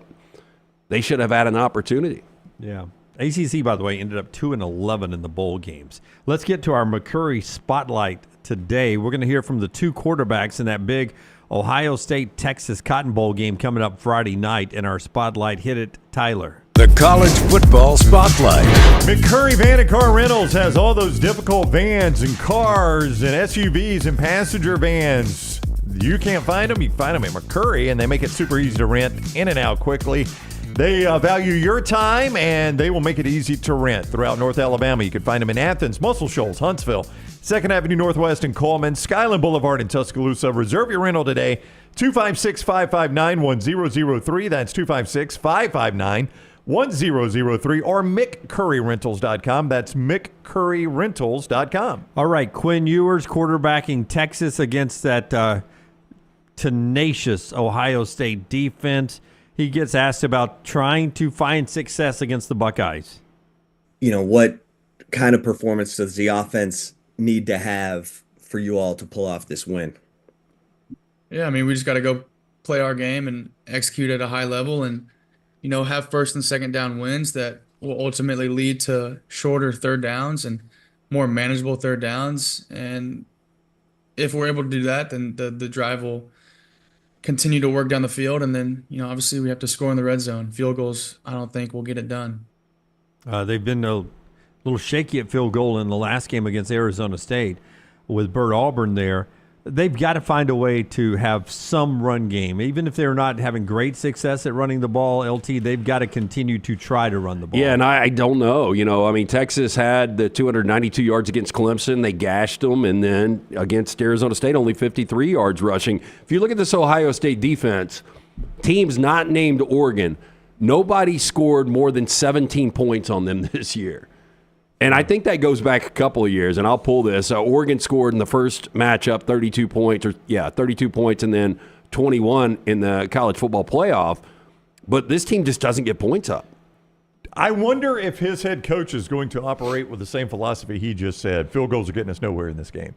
they should have had an opportunity. Yeah. ACC, by the way, ended up 2-11 in the bowl games. Let's get to our McCurry Spotlight today. We're going to hear from the 2 quarterbacks in that big Ohio State-Texas Cotton Bowl game coming up Friday night. In our Spotlight, hit it, Tyler. The College Football Spotlight. McCurry Van & Car Rentals has all those difficult vans and cars and SUVs and passenger vans. You can't find them, you can find them at McCurry, and they make it super easy to rent in and out quickly. They value your time, and they will make it easy to rent throughout North Alabama. You can find them in Athens, Muscle Shoals, Huntsville, 2nd Avenue Northwest in Coleman, Skyland Boulevard in Tuscaloosa. Reserve your rental today, 256-559-1003. That's 256-559-1003, or McCurryRentals.com. That's McCurryRentals.com. All right, Quinn Ewers quarterbacking Texas against that tenacious Ohio State defense. He gets asked about trying to find success against the Buckeyes. What kind of performance does the offense need to have for you all to pull off this win? Yeah, I mean, we just got to go play our game and execute at a high level and, have first and second down wins that will ultimately lead to shorter third downs and more manageable third downs. And if we're able to do that, then the drive will continue to work down the field. And then, obviously we have to score in the red zone. Field goals, I don't think we'll get it done. They've been a little shaky at field goal in the last game against Arizona State with Bert Auburn there. They've got to find a way to have some run game. Even if they're not having great success at running the ball, LT, they've got to continue to try to run the ball. Yeah, and I don't know. Texas had the 292 yards against Clemson. They gashed them, and then against Arizona State, only 53 yards rushing. If you look at this Ohio State defense, teams not named Oregon, nobody scored more than 17 points on them this year. And I think that goes back a couple of years, and I'll pull this. Oregon scored in the first matchup 32 points, and then 21 in the college football playoff. But this team just doesn't get points up. I wonder if his head coach is going to operate with the same philosophy he just said. Field goals are getting us nowhere in this game.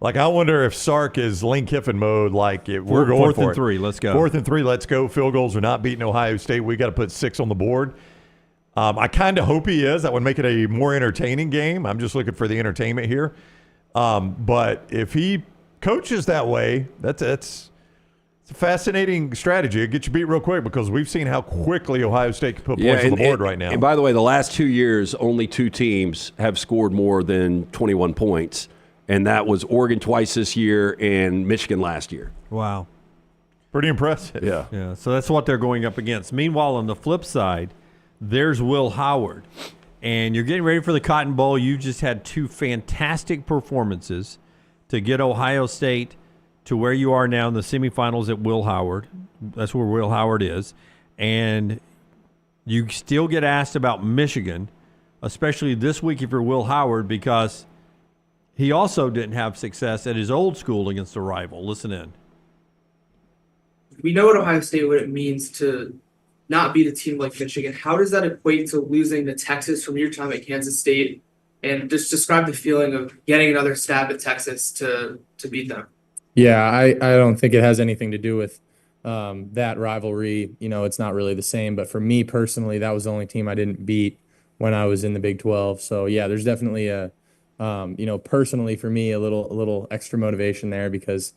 Like, I wonder if Sark is Lane Kiffin mode, like we're going fourth for and it. 3, let's go. 4th and 3, let's go. Field goals are not beating Ohio State. We got to put 6 on the board. I kind of hope he is. That would make it a more entertaining game. I'm just looking for the entertainment here. But if he coaches that way, that's a fascinating strategy. It gets you beat real quick because we've seen how quickly Ohio State can put points on the board right now. And by the way, the last 2 years, only 2 teams have scored more than 21 points, and that was Oregon twice this year and Michigan last year. Wow. Pretty impressive. Yeah. So that's what they're going up against. Meanwhile, on the flip side, there's Will Howard, and you're getting ready for the Cotton Bowl. You just had 2 fantastic performances to get Ohio State to where you are now in the semifinals at Will Howard. That's where Will Howard is. And you still get asked about Michigan, especially this week if you're Will Howard, because he also didn't have success at his old school against a rival. Listen in. We know what Ohio State, what it means to not beat a team like Michigan. How does that equate to losing to Texas from your time at Kansas State? And just describe the feeling of getting another stab at Texas to beat them. Yeah, I don't think it has anything to do with that rivalry. It's not really the same. But for me personally, that was the only team I didn't beat when I was in the Big 12. So yeah, there's definitely personally for me, a little extra motivation there because,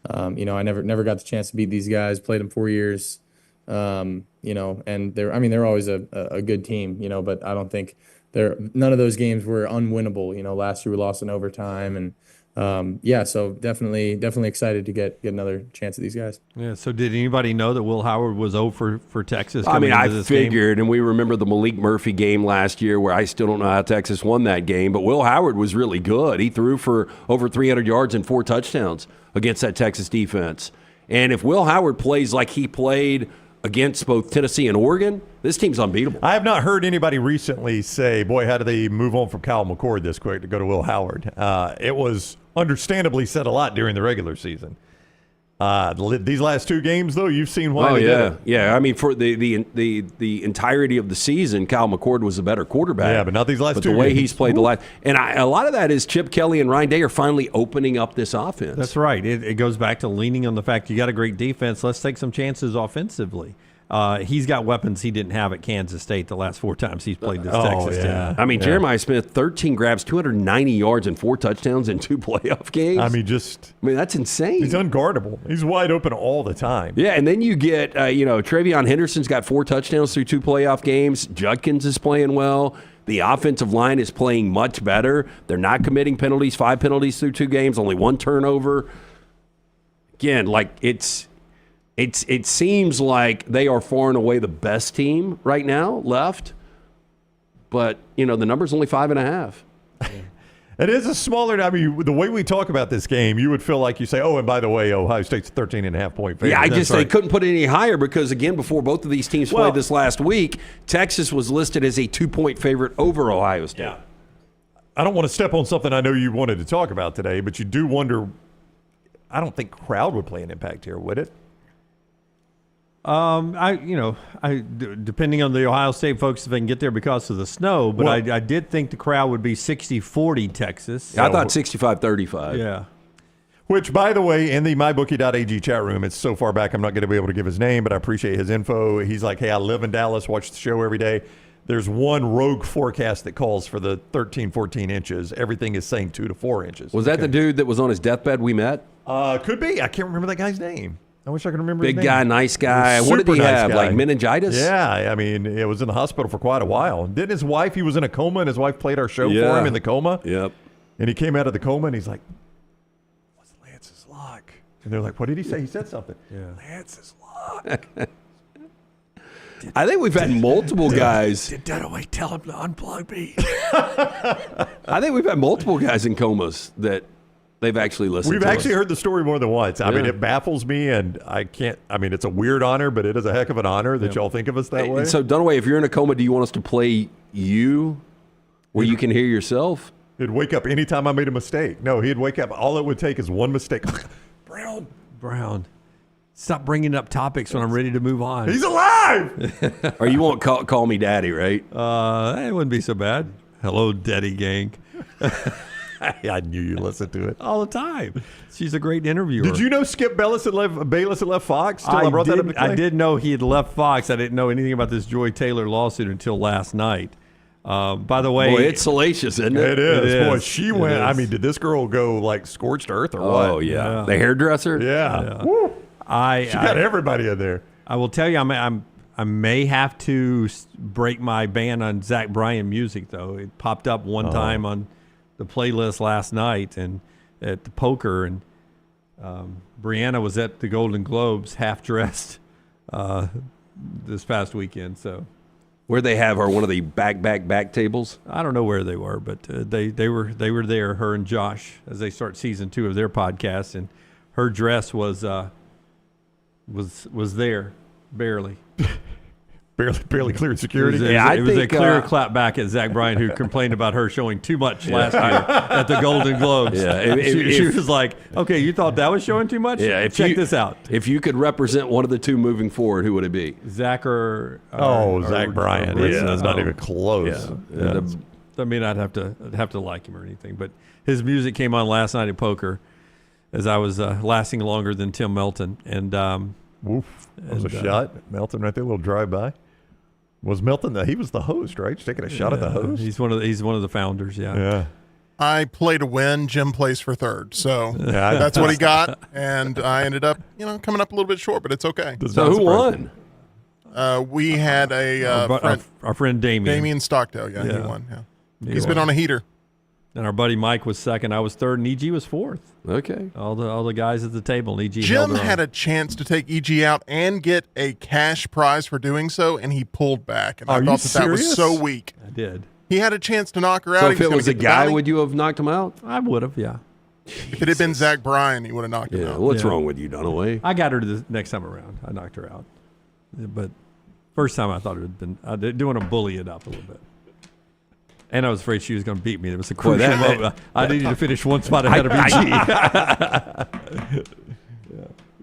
I never got the chance to beat these guys. Played them 4 years, and they're always a good team, but I don't think none of those games were unwinnable. Last year we lost in overtime and. So definitely excited to get another chance at these guys. Yeah. So did anybody know that Will Howard was over for Texas? I mean, I figured, game? and we remember the Malik Murphy game last year where I still don't know how Texas won that game, but Will Howard was really good. He threw for over 300 yards and 4 touchdowns against that Texas defense. And if Will Howard plays like he played against both Tennessee and Oregon, this team's unbeatable. I have not heard anybody recently say, boy, how do they move on from Kyle McCord this quick to go to Will Howard? It was understandably said a lot during the regular season. These last 2 games, though, you've seen why they did it. Yeah. I mean, for the entirety of the season, Kyle McCord was a better quarterback. Yeah, but not these last 2 games. But the way he's played the last – and a lot of that is Chip Kelly and Ryan Day are finally opening up this offense. That's right. It goes back to leaning on the fact you got a great defense. Let's take some chances offensively. He's got weapons he didn't have at Kansas State the last 4 times he's played this Texas team. I mean, Jeremiah Smith, 13 grabs, 290 yards, and 4 touchdowns in 2 playoff games. I mean, that's insane. He's unguardable. He's wide open all the time. Yeah, and then you get, Travion Henderson's got 4 touchdowns through 2 playoff games. Judkins is playing well. The offensive line is playing much better. They're not committing penalties, 5 penalties through 2 games, only 1 turnover. Again, It seems like they are far and away the best team right now left, but the number's only 5.5. It is a smaller. I mean, the way we talk about this game, you would feel like you say, "Oh, and by the way, Ohio State's 13.5-point favorite." Yeah, they couldn't put it any higher because again, before both of these teams played this last week, Texas was listed as a 2-point favorite over Ohio State. Yeah. I don't want to step on something I know you wanted to talk about today, but you do wonder. I don't think crowd would play an impact here, would it? Depending on the Ohio State folks, if they can get there because of the snow, but I did think the crowd would be 60-40 Texas. Yeah, I thought 65-35. Yeah. Which, by the way, in the mybookie.ag chat room, it's so far back I'm not going to be able to give his name, but I appreciate his info. He's like, hey, I live in Dallas, watch the show every day. There's one rogue forecast that calls for the 13, 14 inches. Everything is saying 2 to 4 inches. Was that the dude that was on his deathbed we met? Could be. I can't remember that guy's name. I wish I could remember his name. Big guy, nice guy. What did he have? Guy. Like meningitis? Yeah, I mean, it was in the hospital for quite a while. Didn't his wife, he was in a coma, and his wife played our show for him in the coma? Yep. And he came out of the coma, and he's like, what's Lance's lock? And they're like, what did he say? He said something. Yeah. Lance's lock. I think we've had multiple guys. Did Dunaway tell him to unplug me? I think we've had multiple guys in comas that they've actually listened to. We've actually heard the story more than once. I mean, it baffles me, and I can't. I mean, it's a weird honor, but it is a heck of an honor that y'all think of us that way. So, Dunaway, if you're in a coma, do you want us to play you where you can hear yourself? He'd wake up anytime I made a mistake. No, he'd wake up. All it would take is one mistake. Brown. Stop bringing up topics when I'm ready to move on. He's alive! Or you won't call me daddy, right? It wouldn't be so bad. Hello, daddy gang. I knew you listened to it. All the time. She's a great interviewer. Did you know Skip Bayless had left Fox? I did know he had left Fox. I didn't know anything about this Joy Taylor lawsuit until last night. By the way, boy, it's salacious, isn't it? It is. Boy, she went. I mean, did this girl go like scorched earth or what? Oh yeah, the hairdresser. Yeah. Woo. She got everybody in there. I will tell you, I may have to break my ban on Zach Bryan music though. It popped up one time on the playlist last night and at the poker, and Brianna was at the Golden Globes half dressed this past weekend. So where they have one of the back tables. I don't know where they were, but they were there. Her and Josh as they start season 2 of their podcast, and her dress was there barely. Barely cleared security. It was a clear clap back at Zach Bryan, who complained about her showing too much last year at the Golden Globes. Yeah, she was like, "Okay, you thought that was showing too much? Yeah, check this out." If you could represent one of the two moving forward, who would it be? Zach or Zach Bryan? That's not even close. Yeah. I mean, I'd have to like him or anything, but his music came on last night at poker. as I was lasting longer than Tim Melton. And woof, that was a shot. Melton right there, a little drive-by. Was Melton he was the host, right? He's taking a shot at the host. He's one of the founders. Yeah. I play to win. Jim plays for third, so that's what he got, and I ended up, coming up a little bit short, but it's okay. So who won? We had our friend Damien. Damien Stockdale. Yeah, he won. Yeah, he's been on a heater. And our buddy Mike was second. I was third, and EG was fourth. Okay. All the guys at the table. And EG Jim had a chance to take EG out and get a cash prize for doing so, and he pulled back. And I thought that was so weak. I did. He had a chance to knock her out. So if it was a guy, would you have knocked him out? I would have, yeah. If it had been Zach Bryan, he would have knocked him out. What's wrong with you, Dunaway? I got her to the next time around. I knocked her out. But first time I thought it had been, I didn't want to bully it up a little bit. And I was afraid she was going to beat me. It was a crucial moment. I needed to finish one spot ahead of EG.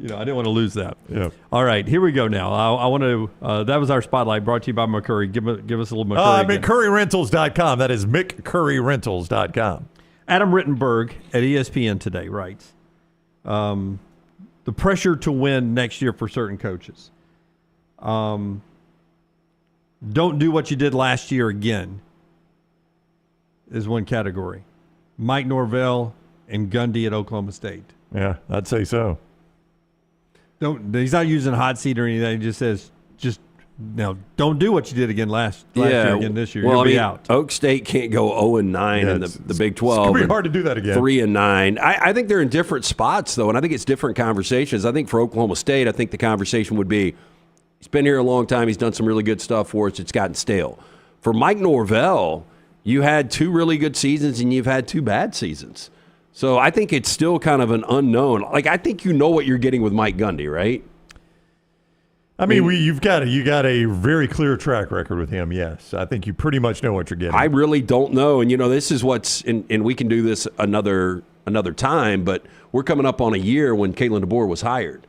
I didn't want to lose that. Yeah. All right, here we go now. I want to, that was our spotlight brought to you by McCurry. Give us a little McCurry. McCurryRentals.com. That is McCurryRentals.com. Adam Rittenberg at ESPN today writes, the pressure to win next year for certain coaches. Don't do what you did last year again is one category. Mike Norvell and Gundy at Oklahoma State. Yeah, I'd say so. He's not using hot seat or anything. He just says, don't do what you did again last year again this year. Well, You'll be out. Oak State can't go 0-9 in the Big 12. It's going to be hard to do that again. 3-9. I think they're in different spots, though, and I think it's different conversations. I think for Oklahoma State, I think the conversation would be, he's been here a long time. He's done some really good stuff for us. It's gotten stale. For Mike Norvell, you had 2 really good seasons and you've had 2 bad seasons. So I think it's still kind of an unknown. Like, I think you know what you're getting with Mike Gundy, right? I mean, you got a very clear track record with him, yes. I think you pretty much know what you're getting. I really don't know. And, this is what's – and we can do this another time, but we're coming up on a year when Kalen DeBoer was hired.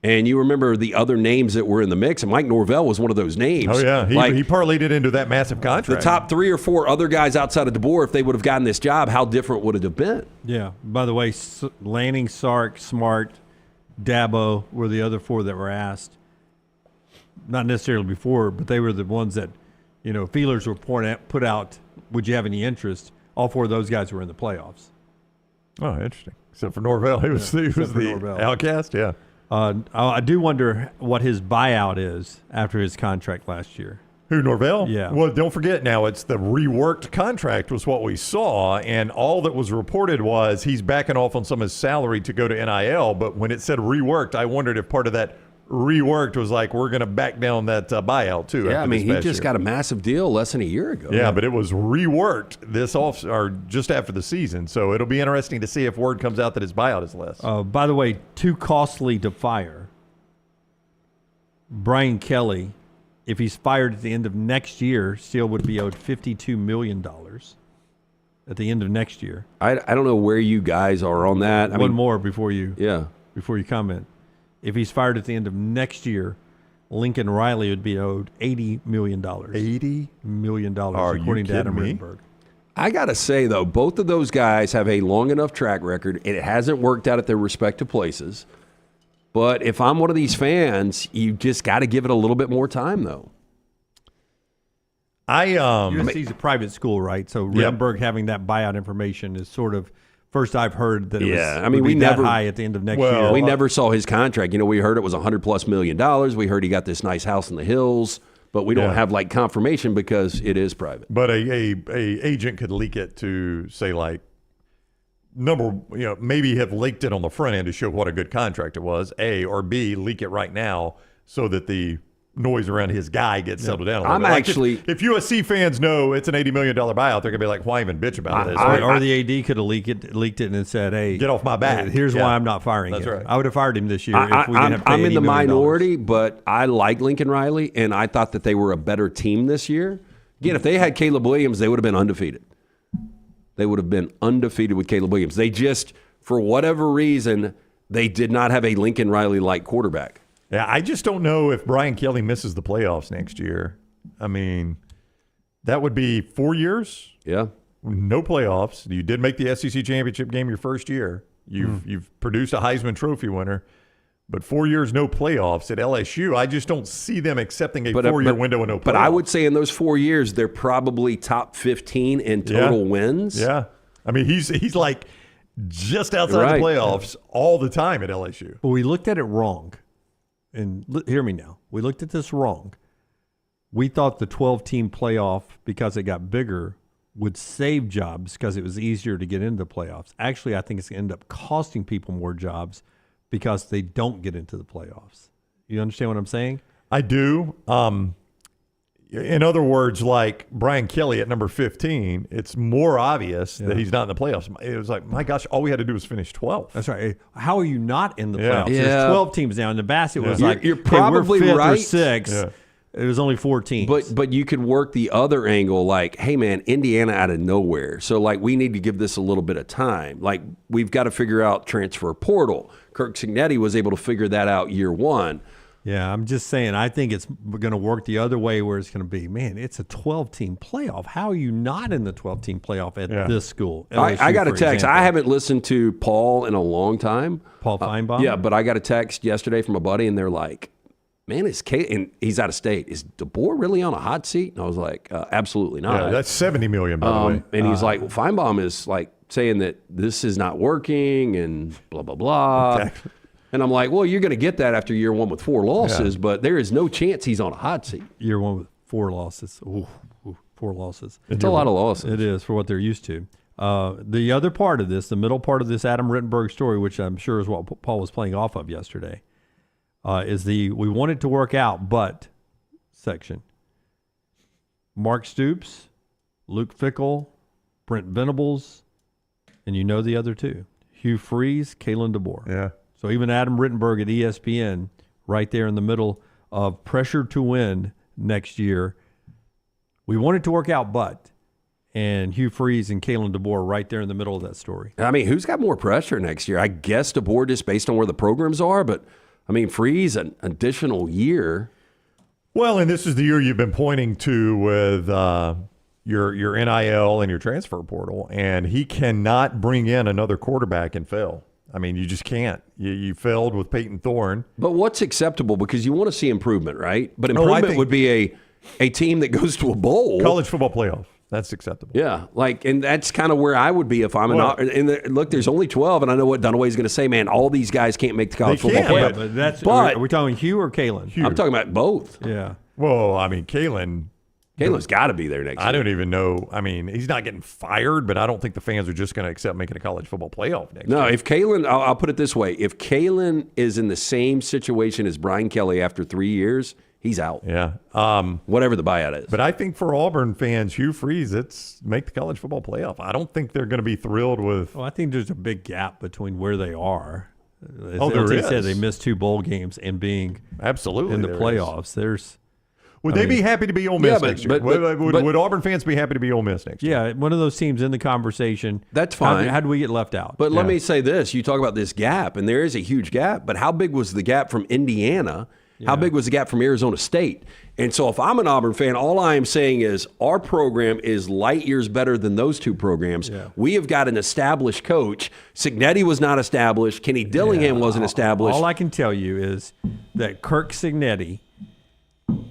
And you remember the other names that were in the mix, and Mike Norvell was one of those names. Oh, yeah. He parlayed it into that massive contract. The top 3 or 4 other guys outside of DeBoer, if they would have gotten this job, how different would it have been? Yeah. By the way, Lanning, Sark, Smart, Dabo were the other 4 that were asked. Not necessarily before, but they were the ones that, feelers were put out, would you have any interest? All 4 of those guys were in the playoffs. Oh, interesting. Except for Norvell. He was the outcast, yeah. I do wonder what his buyout is after his contract last year. Who, Norvell? Yeah. Well, don't forget now, it's the reworked contract was what we saw, and all that was reported was he's backing off on some of his salary to go to NIL, but when it said reworked, I wondered if part of that reworked was like, we're going to back down that buyout too. Yeah, he just got a massive deal less than a year ago. Yeah, but it was reworked just after the season. So it'll be interesting to see if word comes out that his buyout is less. By the way, too costly to fire. Brian Kelly, if he's fired at the end of next year, still would be owed $52 million at the end of next year. I don't know where you guys are on that. One more before you comment. If he's fired at the end of next year, Lincoln Riley would be owed $80 million. $80 million, according to Adam Rittenberg. I got to say, though, both of those guys have a long enough track record. It hasn't worked out at their respective places. But if I'm one of these fans, you just got to give it a little bit more time, though. USC's a private school, right? So Rittenberg having that buyout information is sort of first I've heard that it was we never high at the end of next year. We never saw his contract. We heard it was $100+ million. We heard he got this nice house in the hills, but we don't have confirmation because it is private. But a agent could leak it to say maybe have leaked it on the front end to show what a good contract it was. A or B, leak it right now so that the noise around his guy gets settled down a little bit. If USC fans know it's an $80 million buyout, they're going to be like, why even bitch about this? Or the AD could have leaked it and said, hey, get off my back. Here's why I'm not firing him. Right. I would have fired him this year if we didn't have to pay I'm in the minority, million. but I like Lincoln Riley, and I thought that they were a better team this year. Again, if they had Caleb Williams, they would have been undefeated. They would have been undefeated with Caleb Williams. They just, for whatever reason, they did not have a Lincoln Riley-like quarterback. Yeah, I just don't know if Brian Kelly misses the playoffs next year. I mean, that would be 4 years. Yeah. No playoffs. You did make the SEC championship game your first year. You've produced a Heisman Trophy winner, but 4 years no playoffs at LSU. I just don't see them accepting a 4-year window and no playoffs. But I would say in those 4 years, they're probably top 15 in total wins. Yeah, I mean he's like just outside the playoffs all the time at LSU. But we looked at it wrong, and hear me now. We looked at this wrong. We thought the 12-team playoff, because it got bigger, would save jobs because it was easier to get into the playoffs. Actually, I think it's going to end up costing people more jobs because they don't get into the playoffs. You understand what I'm saying? I do. In other words, like Brian Kelly at number 15, it's more obvious that he's not in the playoffs. It was like, my gosh, all we had to do was finish 12th. That's right. How are you not in the Yeah. playoffs? Yeah. There's 12 teams now. In the basket was like, You're hey, probably we're fifth right. or sixth. Yeah. It was only 4 teams. But you could work the other angle, like, hey, man, Indiana out of nowhere. So, like, we need to give this a little bit of time. Like, we've got to figure out transfer portal. Kirk Cignetti was able to figure that out year one. Yeah, I'm just saying, I think it's going to work the other way where it's going to be, man, it's a 12-team playoff. How are you not in the 12-team playoff at this school? I got a LSU, for text. example. I haven't listened to Paul in a long time. Paul Feinbaum? Yeah, but I got a text yesterday from a buddy, and they're like, man, and he's out of state. Is DeBoer really on a hot seat? And I was like, absolutely not. Yeah, that's $70 million, by the way. And he's like, well, Feinbaum is like saying that this is not working and blah, blah, blah. Exactly. And I'm like, well, you're going to get that after year one with 4 losses, but there is no chance he's on a hot seat. Year one with 4 losses. Ooh, 4 losses. It's a lot of losses. It is for what they're used to. The other part of this, the middle part of this Adam Rittenberg story, which I'm sure is what Paul was playing off of yesterday, is the we want it to work out, but section. Mark Stoops, Luke Fickell, Brent Venables, and you know the other two, Hugh Freeze, Kalen DeBoer. Yeah. So even Adam Rittenberg at ESPN, right there in the middle of pressure to win next year. We want it to work out, but. And Hugh Freeze and Kalen DeBoer right there in the middle of that story. I mean, who's got more pressure next year? I guess DeBoer just based on where the programs are, but I mean, Freeze, an additional year. Well, and this is the year you've been pointing to with your NIL and your transfer portal, and he cannot bring in another quarterback and fail. I mean, you just can't. You failed with Peyton Thorne. But what's acceptable? Because you want to see improvement, right? But improvement would be a team that goes to a bowl. College football playoff. That's acceptable. Yeah, and that's kind of where I would be if I'm look, there's only 12, and I know what Dunaway is going to say. Man, all these guys can't make the college football playoff. But are we talking Hugh or Kalen? I'm talking about both. Yeah. Well, I mean, Kalen's got to be there next year. I don't even know. I mean, he's not getting fired, but I don't think the fans are just going to accept making a college football playoff next year. No, if Kalen, I'll put it this way. If Kalen is in the same situation as Brian Kelly after 3 years, he's out. Yeah. Whatever the buyout is. But I think for Auburn fans, Hugh Freeze, it's make the college football playoff. I don't think they're going to be thrilled with. Well, I think there's a big gap between where they are. As there LT is. said, they missed 2 bowl games and being absolutely in the playoffs. Would they be happy to be Ole Miss next year? But would Auburn fans be happy to be Ole Miss next year? Yeah, one of those teams in the conversation. That's fine. How do we get left out? But let me say this. You talk about this gap, and there is a huge gap, but how big was the gap from Indiana? How big was the gap from Arizona State? And so if I'm an Auburn fan, all I am saying is our program is light years better than those 2 programs. Yeah. We have got an established coach. Cignetti was not established. Kenny Dillingham wasn't established. All I can tell you is that Kirk Cignetti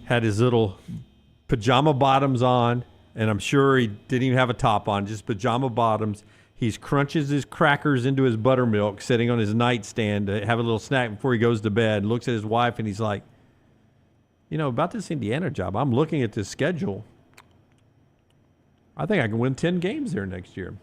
had his little pajama bottoms on, and I'm sure he didn't even have a top on, just pajama bottoms. He crunches his crackers into his buttermilk sitting on his nightstand to have a little snack before he goes to bed, looks at his wife, and he's like, about this Indiana job, I'm looking at this schedule. I think I can win 10 games there next year.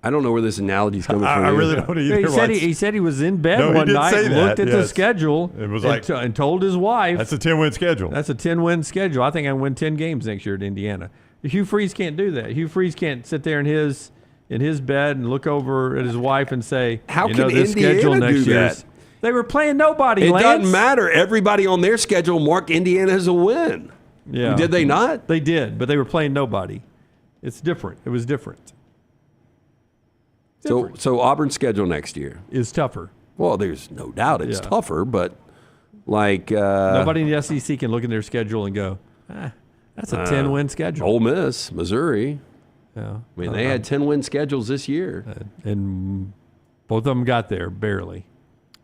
I don't know where this analogy is coming from. I really don't either. He said he was in bed one night, looked at the schedule, and told his wife. That's a 10-win schedule. That's a 10-win schedule. I think I can win 10 games next year at Indiana. Hugh Freeze can't do that. Hugh Freeze can't sit there in his bed and look over at his wife and say, how can this Indiana schedule next do that? They were playing nobody, It Lance. doesn't matter. Everybody on their schedule marked Indiana as a win. Yeah. Did they not? They did, but they were playing nobody. It's different. It was different. So Auburn's schedule next year is tougher. Well, there's no doubt it's tougher, but nobody in the SEC can look at their schedule and go, that's a 10-win schedule. Ole Miss, Missouri. Yeah. I mean, they had 10-win schedules this year. And Both of them got there, barely.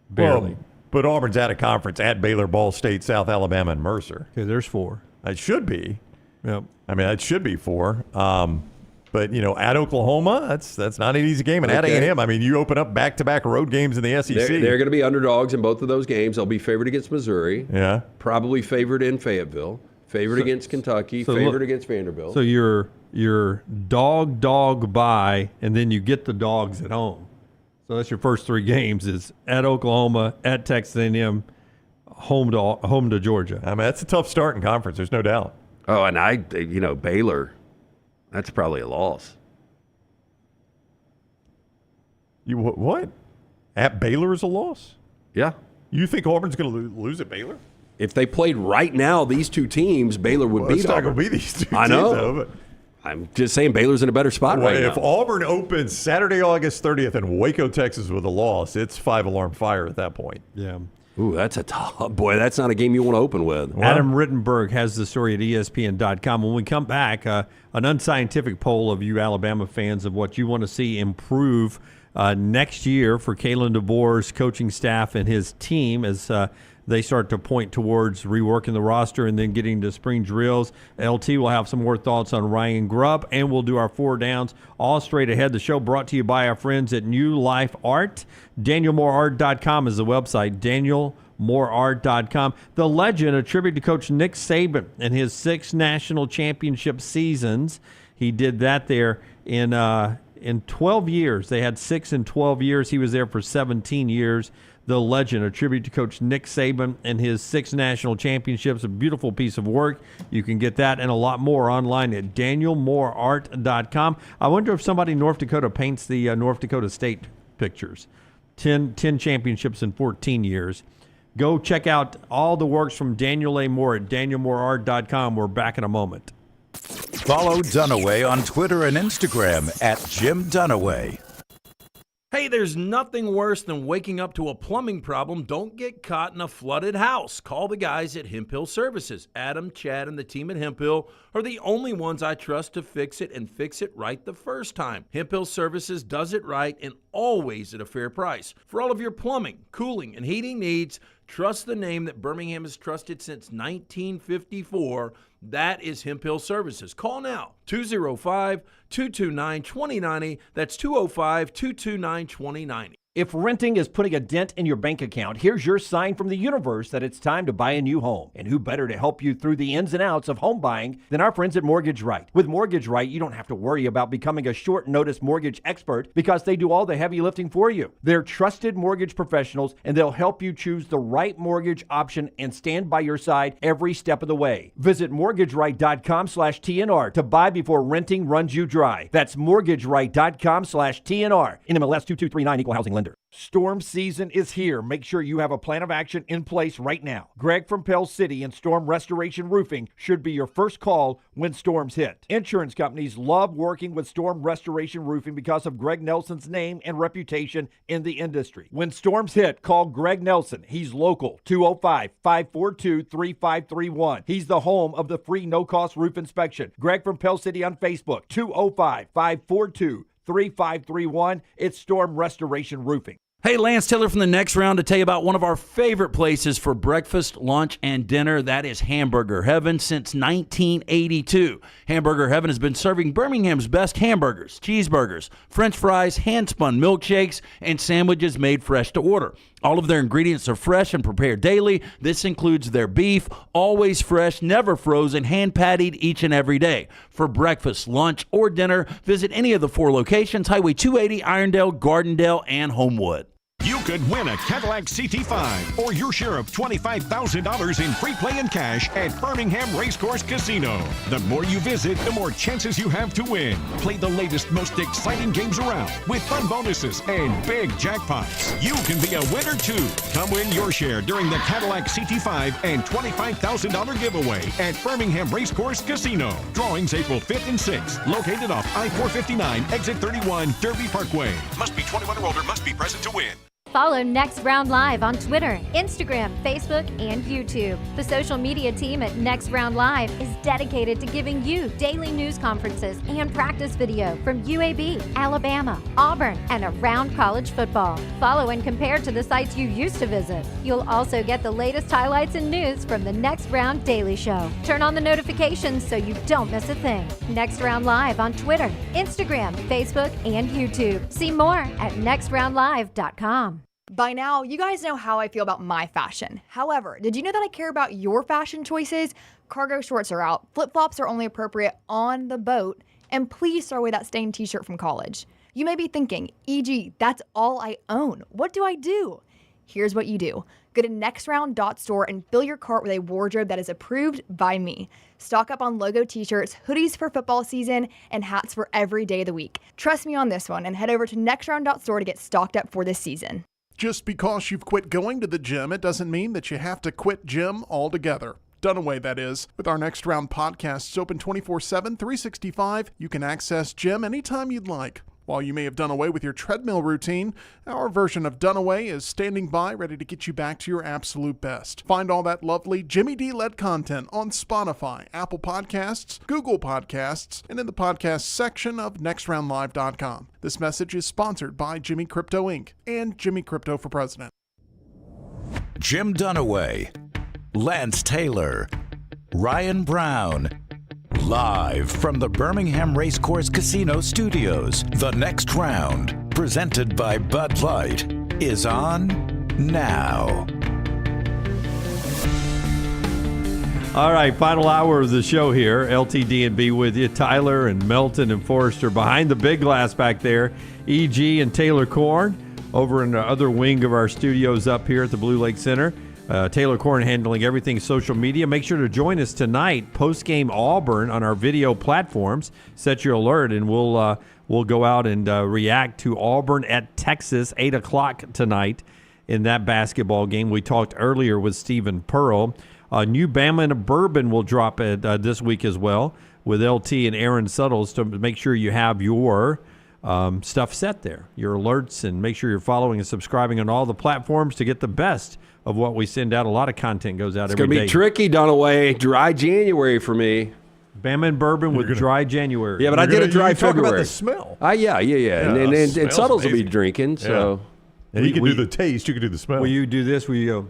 Barely. Well, but Auburn's out of conference at Baylor, Ball State, South Alabama, and Mercer. Okay, there's 4. It should be. Yep. I mean, it should be 4. But, at Oklahoma, that's not an easy game. And at A&M, I mean, you open up back-to-back road games in the SEC. They're going to be underdogs in both of those games. They'll be favored against Missouri. Yeah. Probably favored in Fayetteville. Favored against Kentucky. Favored against Vanderbilt. So you're dog by, and then you get the dogs at home. So that's your first 3 games is at Oklahoma, at Texas A&M, home to Georgia. I mean, that's a tough start in conference. There's no doubt. Oh, and Baylor, that's probably a loss. You what? At Baylor is a loss? Yeah. You think Auburn's going to lose at Baylor? If they played right now, these 2 teams, Baylor would beat It's not Auburn. going to be these 2 teams. I know. Though, but I'm just saying Baylor's in a better spot right now. If Auburn opens Saturday, August 30th in Waco, Texas with a loss, it's 5-alarm fire at that point. Yeah. Ooh, that's a tough boy. That's not a game you want to open with. Adam Rittenberg has the story at ESPN.com. When we come back, an unscientific poll of you Alabama fans of what you want to see improve next year for Kalen DeBoer's coaching staff and his team as they start to point towards reworking the roster and then getting to spring drills. LT will have some more thoughts on Ryan Grubb, and we'll do our 4 downs all straight ahead. The show brought to you by our friends at New Life Art. DanielMooreArt.com is the website, DanielMooreArt.com. The Legend, a tribute to Coach Nick Saban and his 6 national championship seasons. He did that there in 12 years. They had 6 in 12 years. He was there for 17 years. The Legend, a tribute to Coach Nick Saban and his 6 national championships. A beautiful piece of work. You can get that and a lot more online at DanielMooreArt.com. I wonder if somebody in North Dakota paints the North Dakota State pictures. 10 championships in 14 years. Go check out all the works from Daniel A. Moore at DanielMooreArt.com. We're back in a moment. Follow Dunaway on Twitter and Instagram at Jim Dunaway. Hey, there's nothing worse than waking up to a plumbing problem. Don't get caught in a flooded house. Call the guys at Hemphill Services. Adam, Chad, and the team at Hemphill are the only ones I trust to fix it and fix it right the first time. Hemphill Services does it right and always at a fair price. For all of your plumbing, cooling, and heating needs, trust the name that Birmingham has trusted since 1954. That is Hemphill Services. Call now, 205-229-2090. That's 205-229-2090. If renting is putting a dent in your bank account, here's your sign from the universe that it's time to buy a new home. And who better to help you through the ins and outs of home buying than our friends at Mortgage Right. With Mortgage Right, you don't have to worry about becoming a short notice mortgage expert because they do all the heavy lifting for you. They're trusted mortgage professionals and they'll help you choose the right mortgage option and stand by your side every step of the way. Visit mortgageright.com/TNR to buy before renting runs you dry. That's mortgageright.com/TNR. NMLS 2239, Equal Housing Lender. Storm season is here. Make sure you have a plan of action in place right now. Greg from Pell City and Storm Restoration Roofing should be your first call when storms hit. Insurance companies love working with Storm Restoration Roofing because of Greg Nelson's name and reputation in the industry. When storms hit, call Greg Nelson. He's local, 205-542-3531. He's the home of the free no-cost roof inspection. Greg from Pell City on Facebook, 205-542-3531. It's Storm Restoration Roofing. Hey, Lance Taylor from the Next Round to tell you about one of our favorite places for breakfast, lunch, and dinner. That is Hamburger Heaven since 1982. Hamburger Heaven has been serving Birmingham's best hamburgers, cheeseburgers, French fries, hand-spun milkshakes, and sandwiches made fresh to order. All of their ingredients are fresh and prepared daily. This includes their beef, always fresh, never frozen, hand-pattied each and every day. For breakfast, lunch, or dinner, visit any of the 4 locations, Highway 280, Irondale, Gardendale, and Homewood. You could win a Cadillac CT5 or your share of $25,000 in free play and cash at Birmingham Racecourse Casino. The more you visit, the more chances you have to win. Play the latest, most exciting games around with fun bonuses and big jackpots. You can be a winner too. Come win your share during the Cadillac CT5 and $25,000 giveaway at Birmingham Racecourse Casino. Drawings April 5th and 6th. Located off I-459, exit 31, Derby Parkway. Must be 21 or older, must be present to win. Follow Next Round Live on Twitter, Instagram, Facebook, and YouTube. The social media team at Next Round Live is dedicated to giving you daily news conferences and practice video from UAB, Alabama, Auburn, and around college football. Follow and compare to the sites you used to visit. You'll also get the latest highlights and news from the Next Round Daily Show. Turn on the notifications so you don't miss a thing. Next Round Live on Twitter, Instagram, Facebook, and YouTube. See more at nextroundlive.com. By now, you guys know how I feel about my fashion. However, did you know that I care about your fashion choices? Cargo shorts are out, flip-flops are only appropriate on the boat, and please throw away that stained t-shirt from college. You may be thinking, EG, that's all I own. What do I do? Here's what you do. Go to nextround.store and fill your cart with a wardrobe that is approved by me. Stock up on logo t-shirts, hoodies for football season, and hats for every day of the week. Trust me on this one and head over to nextround.store to get stocked up for this season. Just because you've quit going to the gym, it doesn't mean that you have to quit gym altogether. Dunaway, that is. With our Next Round podcasts open 24/7, 365, you can access gym anytime you'd like. While you may have done away with your treadmill routine, our version of Dunaway is standing by ready to get you back to your absolute best. Find all that lovely Jimmy D-led content on Spotify, Apple Podcasts, Google Podcasts, and in the podcast section of nextroundlive.com. This message is sponsored by Jimmy Crypto Inc. and Jimmy Crypto for President. Jim Dunaway, Lance Taylor, Ryan Brown. Live from the Birmingham Racecourse Casino Studios, the Next Round, presented by Bud Light, is on now. All right, final hour of the show here. LTD&B with you. Tyler and Melton and Forrester behind the big glass back there. EG and Taylor Korn over in the other wing of our studios up here at the Blue Lake Center. Taylor Korn handling everything social media. Make sure to join us tonight, post-game Auburn on our video platforms. Set your alert, and we'll go out and react to Auburn at Texas, 8 o'clock tonight in that basketball game. We talked earlier with Stephen Pearl. New Bama and a Bourbon will drop this week as well with LT and Aaron Suttles to make sure you have your stuff set there, your alerts, and make sure you're following and subscribing on all the platforms to get the best of what we send out. A lot of content goes out every day. It's going to be tricky, Dunaway. Dry January for me. Bama and Bourbon with dry January. Yeah, but I did a dry February. Talk about the smell. Yeah. And Suttles will be drinking, so. And you can do the taste, you can do the smell. Will you do this? Will you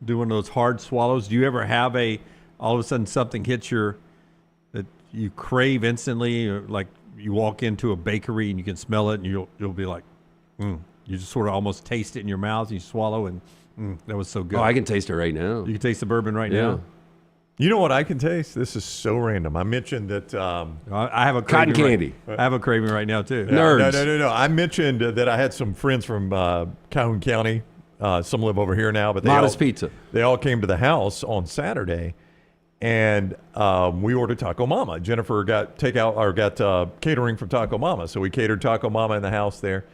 do one of those hard swallows? Do you ever have all of a sudden something hits that you crave instantly, or like you walk into a bakery and you can smell it and you'll be like, you just sort of almost taste it in your mouth and you swallow and that was so good. Oh, I can taste it right now. You can taste the bourbon right now? You know what I can taste? This is so random. I mentioned that I have a cotton candy. I have a craving right now too. Nerds. No. I mentioned that I had some friends from Calhoun County. Some live over here now, but Modest Pizza. They all came to the house on Saturday, and we ordered Taco Mama. Jennifer got catering from Taco Mama, so we catered Taco Mama in the house there.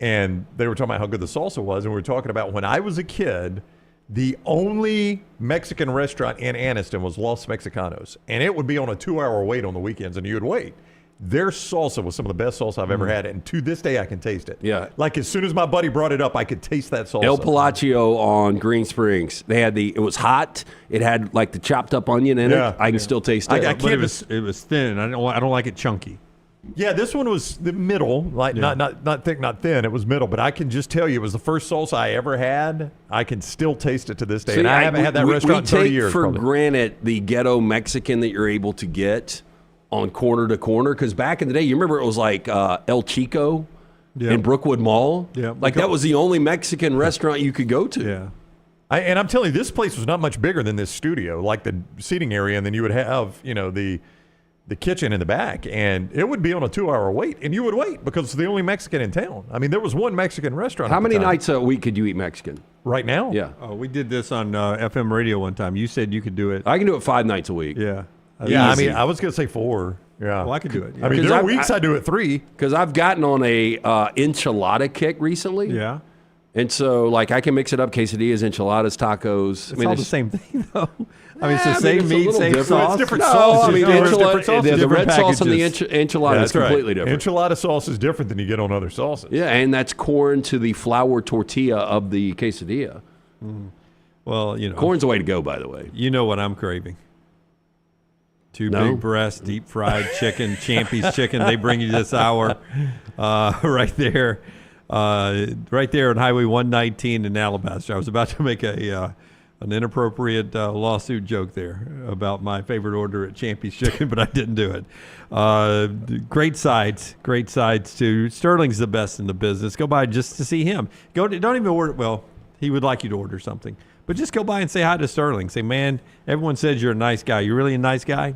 And they were talking about how good the salsa was, and we were talking about when I was a kid, the only Mexican restaurant in Anniston was Los Mexicanos, and it would be on a 2-hour wait on the weekends, and you would wait. Their salsa was some of the best salsa I've ever had, and to this day I can taste it. Yeah. Like as soon as my buddy brought it up, I could taste that salsa. El Palacio on Green Springs. They had it was hot. It had like the chopped up onion in it. I can still taste it. It was thin. I don't like it chunky. Yeah, this one was the middle, not thick, not thin. It was middle, but I can just tell you, it was the first salsa I ever had. I can still taste it to this day, and I haven't had that restaurant in 30 years. We take for granted the ghetto Mexican that you're able to get on corner to corner, because back in the day, you remember it was like El Chico in Brookwood Mall? Yeah. Like that was the only Mexican restaurant you could go to. Yeah. And I'm telling you, this place was not much bigger than this studio, like the seating area, and then you would have, the kitchen in the back, and it would be on a 2-hour wait, and you would wait because it's the only Mexican in town. I mean, there was one Mexican restaurant. How many nights a week could you eat Mexican? Right now? Yeah. Oh, we did this on FM radio one time. You said you could do it. I can do it 5 nights a week. Yeah. Yeah, I mean, I was going to say 4. Yeah. Well, I could do it. Yeah. I mean, there are weeks I do it 3. Because I've gotten on a enchilada kick recently. Yeah. And so, like, I can mix it up: quesadillas, enchiladas, tacos. It's all the same thing, though. I mean, it's the it's same a meat, little same different. sauce. It's different No, sauces. I mean, Different sauces. the red sauce on the packages. enchilada is completely different. Enchilada sauce is different than you get on other sauces. Yeah, and that's corn to the flour tortilla of the quesadilla. Well, Corn's the way to go, by the way. You know what I'm craving. Two No? big breasts, deep fried chicken, Champy's chicken. They bring you this hour right there on Highway 119 in Alabaster. I was about to make an inappropriate lawsuit joke there about my favorite order at Champy's Chicken, but I didn't do it. Great sides too. Sterling's the best in the business. Go by just to see him. Don't even order. Well, he would like you to order something. But just go by and say hi to Sterling. Say, man, everyone says you're a nice guy. You're really a nice guy?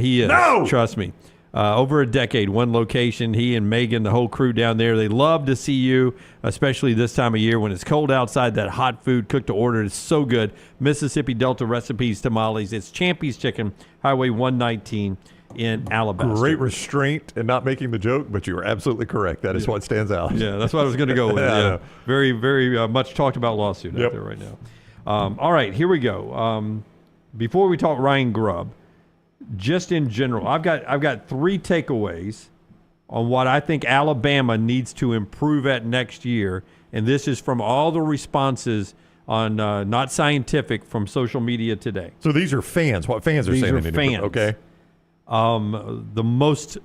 He is. No! Trust me. Over a decade, one location, he and Megan, the whole crew down there, they love to see you, especially this time of year when it's cold outside. That hot food cooked to order is so good. Mississippi Delta Recipes Tamales. It's Champy's Chicken, Highway 119 in Alabaster. Great restraint in not making the joke, but you were absolutely correct. That is what stands out. Yeah, that's what I was going to go with. Yeah. Very, very much talked about lawsuit out there right now. All right, here we go. Before we talk Ryan Grubb, just in general, I've got 3 takeaways on what I think Alabama needs to improve at next year, and this is from all the responses on Not Scientific from social media today. So these are fans. What fans are These saying? are they need to improve? fans. Okay. The most.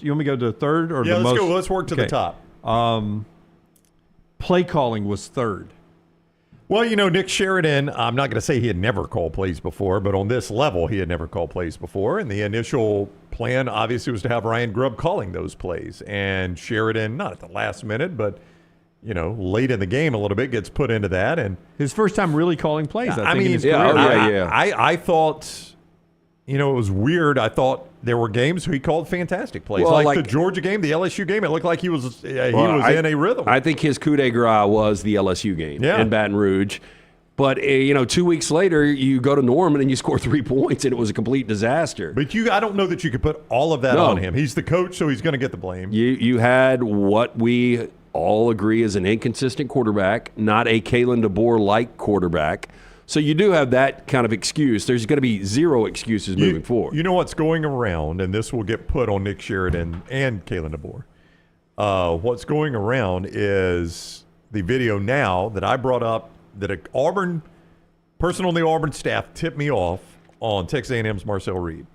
You want me to go to the third or Yeah, the let's most? go. Let's work to the top. Play calling was third. Well, Nick Sheridan, I'm not going to say he had never called plays before, but on this level, he had never called plays before. And the initial plan, obviously, was to have Ryan Grubb calling those plays. And Sheridan, not at the last minute, but, late in the game a little bit, gets put into that. And his first time really calling plays, I think, mean, in his career. I thought, it was weird. I thought there were games he called fantastic plays. Well, like the Georgia game, the LSU game, it looked like he was in a rhythm. I think his coup de grace was the LSU game in Baton Rouge. But, 2 weeks later, you go to Norman and you score 3 points, and it was a complete disaster. But I don't know that you could put all of that on him. He's the coach, so he's going to get the blame. You had what we all agree is an inconsistent quarterback, not a Kalen DeBoer-like quarterback. So you do have that kind of excuse. There's going to be zero excuses moving forward. You know what's going around, and this will get put on Nick Sheridan and Kalen DeBoer. What's going around is the video now that I brought up that a person on the Auburn staff tipped me off on Texas A&M's Marcel Reed.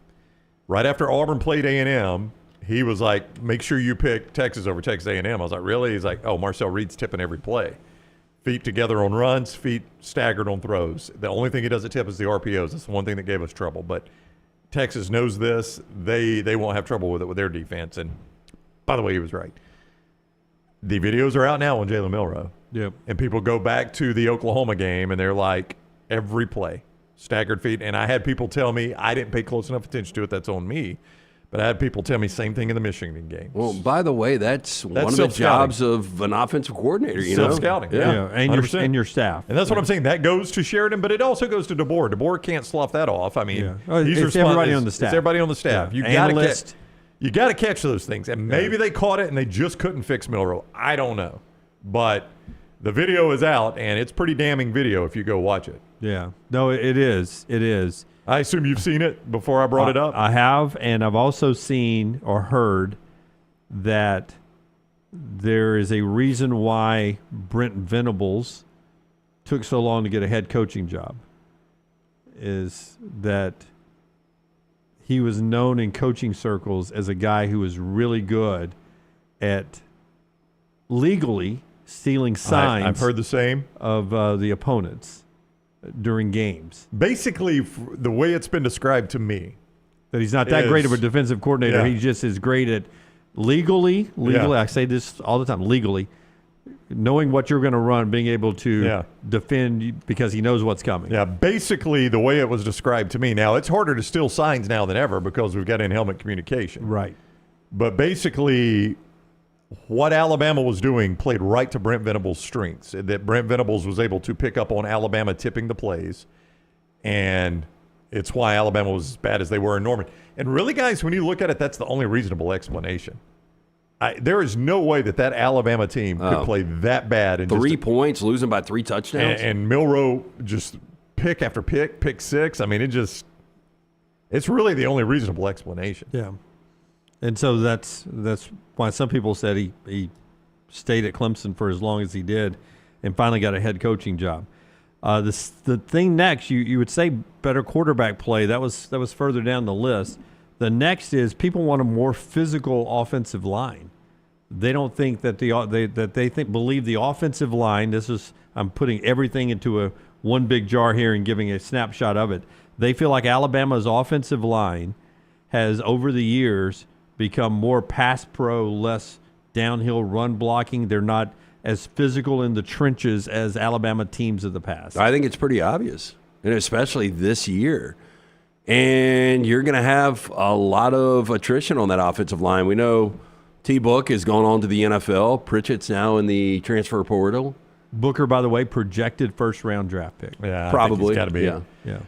Right after Auburn played A&M, he was like, make sure you pick Texas over Texas A&M. I was like, really? He's like, oh, Marcel Reed's tipping every play. Feet together on runs, feet staggered on throws. The only thing he doesn't tip is the RPOs. That's the one thing that gave us trouble. But Texas knows this. They won't have trouble with it with their defense. And by the way, he was right. The videos are out now on Jalen Milroe. Yep. And people go back to the Oklahoma game, and they're like, every play, staggered feet. And I had people tell me, I didn't pay close enough attention to it. That's on me. But I had people tell me same thing in the Michigan game. Well, by the way, that's one of the jobs of an offensive coordinator. Self-scouting, yeah. And your staff. And that's what I'm saying. That goes to Sheridan, but it also goes to DeBoer. DeBoer can't slough that off. I mean, it's everybody on the staff. It's everybody on the staff. Yeah. You got to catch those things. And maybe they caught it and they just couldn't fix Milroe. I don't know. But the video is out, and it's pretty damning video if you go watch it. Yeah. No, it is. It is. I assume you've seen it before I brought it up. I have, and I've also seen or heard that there is a reason why Brent Venables took so long to get a head coaching job, is that he was known in coaching circles as a guy who was really good at legally stealing signs. I've heard the same of the opponents during games. Basically, the way it's been described to me, that he's not that great of a defensive coordinator. Yeah. He just is great at legally. Yeah. I say this all the time, legally, knowing what you're going to run, being able to defend because he knows what's coming. Yeah, basically the way it was described to me. Now, it's harder to steal signs now than ever because we've got in-helmet communication. Right. But basically, what Alabama was doing played right to Brent Venables' strengths, that Brent Venables was able to pick up on Alabama tipping the plays, and it's why Alabama was as bad as they were in Norman. And really, guys, when you look at it, that's the only reasonable explanation. There is no way that Alabama team could play that bad. And 3 points, losing by 3 touchdowns. And Milroe just pick after pick six. I mean, it's really the only reasonable explanation. Yeah. And so that's why some people said he stayed at Clemson for as long as he did and finally got a head coaching job. The thing next, you would say better quarterback play. That was further down the list. The next is people want a more physical offensive line. They don't think that believe the offensive line. I'm putting everything into one big jar here and giving a snapshot of it. They feel like Alabama's offensive line has over the years become more pass pro, less downhill run blocking. They're not as physical in the trenches as Alabama teams of the past. I think it's pretty obvious, and especially this year. And you're going to have a lot of attrition on that offensive line. We know T-Book has gone on to the NFL. Pritchett's now in the transfer portal. Booker, by the way, projected first-round draft pick. Yeah, probably. Got to be. Yeah.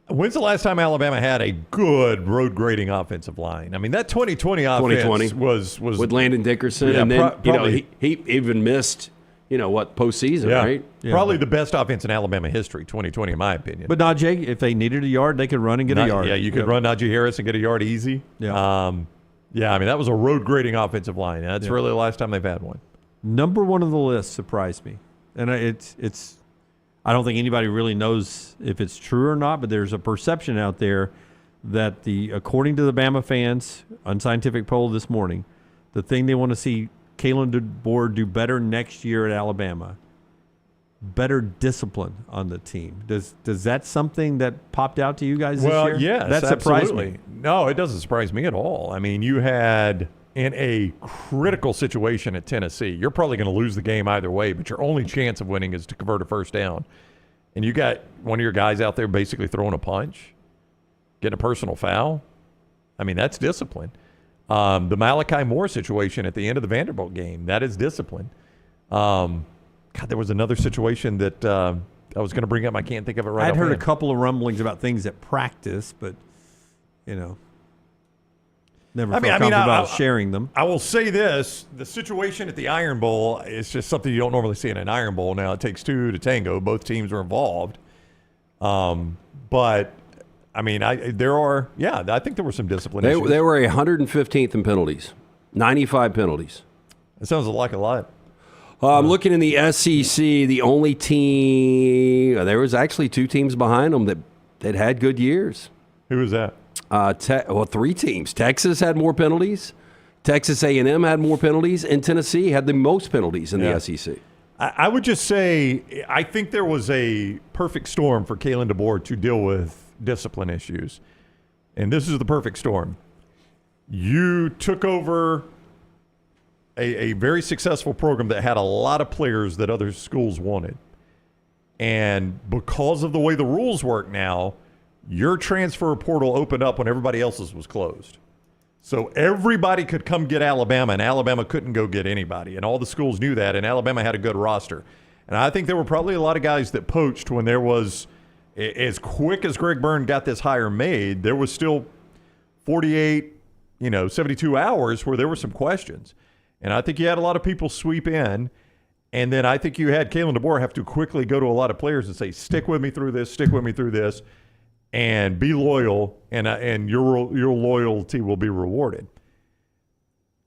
When's the last time Alabama had a good road grading offensive line? I mean, that 2020 offense was with Landon Dickerson, and then he even missed postseason, right? Yeah. Probably the best offense in Alabama history, 2020, in my opinion. But Najee, if they needed a yard, they could run and get a yard. Yeah, you could run Najee Harris and get a yard easy. Yeah. I mean, that was a road grading offensive line. That's really the last time they've had one. Number one on the list surprised me. And it's I don't think anybody really knows if it's true or not, but there's a perception out there that according to the Bama fans, unscientific poll this morning, the thing they want to see Kalen DeBoer do better next year at Alabama, better discipline on the team. Does that something that popped out to you guys this year? Well, yes, that surprised absolutely. me. No, it doesn't surprise me at all. I mean, you had in a critical situation at Tennessee, you're probably going to lose the game either way, but your only chance of winning is to convert a first down. And you got one of your guys out there basically throwing a punch, getting a personal foul. I mean, that's discipline. The Malachi Moore situation at the end of the Vanderbilt game, that is discipline. God, there was another situation that I was going to bring up. I can't think of it right now. I'd heard a couple of rumblings about things at practice, but, never felt comfortable about sharing them. I will say this. The situation at the Iron Bowl is just something you don't normally see in an Iron Bowl. Now, it takes two to tango. Both teams were involved. But, I mean, I think there were some discipline issues. They were 115th in penalties, 95 penalties. That sounds like a lot. I'm looking in the SEC, the only team, there was actually 2 teams behind them that had good years. Who was that? 3 teams. Texas had more penalties. Texas A&M had more penalties, and Tennessee had the most penalties in the SEC. I would just say I think there was a perfect storm for Kalen DeBoer to deal with discipline issues, and this is the perfect storm. You took over a very successful program that had a lot of players that other schools wanted, and because of the way the rules work now, your transfer portal opened up when everybody else's was closed. So everybody could come get Alabama, and Alabama couldn't go get anybody. And all the schools knew that, and Alabama had a good roster. And I think there were probably a lot of guys that poached when there was, as quick as Greg Byrne got this hire made, there was still 48, 72 hours where there were some questions. And I think you had a lot of people sweep in. And then I think you had Kalen DeBoer have to quickly go to a lot of players and say, stick with me through this, and be loyal, and your loyalty will be rewarded.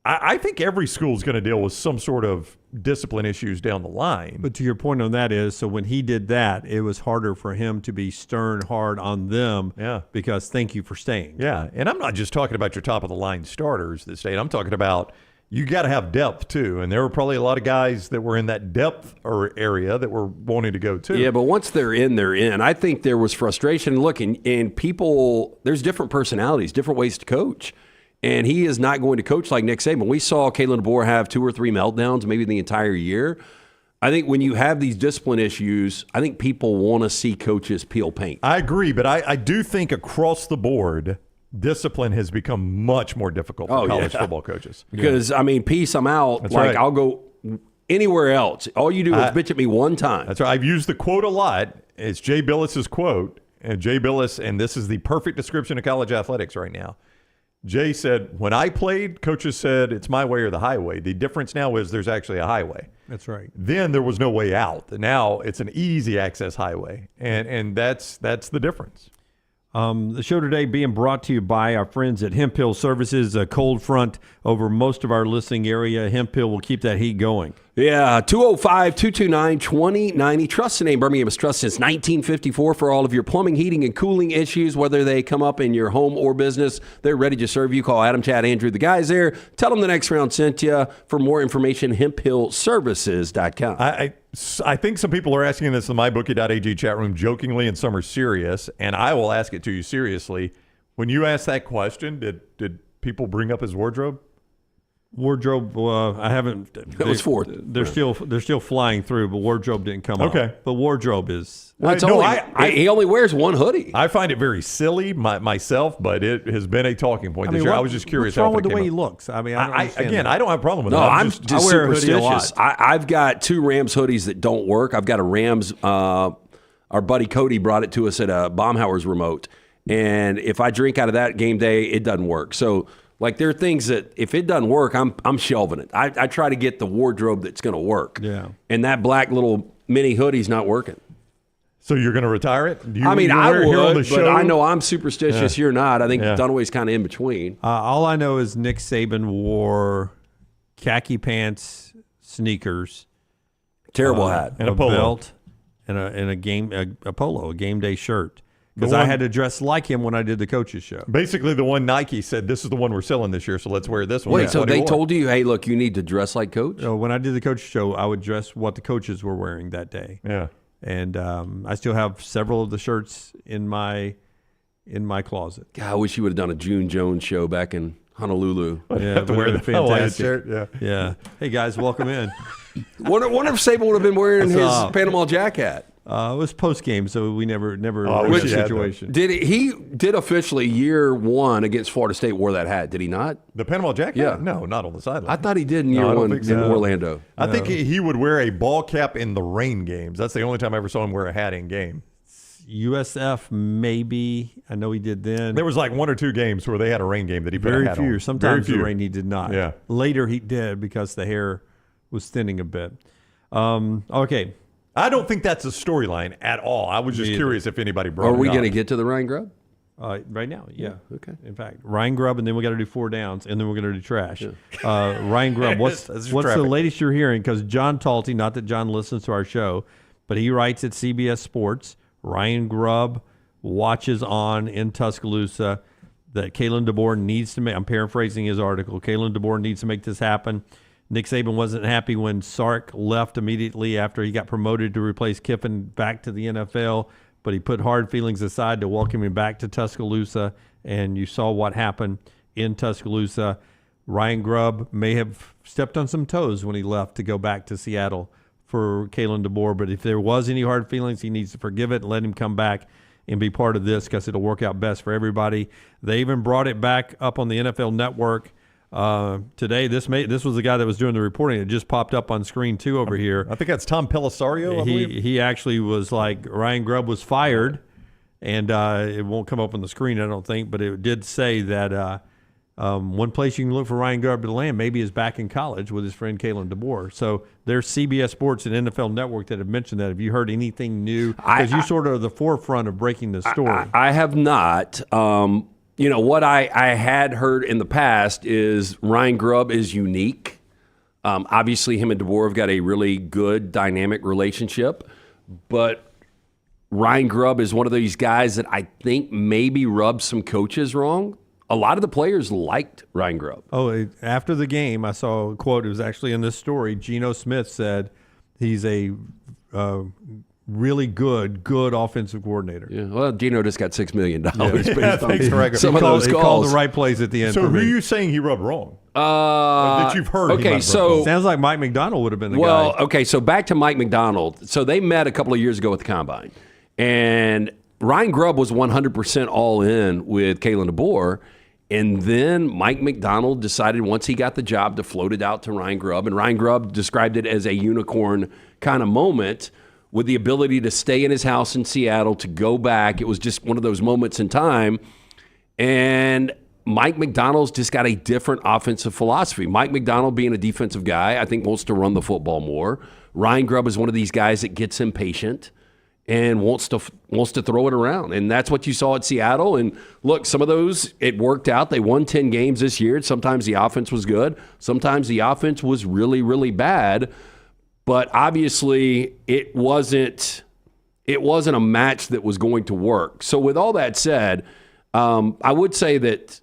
I think every school is going to deal with some sort of discipline issues down the line. But to your point on that is, so when he did that, it was harder for him to be stern, hard on them because thank you for staying. Yeah, and I'm not just talking about your top-of-the-line starters that stayed. I'm talking about you got to have depth too, and there were probably a lot of guys that were in that depth area that were wanting to go too. Yeah, but once they're in, they're in. I think there was frustration. Look, and people, there's different personalities, different ways to coach, and he is not going to coach like Nick Saban. We saw Kalen DeBoer have 2 or 3 meltdowns maybe the entire year. I think when you have these discipline issues, I think people want to see coaches peel paint. I agree, but I do think across the board, discipline has become much more difficult for college football coaches. Because, peace, I'm out. That's right. I'll go anywhere else. All you do is bitch at me one time. That's right. I've used the quote a lot. It's Jay Billis's quote. And Jay Billis, and this is the perfect description of college athletics right now. Jay said, when I played, coaches said it's my way or the highway. The difference now is there's actually a highway. That's right. Then there was no way out. Now it's an easy access highway, and that's the difference. The show today being brought to you by our friends at Hemp Hill Services. A cold front over most of our listening area. Hemp Hill will keep that heat going. Yeah, 205-229-2090. Trust the name Birmingham has trusted since 1954 for all of your plumbing, heating, and cooling issues, whether they come up in your home or business. They're ready to serve you. Call Adam, Chad, Andrew, the guys there. Tell them the next round sent you. For more information, hemphillservices.com. I think some people are asking this in the mybookie.ag chat room jokingly, and some are serious, and I will ask it to you seriously. When you asked that question, did people bring up his wardrobe? Wardrobe, I haven't. That was fourth. They're still flying through, but wardrobe didn't come up. Okay. But wardrobe is. He only wears one hoodie. I find it very silly myself, but it has been a talking point this year. I was just curious. What's wrong with the way he looks? I mean, I don't have a problem with no, that. I'm just superstitious. I've got two Rams hoodies that don't work. I've got a Rams. Our buddy Cody brought it to us at a Baumhauer's remote, and if I drink out of that game day, it doesn't work. So. Like, there are things that if it doesn't work, I'm shelving it. I try to get the wardrobe that's going to work. Yeah. And that black little mini hoodie's not working. So you're going to retire it? I would, but I know I'm superstitious. Yeah. You're not. I think Dunaway's kind of in between. All I know is Nick Saban wore khaki pants, sneakers, terrible hat, and a polo belt, and a game day shirt. Because I had to dress like him when I did the coaches show. Basically, the one Nike said, this is the one we're selling this year, so let's wear this one. Wait, so they told you, hey, look, you need to dress like Coach? No, when I did the coaches show, I would dress what the coaches were wearing that day. Yeah. And I still have several of the shirts in my closet. God, I wish you would have done a June Jones show back in Honolulu. Yeah, have to wear the fantastic shirt. Yeah. Hey, guys, welcome in. Wonder if Saban would have been wearing his Panama Jack hat. It was post game, so we never which situation. He did officially year one against Florida State wore that hat? Did he not? The Panama Jack? Yeah. No, not on the sideline. I thought he did in year one in Orlando. I think he would wear a ball cap in the rain games. That's the only time I ever saw him wear a hat in game. USF, maybe. I know he did then. There was like one or two games where they had a rain game that he put very a hat few. on. Sometimes the rain he did not. Yeah. Later he did because the hair was thinning a bit. Okay. I don't think that's a storyline at all. I was just curious if anybody brought it up. Are we going to get to the Ryan Grubb? Right now, yeah. Okay. In fact, Ryan Grubb, and then we got to do 4 downs, and then we're going to do trash. Yeah. Ryan Grubb, what's the latest you're hearing? Because John Talty, not that John listens to our show, but he writes at CBS Sports, Ryan Grubb watches on in Tuscaloosa that Kalen DeBoer needs to make, I'm paraphrasing his article, Kalen DeBoer needs to make this happen. Nick Saban wasn't happy when Sark left immediately after he got promoted to replace Kiffin back to the NFL, but he put hard feelings aside to welcome him back to Tuscaloosa, and you saw what happened in Tuscaloosa. Ryan Grubb may have stepped on some toes when he left to go back to Seattle for Kalen DeBoer, but if there was any hard feelings, he needs to forgive it and let him come back and be part of this because it'll work out best for everybody. They even brought it back up on the NFL Network today. This was the guy that was doing the reporting. It just popped up on screen too over here. I think that's Tom Pellisario. He actually was like, Ryan Grubb was fired, and it won't come up on the screen, I don't think, but it did say that one place you can look for Ryan Grubb to land maybe is back in college with his friend Kalen DeBoer. So there's CBS Sports and NFL Network that have mentioned that. Have you heard anything new? Because you sort of are the forefront of breaking the story. I have not. What I had heard in the past is Ryan Grubb is unique. Obviously, him and DeBoer have got a really good dynamic relationship, but Ryan Grubb is one of these guys that I think maybe rubbed some coaches wrong. A lot of the players liked Ryan Grubb. Oh, after the game, I saw a quote. It was actually in this story. Geno Smith said he's a really good offensive coordinator. Yeah, well, Geno just got $6 million. Thanks for some of those calls. He called the right plays at the end. So who are you saying he rubbed wrong? That you've heard. Okay, so sounds like Mike McDonald would have been the guy. Well, okay, so back to Mike McDonald. So they met a couple of years ago at the Combine, and Ryan Grubb was 100% all in with Kalen DeBoer. And then Mike McDonald decided once he got the job to float it out to Ryan Grubb. And Ryan Grubb described it as a unicorn kind of moment with the ability to stay in his house in Seattle, to go back. It was just one of those moments in time. And Mike Macdonald's just got a different offensive philosophy. Mike Macdonald, being a defensive guy, I think wants to run the football more. Ryan Grubb is one of these guys that gets impatient and wants to throw it around. And that's what you saw at Seattle. And look, some of those, it worked out. They won 10 games this year. Sometimes the offense was good. Sometimes the offense was really, really bad. But obviously it wasn't a match that was going to work. So with all that said, I would say that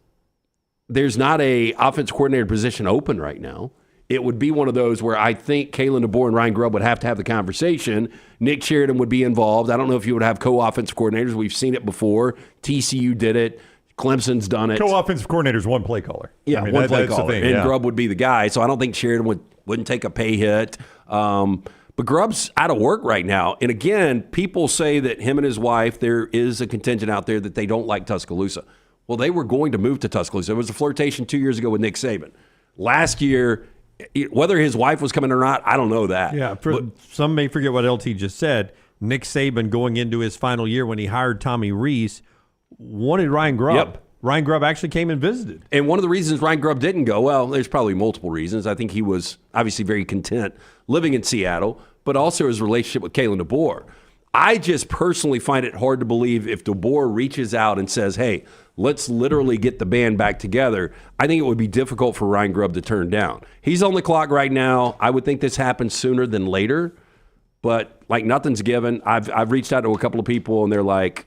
there's not a offensive coordinator position open right now. It would be one of those where I think Kalen DeBoer and Ryan Grubb would have to have the conversation. Nick Sheridan would be involved. I don't know if you would have co-offensive coordinators. We've seen it before. TCU did it. Clemson's done it. Co-offensive coordinator's one play caller. Yeah, one play caller. And Grubb would be the guy. So I don't think Sheridan wouldn't take a pay hit. But Grubb's out of work right now. And again, people say that him and his wife, there is a contingent out there that they don't like Tuscaloosa. Well, they were going to move to Tuscaloosa. There was a flirtation 2 years ago with Nick Saban. Last year, whether his wife was coming or not, I don't know that. Yeah, some may forget what LT just said. Nick Saban, going into his final year when he hired Tommy Rees, wanted Ryan Grubb. Yep. Ryan Grubb actually came and visited. And one of the reasons Ryan Grubb didn't go, well, there's probably multiple reasons. I think he was obviously very content living in Seattle, but also his relationship with Kalen DeBoer. I just personally find it hard to believe if DeBoer reaches out and says, hey, let's literally get the band back together. I think it would be difficult for Ryan Grubb to turn down. He's on the clock right now. I would think this happens sooner than later, but like nothing's given. I've reached out to a couple of people and they're like,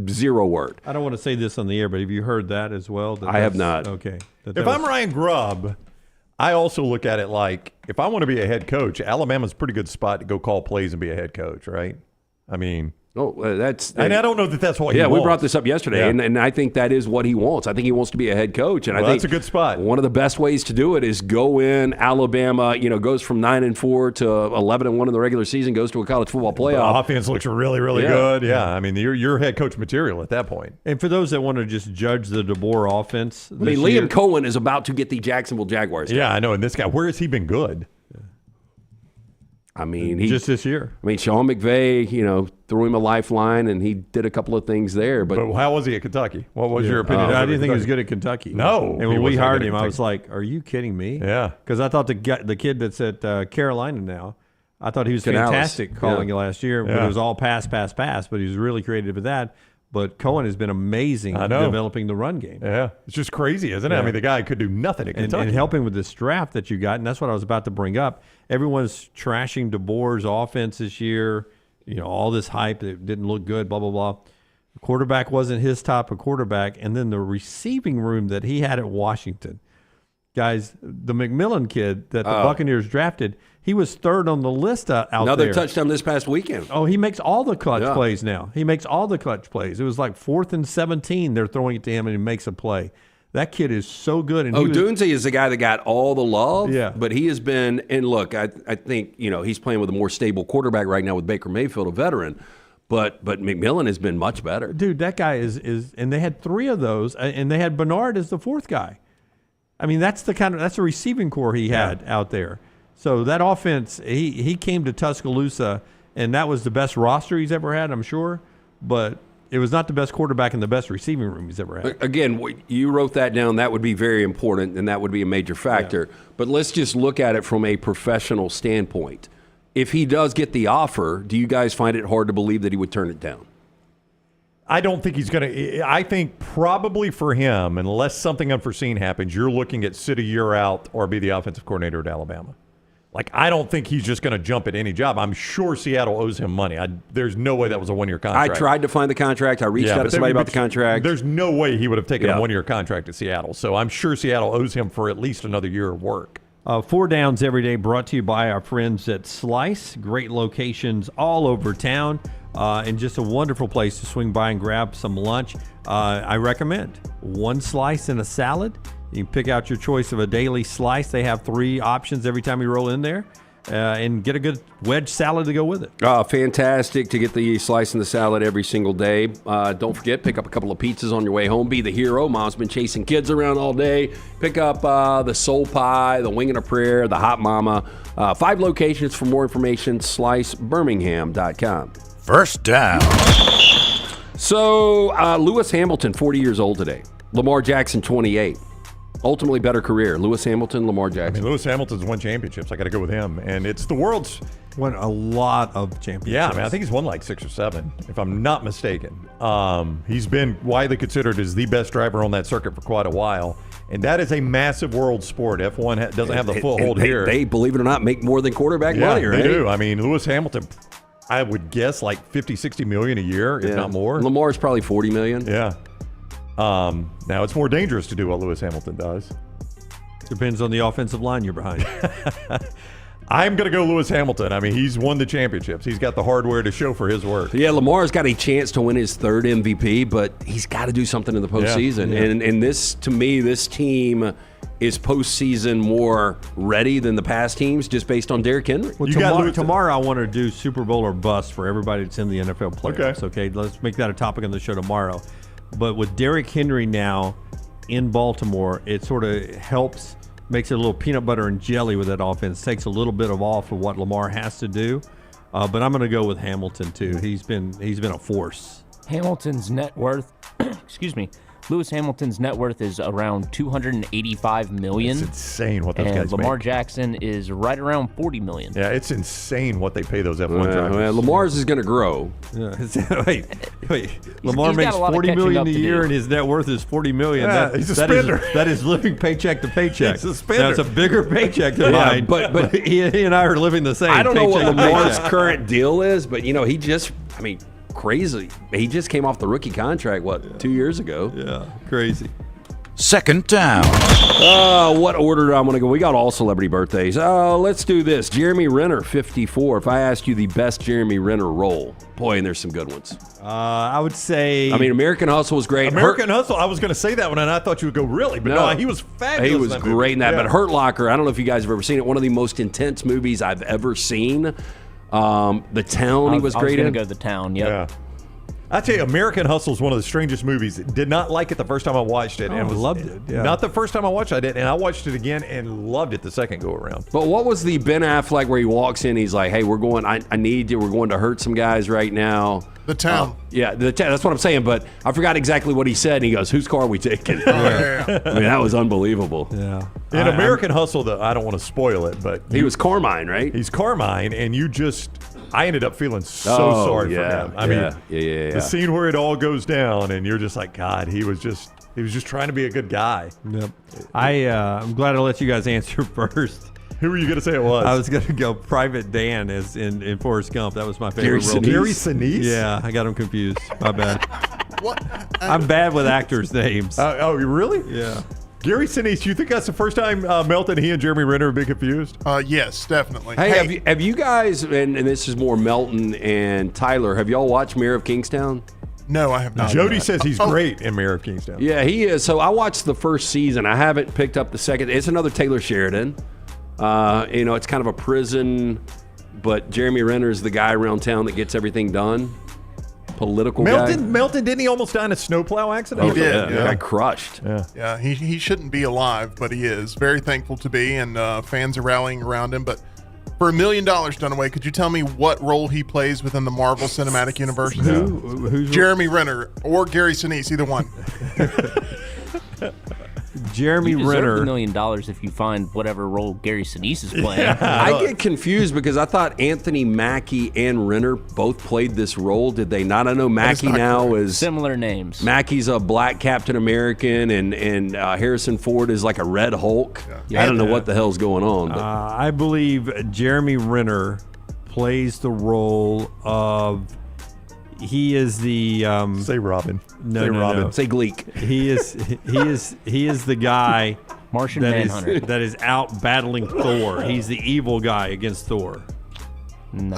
zero word. I don't want to say this on the air, but have you heard that as well? I have not. Okay. If I'm Ryan Grubb, I also look at it like, if I want to be a head coach, Alabama's a pretty good spot to go call plays and be a head coach, right? I mean, and I don't know that that's what he wants. Yeah, we brought this up yesterday, and I think that is what he wants. I think he wants to be a head coach, and I think that's a good spot. One of the best ways to do it is go in. Alabama, goes from 9-4 to 11-1 in the regular season, goes to a college football playoff. The offense looks really, really good. Yeah, I mean, you're head coach material at that point. And for those that want to just judge the DeBoer offense, Liam Cohen is about to get the Jacksonville Jaguars. Yeah, I know. And this guy, where has he been good? I mean, just this year. I mean, Sean McVay, threw him a lifeline, and he did a couple of things there. But how was he at Kentucky? What was your opinion? I didn't think he was good at Kentucky. No. And when we hired him, I was like, "Are you kidding me?" Yeah. Because I thought the kid that's at Carolina now, I thought he was fantastic calling last year. But it was all pass. But he was really creative at that. But Cohen has been amazing developing the run game. Yeah, it's just crazy, isn't it? I mean, the guy could do nothing at Kentucky. And helping with this draft that you got, and that's what I was about to bring up. Everyone's trashing DeBoer's offense this year. All this hype, it didn't look good, blah, blah, blah. The quarterback wasn't his type of quarterback. And then the receiving room that he had at Washington. Guys, the McMillan kid that the Buccaneers drafted, he was third on the list out there. Another touchdown this past weekend. Oh, he makes all the clutch plays now. He makes all the clutch plays. It was like 4th and 17. They're throwing it to him, and he makes a play. That kid is so good. And Dunaway is the guy that got all the love. Yeah. But he has been – and look, I think, he's playing with a more stable quarterback right now with Baker Mayfield, a veteran. But McMillan has been much better. Dude, that guy is – and they had 3 of those, and they had Bernard as the 4th guy. I mean, that's the receiving core he had out there. So that offense, he came to Tuscaloosa, and that was the best roster he's ever had, I'm sure. But it was not the best quarterback and the best receiving room he's ever had. Again, you wrote that down. That would be very important, and that would be a major factor. Yeah. But let's just look at it from a professional standpoint. If he does get the offer, do you guys find it hard to believe that he would turn it down? I don't think he's going to. I think probably for him, unless something unforeseen happens, you're looking at sit a year out or be the offensive coordinator at Alabama. Like, I don't think he's just going to jump at any job. I'm sure Seattle owes him money. There's no way that was a one-year contract. I tried to find the contract. I reached out to somebody about the contract. There's no way he would have taken a one-year contract at Seattle. So I'm sure Seattle owes him for at least another year of work. 4 Downs every day brought to you by our friends at Slice. Great locations all over town. And just a wonderful place to swing by and grab some lunch. I recommend 1 slice and a salad. You can pick out your choice of a daily slice. They have 3 options every time you roll in there. And get a good wedge salad to go with it. Fantastic to get the slice and the salad every single day. Don't forget, pick up a couple of pizzas on your way home. Be the hero. Mom's been chasing kids around all day. Pick up the soul pie, the wing and a prayer, the hot mama. 5 locations. For more information, slicebirmingham.com. First down. So, Lewis Hamilton, 40 years old today. Lamar Jackson, 28. Ultimately better career. Lewis Hamilton, Lamar Jackson. I mean, Lewis Hamilton's won championships. I got to go with him. And it's the world's... Won a lot of championships. Yeah, I mean, I think he's won like 6 or 7, if I'm not mistaken. He's been widely considered as the best driver on that circuit for quite a while. And that is a massive world sport. F1 doesn't have the foothold here. They, believe it or not, make more than quarterback money, right? They do. I mean, Lewis Hamilton, I would guess like 50, 60 million a year, if not more. Lamar's probably 40 million. Yeah. Now, it's more dangerous to do what Lewis Hamilton does. Depends on the offensive line you're behind. I'm going to go Lewis Hamilton. I mean, he's won the championships. He's got the hardware to show for his work. Yeah, Lamar's got a chance to win his 3rd MVP, but he's got to do something in the postseason. Yeah. And this, to me, this team is postseason more ready than the past teams just based on Derrick Henry. Well, tomorrow I want to do Super Bowl or bust for everybody that's in the NFL playoffs. Okay, let's make that a topic on the show tomorrow. But with Derrick Henry now in Baltimore, it sort of helps, makes it a little peanut butter and jelly with that offense. Takes a little bit off of what Lamar has to do. But I'm going to go with Hamilton too. He's been a force. Hamilton's net worth, excuse me, Lewis Hamilton's net worth is around $285 million. It's insane what those guys make. And Lamar make. Jackson is right around $40 million. Yeah, it's insane what they pay those F1 drivers. Lamar's is going to grow. Yeah. Wait. Lamar makes $40 million a year, and his net worth is $40 million. Yeah, he's a spender. That is living paycheck to paycheck. He's a spender. Now, it's a bigger paycheck than mine, but he and I are living the same. I don't know what Lamar's paycheck. current deal is, but he just, crazy. He just came off the rookie contract, 2 years ago? Yeah, crazy. Second down. What order do I want to go? We got all celebrity birthdays. Let's do this. Jeremy Renner, 54. If I asked you the best Jeremy Renner role, boy, and there's some good ones. I would say... American Hustle was great. American Hustle, I was going to say that one, and I thought you would go, really? But no, he was fabulous. He was great in that. Yeah. But Hurt Locker, I don't know if you guys have ever seen it. One of the most intense movies I've ever seen. The Town, he was great in. I was going to go The Town, yep. Yeah. I tell you, American Hustle is one of the strangest movies. Did not like it the first time I watched it. and loved it. Yeah. Not the first time I watched it, and I watched it again and loved it the second go around. But what was the Ben Affleck where he walks in, he's like, hey, we're going to hurt some guys right now. The Town. That's what I'm saying, but I forgot exactly what he said, and he goes, whose car are we taking? That was unbelievable. Yeah. In American Hustle, though, I don't want to spoil it, but... He was Carmine, right? He's Carmine, and I ended up feeling so sorry for him. I mean, the scene where it all goes down, and you're just like, God, he was just trying to be a good guy. Yep. I'm glad I let you guys answer first. Who were you going to say it was? I was going to go Private Dan as in Forrest Gump. That was my favorite role. Gary Sinise? Yeah, I got him confused. My bad. What? I'm bad with actors' names. Oh, really? Yeah. Gary Sinise, you think that's the first time Melton, he and Jeremy Renner have been confused? Yes, definitely. Hey, have you guys, and this is more Melton and Tyler, have y'all watched Mayor of Kingstown? No, I have not. Jody says he's great in Mayor of Kingstown. Yeah, he is. So I watched the first season. I haven't picked up the second. It's another Taylor Sheridan. It's kind of a prison, but Jeremy Renner is the guy around town that gets everything done. Political guy. Melton, didn't he almost die in a snowplow accident? He did. Yeah. Got crushed. Yeah, he shouldn't be alive, but he is. Very thankful to be, and fans are rallying around him. But for $1 million, Dunaway, could you tell me what role he plays within the Marvel Cinematic Universe? Who's Jeremy Renner or Gary Sinise, either one. Jeremy Renner. $1 million if you find whatever role Gary Sinise is playing. I get confused because I thought Anthony Mackie and Renner both played this role. Did they not? I know Mackie now is similar names. Mackie's a black Captain American, and Harrison Ford is like a Red Hulk. Yeah. I don't know what the hell's going on. But. I believe Jeremy Renner plays the role of. He is the say Robin. No. Say Gleek. He is the guy Martian Manhunter that is out battling Thor. He's the evil guy against Thor. No.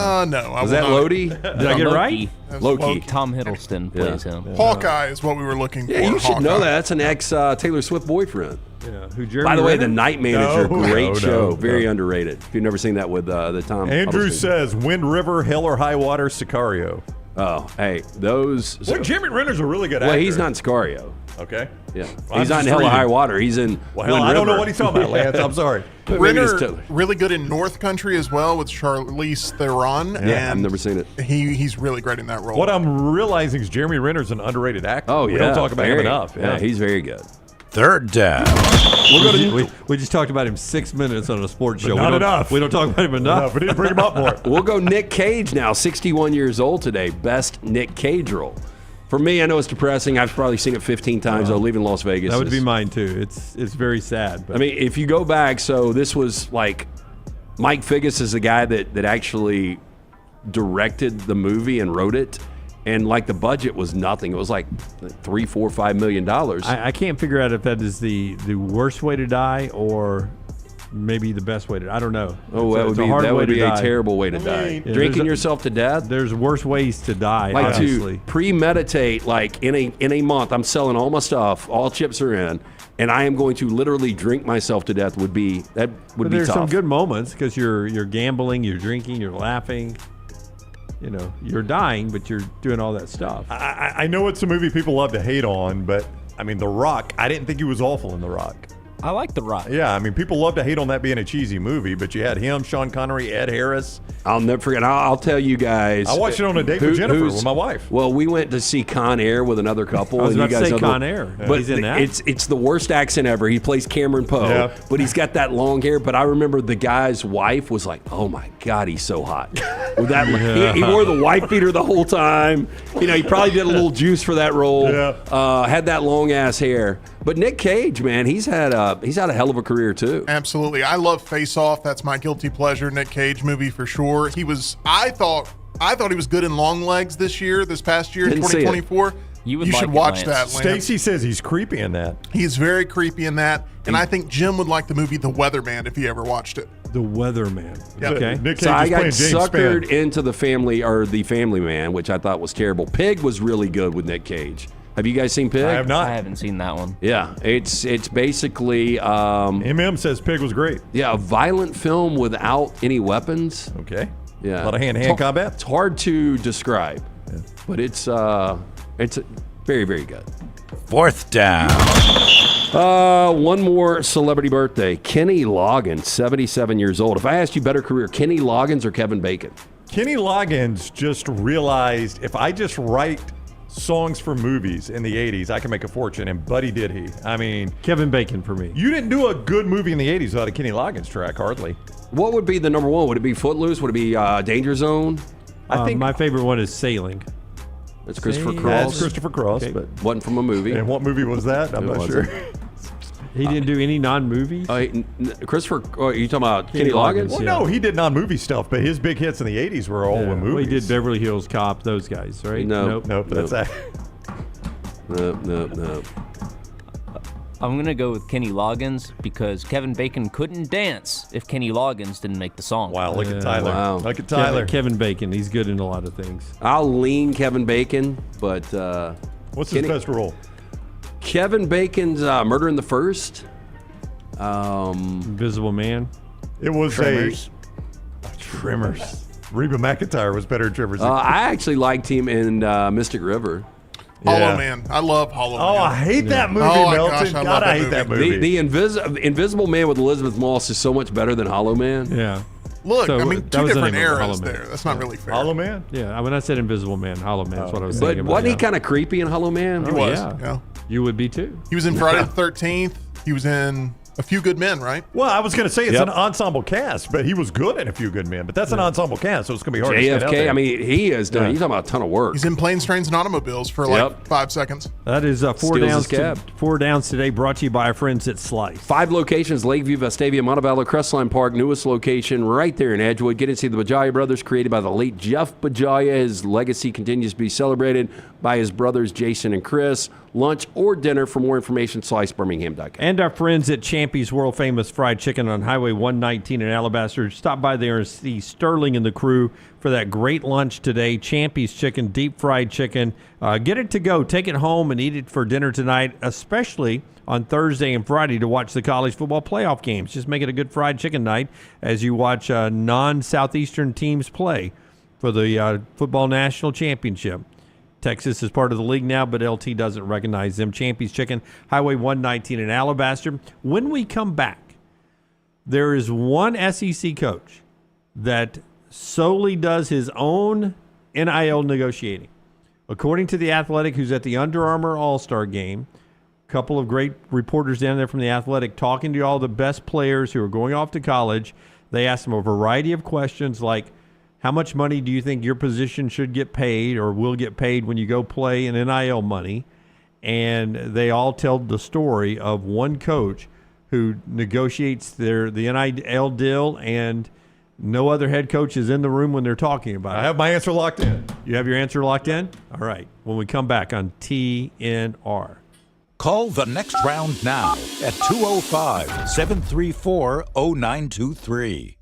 Was that Lodi? Did I get it right? Loki. Tom Hiddleston plays him. Hawkeye is what we were looking for. Yeah, you should Hawkeye. know that. That's an ex Taylor Swift boyfriend. Yeah. Who? Jeremy By the way, Renner? The Night Manager, great show, no. very underrated. If you've never seen that with the Tom. Andrew Huddleston. says Wind River, Hell or High Water, Sicario. Oh, hey, those. Well, Jeremy Renner's a really good actor. Well, he's not in Sicario. Okay. Yeah. Well, He's I'm not in just hell or reading. high water. He's in Well, Wind I don't know River. what he's talking about, Lance. I'm sorry. But maybe it's Renner, really good in North Country as well with Charlize Theron. Yeah, I've and never seen it. He's really great in that role. What I'm realizing is Jeremy Renner's an underrated actor. Oh, yeah. We don't talk about him Very. enough. Yeah, he's very good. Third down. We just talked about him 6 minutes on a sports But show. not enough. We don't talk about him enough. We didn't bring him up more. We'll go Nick Cage now, 61 years old today. Best Nick Cage role. For me, I know it's depressing. I've probably seen it 15 times, though, leaving Las Vegas. That would be mine, too. It's very sad. But. I mean, if you go back, so this was like Mike Figgis is the guy that actually directed the movie and wrote it. And like the budget was nothing. It was like $3, $4, $5 million. I can't figure out if that is the worst way to die or maybe the best way to die. I don't know. Oh, that would be a terrible way to die. Yeah, Drinking yourself to death? There's worse ways to die, Like obviously. to premeditate, like in a month, I'm selling all my stuff, all chips are in, and I am going to literally drink myself to death would be But be there's tough. some good moments because you're gambling, you're drinking, you're laughing. You know, you're dying, but you're doing all that stuff. I know it's a movie people love to hate on, but I mean, The Rock, I didn't think he was awful in The Rock. I like The Rock. Yeah, I mean, people love to hate on that being a cheesy movie, but you had him, Sean Connery, Ed Harris. I'll never forget. I'll tell you guys. I watched it on a date with Jennifer, with my wife. Well, we went to see Con Air with another couple. I was and about you to guys say know Con Air. But He's in that? It's the worst accent ever. He plays Cameron Poe, Yeah. but he's got that long hair. But I remember the guy's wife was like, "Oh my God, he's so hot." With that, he wore the wife beater the whole time. You know, he probably did a little juice for that role. Yeah. Had that long ass hair. But Nick Cage, man, he's had a hell of a career too. Absolutely. I love Face Off. That's my guilty pleasure Nick Cage movie for sure. I thought he was good in Long Legs this past year, Didn't see it. 2024. You should like it, watch Lance. that, Lance. Stacey says he's creepy in that. He's very creepy in that. And I think Jim would like the movie The Weatherman if he ever watched it. The Weatherman. Yep. Okay. Nick Cage So I is got playing James suckered Spann. into The Family Man, which I thought was terrible. Pig was really good with Nick Cage. Have you guys seen Pig? I have not. I haven't seen that one. Yeah, it's basically MM says Pig was great. a violent film without any weapons. Okay. Yeah, A lot of hand-to-hand combat. It's hard to describe, but it's very, very good. Fourth down. One more celebrity birthday. Kenny Loggins, 77 years old. If I asked you better career, Kenny Loggins or Kevin Bacon? Kenny Loggins just realized if I just write songs for movies in the 80s, I can make a fortune, and buddy did he. I mean, Kevin Bacon for me. you didn't do a good movie in the 80s without a Kenny Loggins track, hardly. What would be the number one? Would it be Footloose? Would it be Danger Zone? I think my favorite one is Sailing. That's Christopher Sailing. Cross. That's Christopher Cross, Okay. but Wasn't from a movie. and what movie was that? I'm It not wasn't. sure. He didn't do any non-movies? Christopher, are you talking about Kenny Kenny Loggins? Loggins, Well, yeah. no, he did non-movie stuff, but his big hits in the 80s were all in movies. Well, he did Beverly Hills Cop, those guys, right? No. Nope, that's that. No. I'm going to go with Kenny Loggins because Kevin Bacon couldn't dance if Kenny Loggins didn't make the song. Wow, look at Tyler. Wow. Look at Tyler. Kevin Bacon, he's good in a lot of things. I'll lean Kevin Bacon, but What's his best role? Kevin Bacon's Murder in the First. Invisible Man. It was Tremors. Tremors. Reba McEntire was better in Tremors. I actually liked him in Mystic River. Hollow Man. I love Hollow Man. Oh, I hate that movie, Oh, my Melton. gosh, I God, love I that hate that movie. movie. The Invisible Man with Elizabeth Moss is so much better than Hollow Man. Yeah. Look, So, I mean, that two was the different name of it, eras Hollow Man. there. That's not really fair. Hollow Man? Yeah, when I said Invisible Man, Hollow Man is what I was But thinking about. wasn't he yeah. kind of creepy in Hollow Man? He was. Yeah. You would be too. He was in Friday the 13th. He was in A Few Good Men, right? Well, I was going to say it's Yep. an ensemble cast, but he was good in A Few Good Men. But that's an ensemble cast, so it's going to be hard to stand out JFK, there. I mean, he has done. He's talking about a ton of work. He's in Planes, Trains, and Automobiles for like 5 seconds. That is four Steals downs. his cab. Four downs today, brought to you by our friends at Slice. 5 locations: Lakeview, Vestavia, Montebello, Crestline Park. Newest location right there in Edgewood. Get in to see the Bajaya brothers, created by the late Jeff Bajaya. His legacy continues to be celebrated by his brothers Jason and Chris. Lunch or dinner. For more information, slicebirmingham.com. And our friends at Champy's World Famous Fried Chicken on Highway 119 in Alabaster. Stop by there and see Sterling and the crew for that great lunch today. Champy's Chicken, deep fried chicken. Get it to go. Take it home and eat it for dinner tonight, especially on Thursday and Friday to watch the college football playoff games. Just make it a good fried chicken night as you watch non-Southeastern teams play for the football national championship. Texas is part of the league now, but LT doesn't recognize them. Champy's Chicken, Highway 119 in Alabaster. When we come back, there is one SEC coach that solely does his own NIL negotiating. According to The Athletic, who's at the Under Armour All-Star Game, a couple of great reporters down there from The Athletic talking to all the best players who are going off to college. They asked them a variety of questions like, how much money do you think your position should get paid or will get paid when you go play in NIL money? And they all tell the story of one coach who negotiates the NIL deal, and no other head coach is in the room when they're talking about it. I have my answer locked in. You have your answer locked in? All right. When we come back on TNR. Call the next round now at 205-734-0923.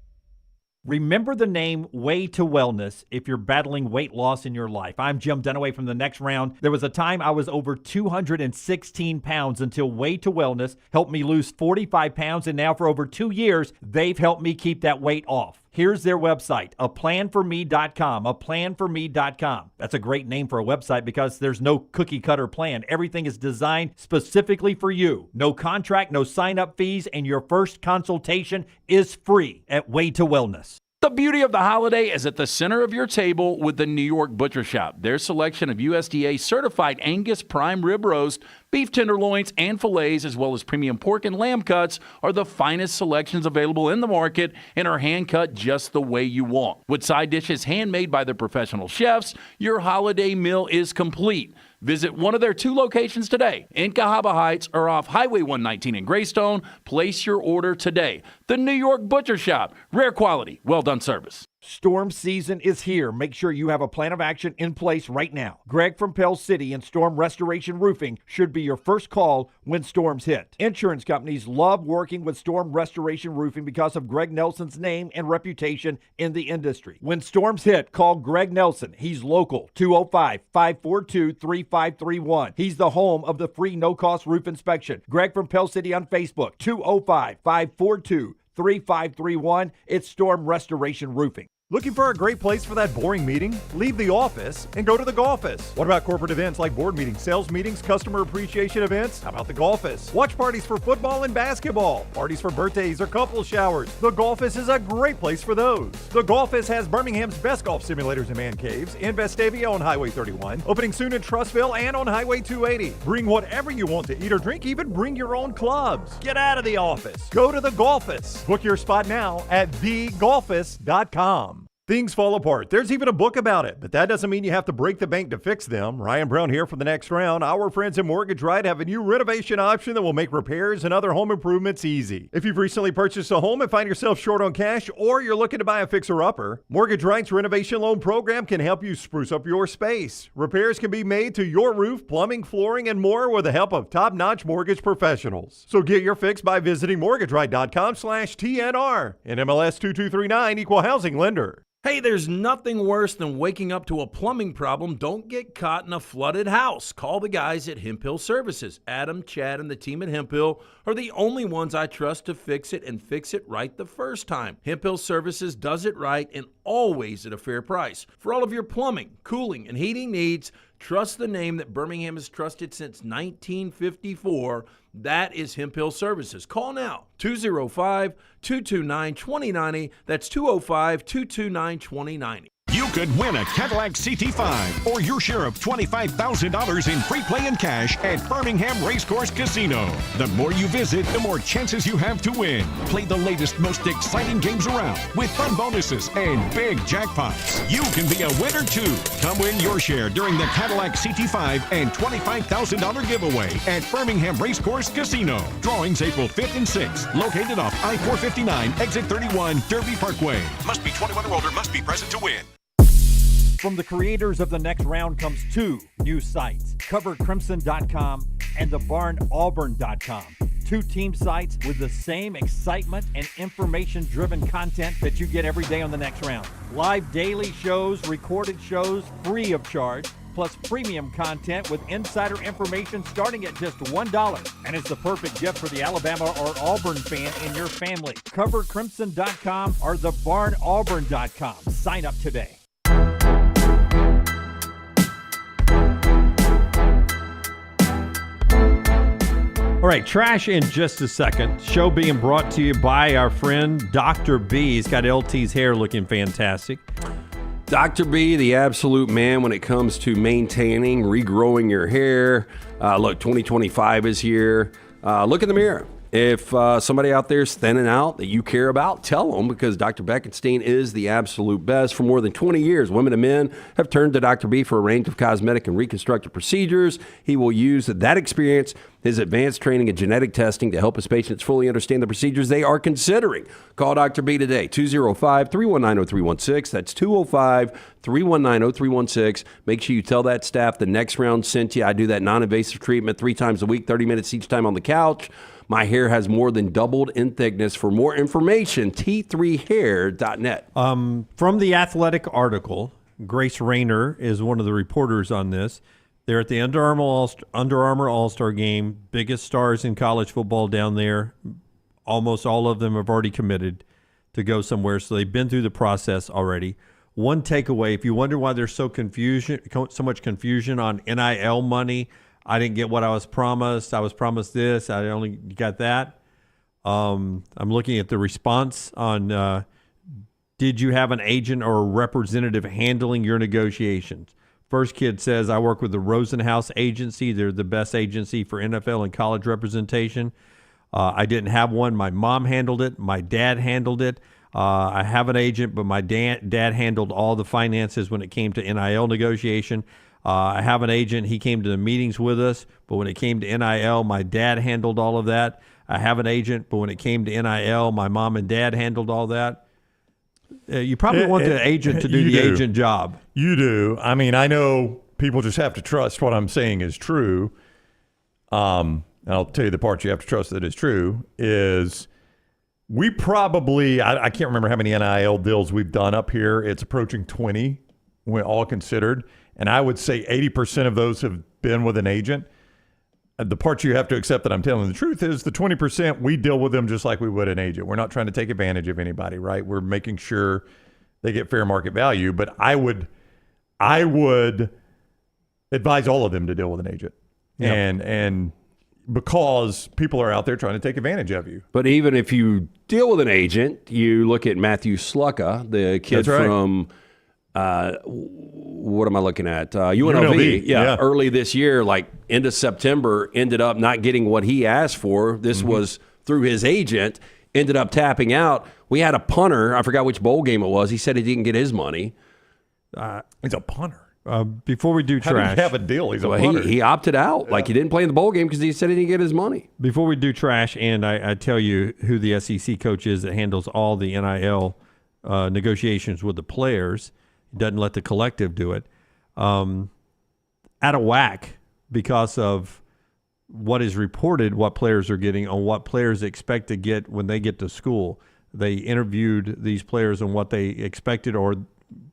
Remember the name Way to Wellness if you're battling weight loss in your life. I'm Jim Dunaway from the Next Round. There was a time I was over 216 pounds until Way to Wellness helped me lose 45 pounds, and now for over 2 years, they've helped me keep that weight off. Here's their website, aplanforme.com, aplanforme.com. That's a great name for a website because there's no cookie-cutter plan. Everything is designed specifically for you. No contract, no sign-up fees, and your first consultation is free at Way to Wellness. The beauty of the holiday is at the center of your table with the New York Butcher Shop. Their selection of USDA certified Angus prime rib roast, beef tenderloins, and fillets, as well as premium pork and lamb cuts, are the finest selections available in the market and are hand-cut just the way you want. With side dishes handmade by their professional chefs, your holiday meal is complete. Visit one of their 2 locations today, in Cahaba Heights or off Highway 119 in Greystone. Place your order today. The New York Butcher Shop. Rare quality, well-done service. Storm season is here. Make sure you have a plan of action in place right now. Greg from Pell City and Storm Restoration Roofing should be your first call when storms hit. Insurance companies love working with Storm Restoration Roofing because of Greg Nelson's name and reputation in the industry. When storms hit, call Greg Nelson. He's local, 205-542-3531. He's the home of the free no-cost roof inspection. Greg from Pell City on Facebook, 205-542-3531. It's Storm Restoration Roofing. Looking for a great place for that boring meeting? Leave the office and go to the Golfus. What about corporate events like board meetings, sales meetings, customer appreciation events? How about the Golfus? Watch parties for football and basketball, parties for birthdays or couple showers. The Golfus is a great place for those. The Golfus has Birmingham's best golf simulators and man caves in Vestavia on Highway 31, opening soon in Trussville and on Highway 280. Bring whatever you want to eat or drink, even bring your own clubs. Get out of the office. Go to the Golfus. Book your spot now at thegolfus.com. Things fall apart. There's even a book about it, but that doesn't mean you have to break the bank to fix them. Ryan Brown here for the Next Round. Our friends at Mortgage Right have a new renovation option that will make repairs and other home improvements easy. If you've recently purchased a home and find yourself short on cash, or you're looking to buy a fixer-upper, Mortgage Right's renovation loan program can help you spruce up your space. Repairs can be made to your roof, plumbing, flooring, and more with the help of top-notch mortgage professionals. So get your fix by visiting mortgageright.com/TNR. NMLS 2239, Equal Housing Lender. Hey, there's nothing worse than waking up to a plumbing problem. Don't get caught in a flooded house. Call the guys at Hemphill Services. Adam, Chad, and the team at Hemphill are the only ones I trust to fix it and fix it right the first time. Hemphill Services does it right and always at a fair price. For all of your plumbing, cooling, and heating needs, trust the name that Birmingham has trusted since 1954. That is Hemphill Services. Call now, 205-229-2090. That's 205-229-2090. You could win a Cadillac CT5 or your share of $25,000 in free play and cash at Birmingham Racecourse Casino. The more you visit, the more chances you have to win. Play the latest, most exciting games around with fun bonuses and big jackpots. You can be a winner too. Come win your share during the Cadillac CT5 and $25,000 giveaway at Birmingham Racecourse Casino. Drawings April 5th and 6th. Located off I-459, exit 31, Derby Parkway. Must be 21 or older, must be present to win. From the creators of The Next Round comes 2 new sites, CoverCrimson.com and TheBarnAuburn.com. 2 team sites with the same excitement and information-driven content that you get every day on The Next Round. Live daily shows, recorded shows, free of charge, plus premium content with insider information starting at just $1. And it's the perfect gift for the Alabama or Auburn fan in your family. CoverCrimson.com or TheBarnAuburn.com. Sign up today. All right, trash in just a second. Show being brought to you by our friend Dr. B. He's got LT's hair looking fantastic. Dr. B, the absolute man when it comes to maintaining, regrowing your hair. Look, 2025 is here. Look in the mirror. If somebody out there is thinning out that you care about, tell them, because Dr. Beckenstein is the absolute best. For more than 20 years, women and men have turned to Dr. B for a range of cosmetic and reconstructive procedures. He will use that experience, his advanced training and genetic testing to help his patients fully understand the procedures they are considering. Call Dr. B today, 205-319-0316. That's 205-319-0316. Make sure you tell that staff the Next Round sent you. I do that non-invasive treatment 3 times a week, 30 minutes each time on the couch. My hair has more than doubled in thickness. For more information, t3hair.net. From the Athletic article, Grace Rayner is one of the reporters on this. They're at the Under Armour All-Star Game. Biggest stars in college football down there. Almost all of them have already committed to go somewhere, so they've been through the process already. One takeaway, if you wonder why there's so much confusion on NIL money, I didn't get what I was promised. I was promised this. I only got that. I'm looking at the response on did you have an agent or a representative handling your negotiations? First kid says, I work with the Rosenhaus Agency. They're the best agency for NFL and college representation. I didn't have one. My mom handled it. My dad handled it. I have an agent, but my dad handled all the finances when it came to NIL negotiation. I have an agent. He came to the meetings with us, but when it came to NIL, my dad handled all of that. I have an agent, but when it came to NIL, my mom and dad handled all that. You probably want the agent to do the agent job. You do. I mean, I know people just have to trust what I'm saying is true. I'll tell you the part you have to trust that is true is we probably, I can't remember how many NIL deals we've done up here. It's approaching 20 when all considered. And I would say 80% of those have been with an agent. The part you have to accept that I'm telling the truth is the 20%, we deal with them just like we would an agent. We're not trying to take advantage of anybody, right? We're making sure they get fair market value. But I would advise all of them to deal with an agent. Yep. And because people are out there trying to take advantage of you. But even if you deal with an agent, you look at Matthew Slucka, the kid from what am I looking at? UNLV. Yeah, early this year, like end of September, ended up not getting what he asked for. This was through his agent, ended up tapping out. We had a punter. I forgot which bowl game it was. He said he didn't get his money. He's a punter. Before we do trash. How did he have a deal? He's a punter. He opted out. Like he didn't play in the bowl game because he said he didn't get his money. Before we do trash, and I tell you who the SEC coach is that handles all the NIL negotiations with the players. Doesn't let the collective do it. Out of whack because of what is reported, what players are getting, on what players expect to get when they get to school. They interviewed these players on what they expected or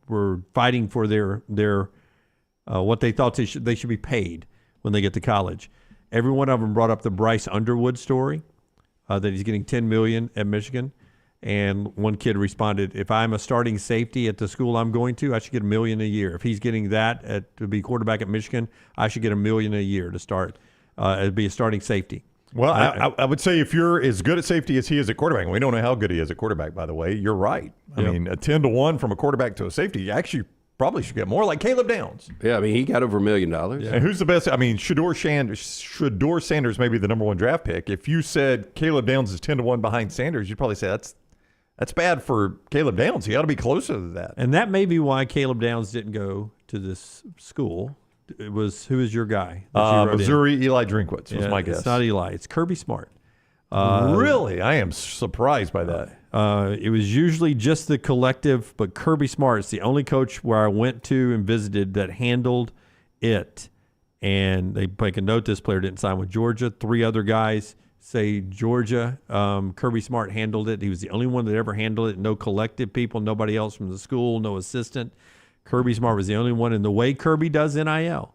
were fighting for their what they thought they should be paid when they get to college. Every one of them brought up the Bryce Underwood story, that he's getting $10 million at Michigan. And one kid responded, if I'm a starting safety at the school I'm going to, I should get $1 million a year. If he's getting that to be quarterback at Michigan, I should get $1 million a year to start, to be a starting safety. Well, I would say if you're as good at safety as he is at quarterback, and we don't know how good he is at quarterback, by the way, you're right. I mean, a 10-1 from a quarterback to a safety, you actually probably should get more, like Caleb Downs. Yeah, I mean, he got over $1 million. Yeah. And who's the best? I mean, Shedeur Sanders may be the number 1 draft pick. If you said Caleb Downs is 10-1 behind Sanders, you'd probably say that's bad for Caleb Downs. He ought to be closer to that. And that may be why Caleb Downs didn't go to this school. It was, who is your guy? Missouri, Eli Drinkwitz was my guess. It's not Eli. It's Kirby Smart. Really? I am surprised by that. It was usually just the collective, but Kirby Smart is the only coach where I went to and visited that handled it. And they make a note this player didn't sign with Georgia. 3 other guys say Georgia. Kirby Smart handled it. He was the only one that ever handled it. No collective people, nobody else from the school, no assistant. Kirby Smart was the only one. And the way Kirby does NIL,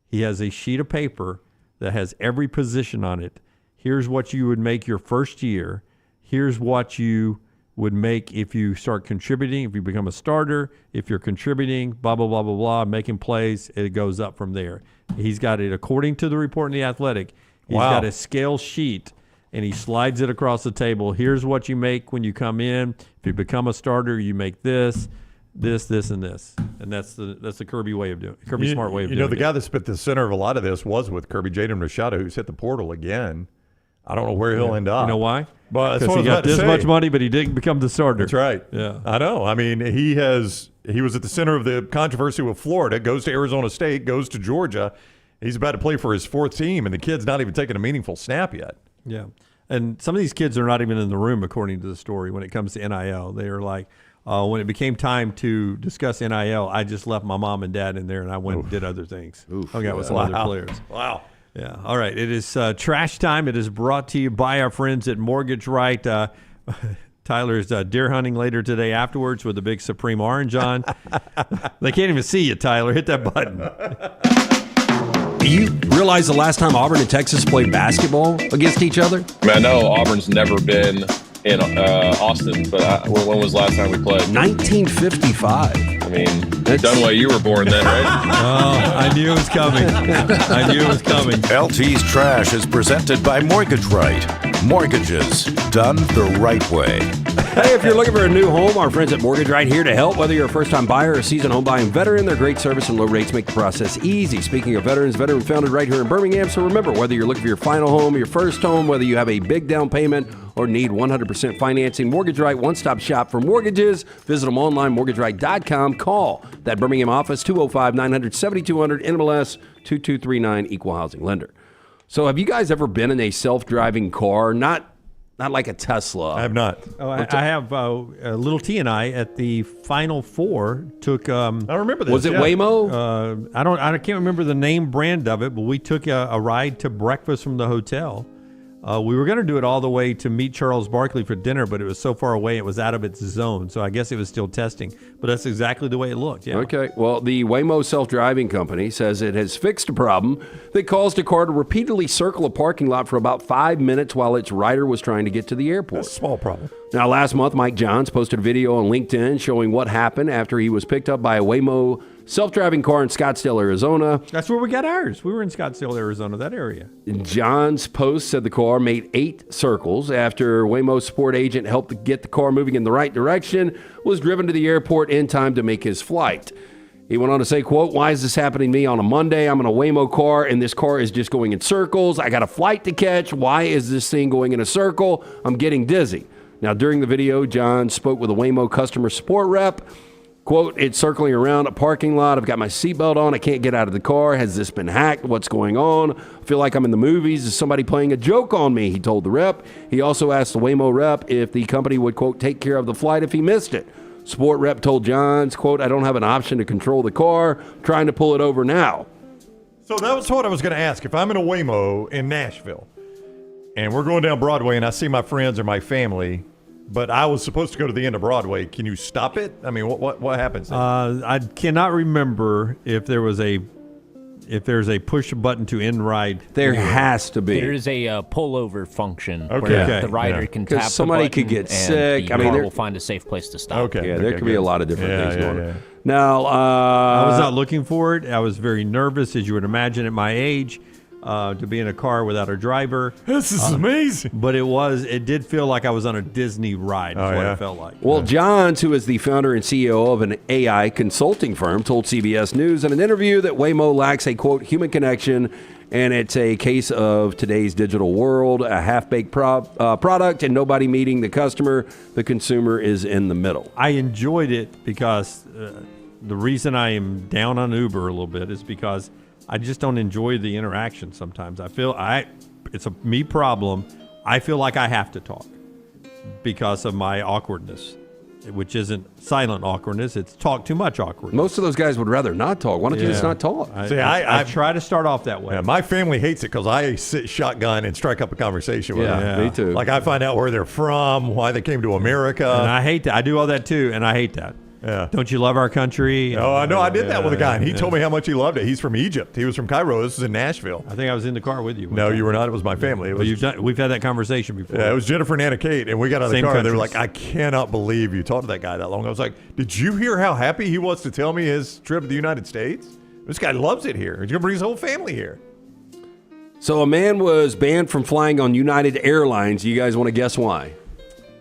he has a sheet of paper that has every position on it. Here's what you would make your first year. Here's what you would make if you start contributing, if you become a starter, if you're contributing, blah, blah, blah, blah, blah, making plays. It goes up from there. He's got it according to the report in The Athletic. He's got a scale sheet, and he slides it across the table. Here's what you make when you come in. If you become a starter, you make this, and this. And that's the Kirby way of doing it. Kirby Smart way of doing it. You know, the guy that's at the center of a lot of this was with Kirby, Jaden Rashada, who's hit the portal again. I don't know where he'll end up. You know why? But because he got this much money, but he didn't become the starter. That's right. Yeah, I know. I mean, he was at the center of the controversy with Florida, goes to Arizona State, goes to Georgia. He's about to play for his fourth team, and the kid's not even taking a meaningful snap yet. Yeah. And some of these kids are not even in the room, according to the story, when it comes to NIL. They are like, when it became time to discuss NIL, I just left my mom and dad in there, and I went and did other things. Hung out with some other players. Wow. Yeah. All right. It is trash time. It is brought to you by our friends at Mortgage Right. Tyler's deer hunting later today afterwards with a big Supreme Orange on. They can't even see you, Tyler. Hit that button. Do you realize the last time Auburn and Texas played basketball against each other? I mean, I know Auburn's never been in Austin, but when was the last time we played? 1955. I mean, Dunaway, you were born then, right? Oh, I knew it was coming. LT's Trash is presented by Mortgage Right. Mortgages done the right way. Hey, if you're looking for a new home, our friends at Mortgage Right here to help. Whether you're a first-time buyer or a seasoned home buying veteran, their great service and low rates make the process easy. Speaking of veterans, veteran founded right here in Birmingham. So remember, whether you're looking for your final home, your first home, whether you have a big down payment or need 100% financing, Mortgage Right, one-stop shop for mortgages. Visit them online, mortgageright.com. Call that Birmingham office, 205-900-7200, NMLS 2239, Equal Housing Lender. So have you guys ever been in a self-driving car? Not like a Tesla. I have not. Oh, I have little T and I at the Final Four took. I remember this. Was it Waymo? I can't remember the name brand of it, but we took a ride to breakfast from the hotel. We were going to do it all the way to meet Charles Barkley for dinner, but it was so far away it was out of its zone. So I guess it was still testing. But that's exactly the way it looked. Yeah. Okay. Well, the Waymo self-driving company says it has fixed a problem that caused a car to repeatedly circle a parking lot for about 5 minutes while its rider was trying to get to the airport. That's a small problem. Now, last month, Mike Johns posted a video on LinkedIn showing what happened after he was picked up by a Waymo self-driving car in Scottsdale, Arizona. That's where we got ours. We were in Scottsdale, Arizona, that area. John's post said the car made 8 circles after Waymo's support agent helped get the car moving in the right direction, was driven to the airport in time to make his flight. He went on to say, quote, "Why is this happening to me on a Monday? I'm in a Waymo car, and this car is just going in circles. I got a flight to catch. Why is this thing going in a circle? I'm getting dizzy." Now, during the video, John spoke with a Waymo customer support rep. Quote, "It's circling around a parking lot. I've got my seatbelt on. I can't get out of the car. Has this been hacked? What's going on? I feel like I'm in the movies. Is somebody playing a joke on me?" He told the rep. He also asked the Waymo rep if the company would, quote, take care of the flight if he missed it. Support rep told Johns, quote, "I don't have an option to control the car. I'm trying to pull it over now." So that was what I was going to ask. If I'm in a Waymo in Nashville and we're going down Broadway and I see my friends or my family, but I was supposed to go to the end of Broadway, can you stop it? I mean, what happens then? I cannot remember if there's a push button to end ride. There has to be. There is a pullover function Okay. where the rider can tap the somebody button could get and sick. the I mean, car there- will find a safe place to stop. Okay. Yeah, there could be a lot of different things going on. Yeah. Now, I was not looking for it. I was very nervous, as you would imagine at my age, to be in a car without a driver. This is amazing. But it did feel like I was on a Disney ride, is what it felt like. Well, Johns, who is the founder and CEO of an AI consulting firm, told CBS News in an interview that Waymo lacks a, quote, human connection, and it's a case of today's digital world, a half-baked product, and nobody meeting the customer. The consumer is in the middle. I enjoyed it because the reason I am down on Uber a little bit is because I just don't enjoy the interaction sometimes. I feel it's a me problem. I feel like I have to talk because of my awkwardness, which isn't silent awkwardness. It's talk too much awkwardness. Most of those guys would rather not talk. Why don't you just not talk? I try to start off that way. Yeah, my family hates it because I sit shotgun and strike up a conversation with them. Yeah, me too. Like I find out where they're from, why they came to America. And I hate that. I do all that too, and I hate that. Yeah. Don't you love our country? Oh, I know. I did that with a guy, and he told me how much he loved it. He's from Egypt. He was from Cairo. This was in Nashville. I think I was in the car with you. No, you were not. It was my family. It was, we've had that conversation before. Yeah, it was Jennifer and Anna Kate, and we got out of the Same car, and they were countries. like, "I cannot believe you talked to that guy that long." I was like, "Did you hear how happy he was to tell me his trip to the United States? This guy loves it here. He's going to bring his whole family here." So a man was banned from flying on United Airlines. You guys want to guess why?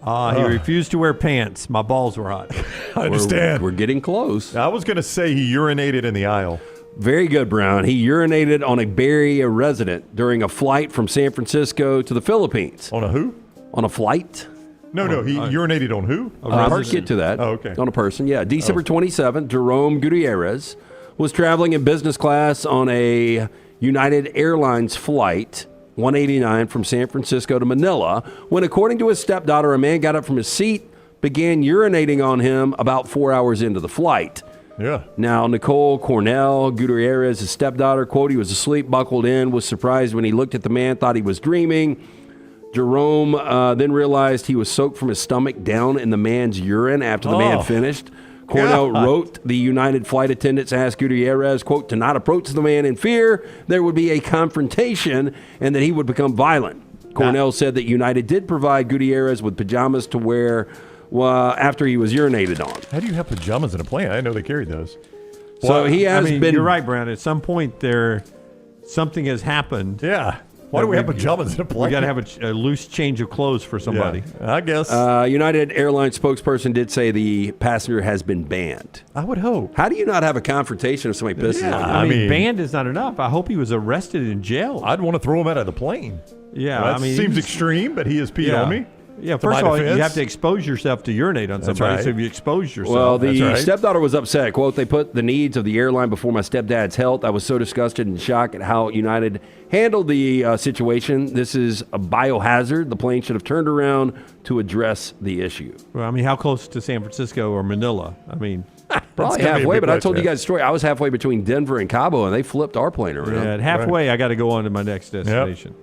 He refused to wear pants. My balls were hot. I understand. We're getting close. I was going to say he urinated in the aisle. Very good, Brown. He urinated on a Bay Area resident during a flight from San Francisco to the Philippines. On a who? On a flight. No, he urinated on who? I'll get to that. Oh, okay. On a person, yeah. December 27, Jerome Gutierrez was traveling in business class on a United Airlines flight 189 from San Francisco to Manila when, according to his stepdaughter, a man got up from his seat, began urinating on him about 4 hours into the flight. Yeah. Now, Nicole Cornell, Gutierrez's stepdaughter, quote, he was asleep, buckled in, was surprised when he looked at the man, thought he was dreaming. Jerome then realized he was soaked from his stomach down in the man's urine after the man finished. Cornell wrote the United flight attendants asked Gutierrez, quote, to not approach the man in fear there would be a confrontation and that he would become violent. Cornell said that United did provide Gutierrez with pajamas to wear after he was urinated on. How do you have pajamas in a plane? I didn't know they carried those. So he has been... You're right, Brown. At some point something has happened. Yeah. Why do we have pajamas in a plane? We got to have a loose change of clothes for somebody. Yeah, I guess. United Airlines spokesperson did say the passenger has been banned. I would hope. How do you not have a confrontation if somebody pisses on you? I mean, banned is not enough. I hope he was arrested in jail. I'd want to throw him out of the plane. Yeah, Well, that seems extreme, but he has peed on me. Yeah, For first my of all, defense. you have to expose yourself to urinate on somebody. right. So if you expose yourself. Well, the stepdaughter was upset. Quote, they put the needs of the airline before my stepdad's health. I was so disgusted and shocked at how United handled the situation. This is a biohazard. The plane should have turned around to address the issue. Well, I mean, how close to San Francisco or Manila? I mean, probably halfway, but I told you guys the story. I was halfway between Denver and Cabo, and they flipped our plane around. Yeah, halfway, I got to go on to my next destination.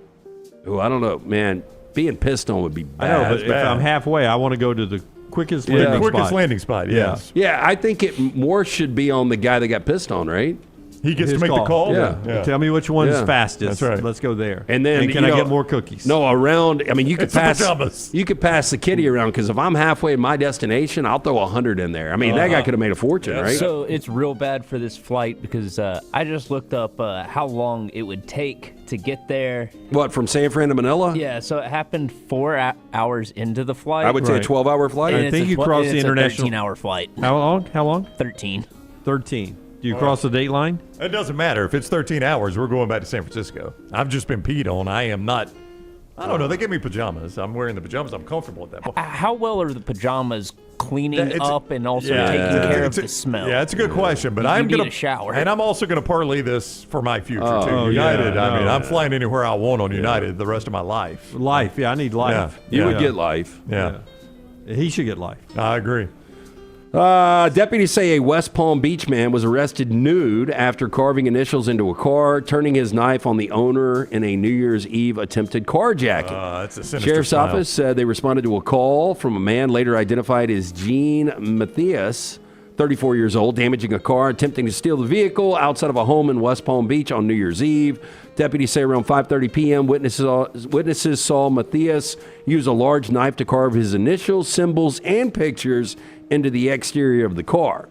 Oh, I don't know, man. Being pissed on would be bad. I know, but if I'm halfway, I want to go to the quickest landing spot. Quickest landing spot, yes. Yeah, I think it more should be on the guy that got pissed on, right? He gets to make the call? Yeah. Tell me which one's Yeah. fastest. That's right. Let's go there. And then can I get more cookies? No, around. I mean, you could It's the pass. pajamas. You could pass the kitty around because if I'm halfway to my destination, I'll throw 100 in there. I mean, that guy could have made a fortune, right? So it's real bad for this flight because I just looked up how long it would take to get there. What, from San Fran to Manila? Yeah, so it happened 4 hours into the flight. I would say a 12-hour flight. And I think you crossed the international. It's a 13-hour flight. How long? 13. 13. Do you cross the date line? It doesn't matter. If it's 13 hours, we're going back to San Francisco. I've just been peed on. I am not. I don't know. They give me pajamas. I'm wearing the pajamas. I'm comfortable at that point. How well are the pajamas cleaning It's- up and also yeah, taking care of it's a- the smell? Yeah, it's a good question, but You I'm need gonna a shower. and I'm also gonna parlay this for my future too. Oh, United. yeah, I mean, no. I'm flying anywhere I want on United the rest of my life. Life. Yeah, I need life. You would Yeah. get life. Yeah, He should get life. I agree. Deputies say a West Palm Beach man was arrested nude after carving initials into a car, turning his knife on the owner in a New Year's Eve attempted carjacking. That's a sinister Sheriff's smile. office said they responded to a call from a man later identified as Gene Matthias, 34 years old, damaging a car, attempting to steal the vehicle outside of a home in West Palm Beach on New Year's Eve. Deputies say around 5:30 p.m., witnesses saw Matthias use a large knife to carve his initials, symbols, and pictures into the exterior of the car.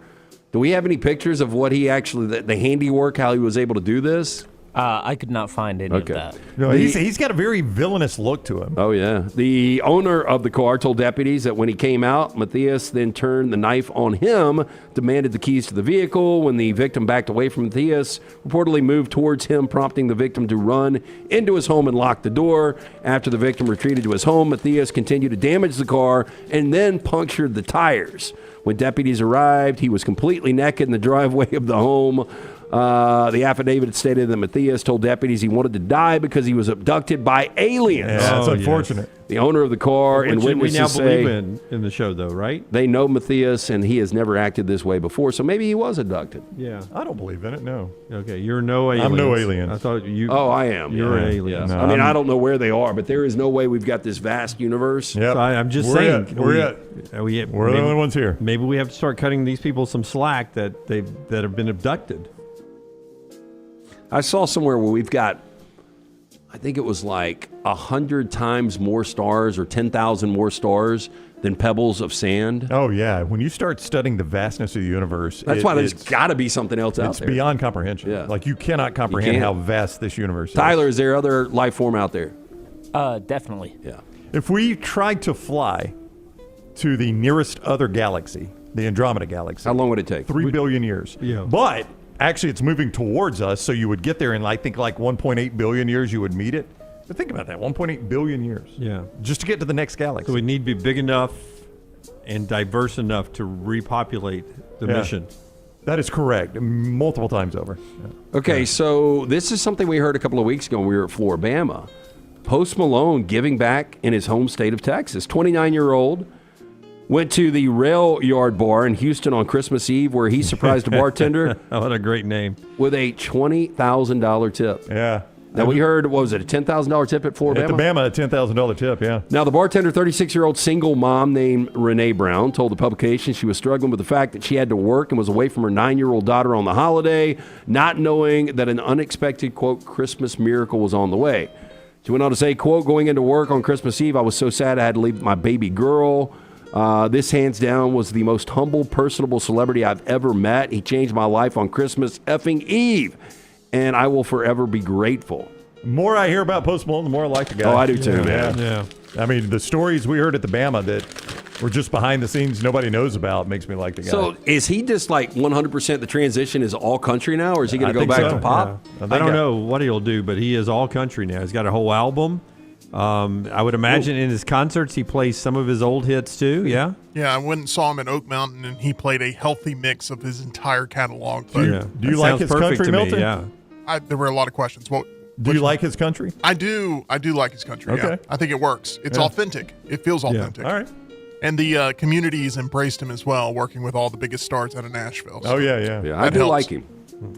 Do we have any pictures of what he actually, the handiwork, how he was able to do this? I could not find any of that. No, he's got a very villainous look to him. Oh, yeah. The owner of the car told deputies that when he came out, Matthias then turned the knife on him, demanded the keys to the vehicle. When the victim backed away from Matthias, reportedly moved towards him, prompting the victim to run into his home and lock the door. After the victim retreated to his home, Matthias continued to damage the car and then punctured the tires. When deputies arrived, he was completely naked in the driveway of the home. The affidavit stated that Matthias told deputies he wanted to die because he was abducted by aliens. Yeah, that's unfortunate. The owner of the car and Which we witnesses now say believe in the show, though, right? they know Matthias and he has never acted this way before, so maybe he was abducted. Yeah. I don't believe in it. No. Okay, you're no alien. I'm no alien. I thought you. Oh, I am. You're Yeah. an alien. I mean, I don't know where they are, but there is no way we've got this vast universe. Yep. So I'm just We're saying. it. We're it. We're the only ones here. Maybe we have to start cutting these people some slack that have been abducted. I saw somewhere where we've got, I think it was like 100 times more stars or 10,000 more stars than pebbles of sand. Oh, yeah. When you start studying the vastness of the universe, That's why there's got to be something else out there. It's beyond comprehension. Yeah. Like, you cannot comprehend how vast this universe is. Tyler, is there other life form out there? Definitely. Yeah. If we tried to fly to the nearest other galaxy, the Andromeda Galaxy. How long would it take? 3 billion years. Yeah. But actually, it's moving towards us, so you would get there in, I think, like 1.8 billion years you would meet it. But think about that, 1.8 billion years. Yeah. Just to get to the next galaxy. So we need to be big enough and diverse enough to repopulate the mission. That is correct. Multiple times over. Yeah. Okay, so this is something we heard a couple of weeks ago when we were at Floribama. Post Malone giving back in his home state of Texas. 29-year-old went to the Rail Yard Bar in Houston on Christmas Eve where he surprised a bartender. What a great name. With a $20,000 tip. Yeah. Now, we heard, what was it, a $10,000 tip at Floribama? At the Bama, a $10,000 tip, yeah. Now, the bartender, 36-year-old single mom named Renee Brown, told the publication she was struggling with the fact that she had to work and was away from her 9-year-old daughter on the holiday, not knowing that an unexpected, quote, Christmas miracle was on the way. She went on to say, quote, going into work on Christmas Eve, I was so sad I had to leave my baby girl. This, hands down, was the most humble, personable celebrity I've ever met. He changed my life on Christmas effing Eve, and I will forever be grateful. The more I hear about Post Malone, the more I like the guy. Oh, I do too, man. Yeah. I mean, the stories we heard at the Bama that were just behind the scenes nobody knows about makes me like the guy. So is he just like 100% the transition is all country now, or is he going to go back to pop? Yeah. I don't know what he'll do, but he is all country now. He's got a whole album. I would imagine in his concerts he plays some of his old hits too. Yeah. Yeah, I went and saw him at Oak Mountain, and he played a healthy mix of his entire catalog. Do you like his country, Milton? Yeah. There were a lot of questions. Do you like his country? I do like his country. Okay. Yeah. I think it works. It's authentic. It feels authentic. All right. And the communities embraced him as well, working with all the biggest stars out of Nashville. So Yeah, I do like him.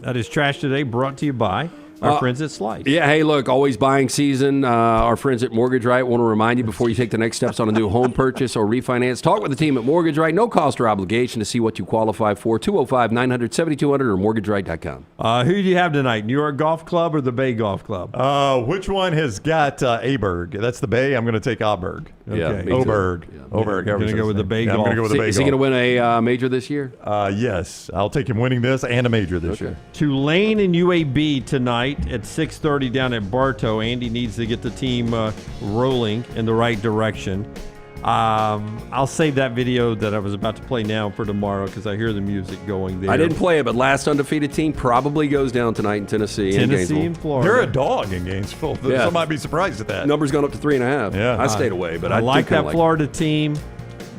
That is Trash Today, brought to you by our friends at Slice. Yeah, hey, look, always buying season. Our friends at Mortgage Right want to remind you before you take the next steps on a new home purchase or refinance, talk with the team at Mortgage Right. No cost or obligation to see what you qualify for. 205-900-7200 or mortgageright.com. Who do you have tonight, New York Golf Club or the Bay Golf Club? Which one has got Aberg? That's the Bay. I'm going to take Auberg. Okay. Yeah, Oberg. Oberg. You're going to go with the Bay Golf. I'm going to go with the Bay Is he going to win a major this year? Yes. I'll take him winning this and a major this year. Tulane and UAB tonight at 6:30 down at Bartow. Andy needs to get the team rolling in the right direction. I'll save that video that I was about to play now for tomorrow because I hear the music going there. I didn't play it, but last undefeated team probably goes down tonight in Tennessee and Florida. They're a dog in Gainesville. Yeah. Some might be surprised at that. Number's gone up to 3.5. Yeah. I stayed away, but I like that like Florida team.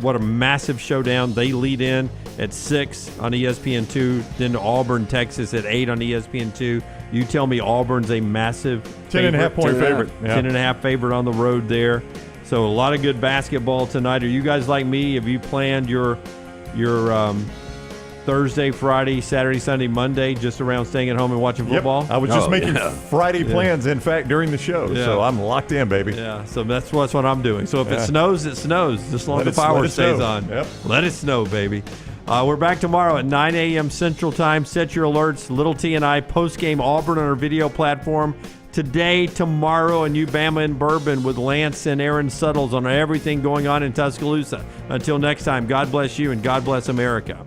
What a massive showdown. They lead in at 6 on ESPN2, then to Auburn, Texas at 8 on ESPN2. You tell me Auburn's a massive 10.5 point favorite. Yeah. 10.5 favorite on the road there. So a lot of good basketball tonight. Are you guys like me? Have you planned your Thursday, Friday, Saturday, Sunday, Monday just around staying at home and watching football? I was just making Friday plans, in fact, during the show. Yeah. So I'm locked in, baby. Yeah, so that's what I'm doing. So if it snows, it snows. Just as long as the power stays on. Yep. Let it snow, baby. We're back tomorrow at 9 a.m. Central Time. Set your alerts. Little T and I post-game Auburn on our video platform. Today, tomorrow, a new Bama and Bourbon with Lance and Aaron Suttles on everything going on in Tuscaloosa. Until next time, God bless you and God bless America.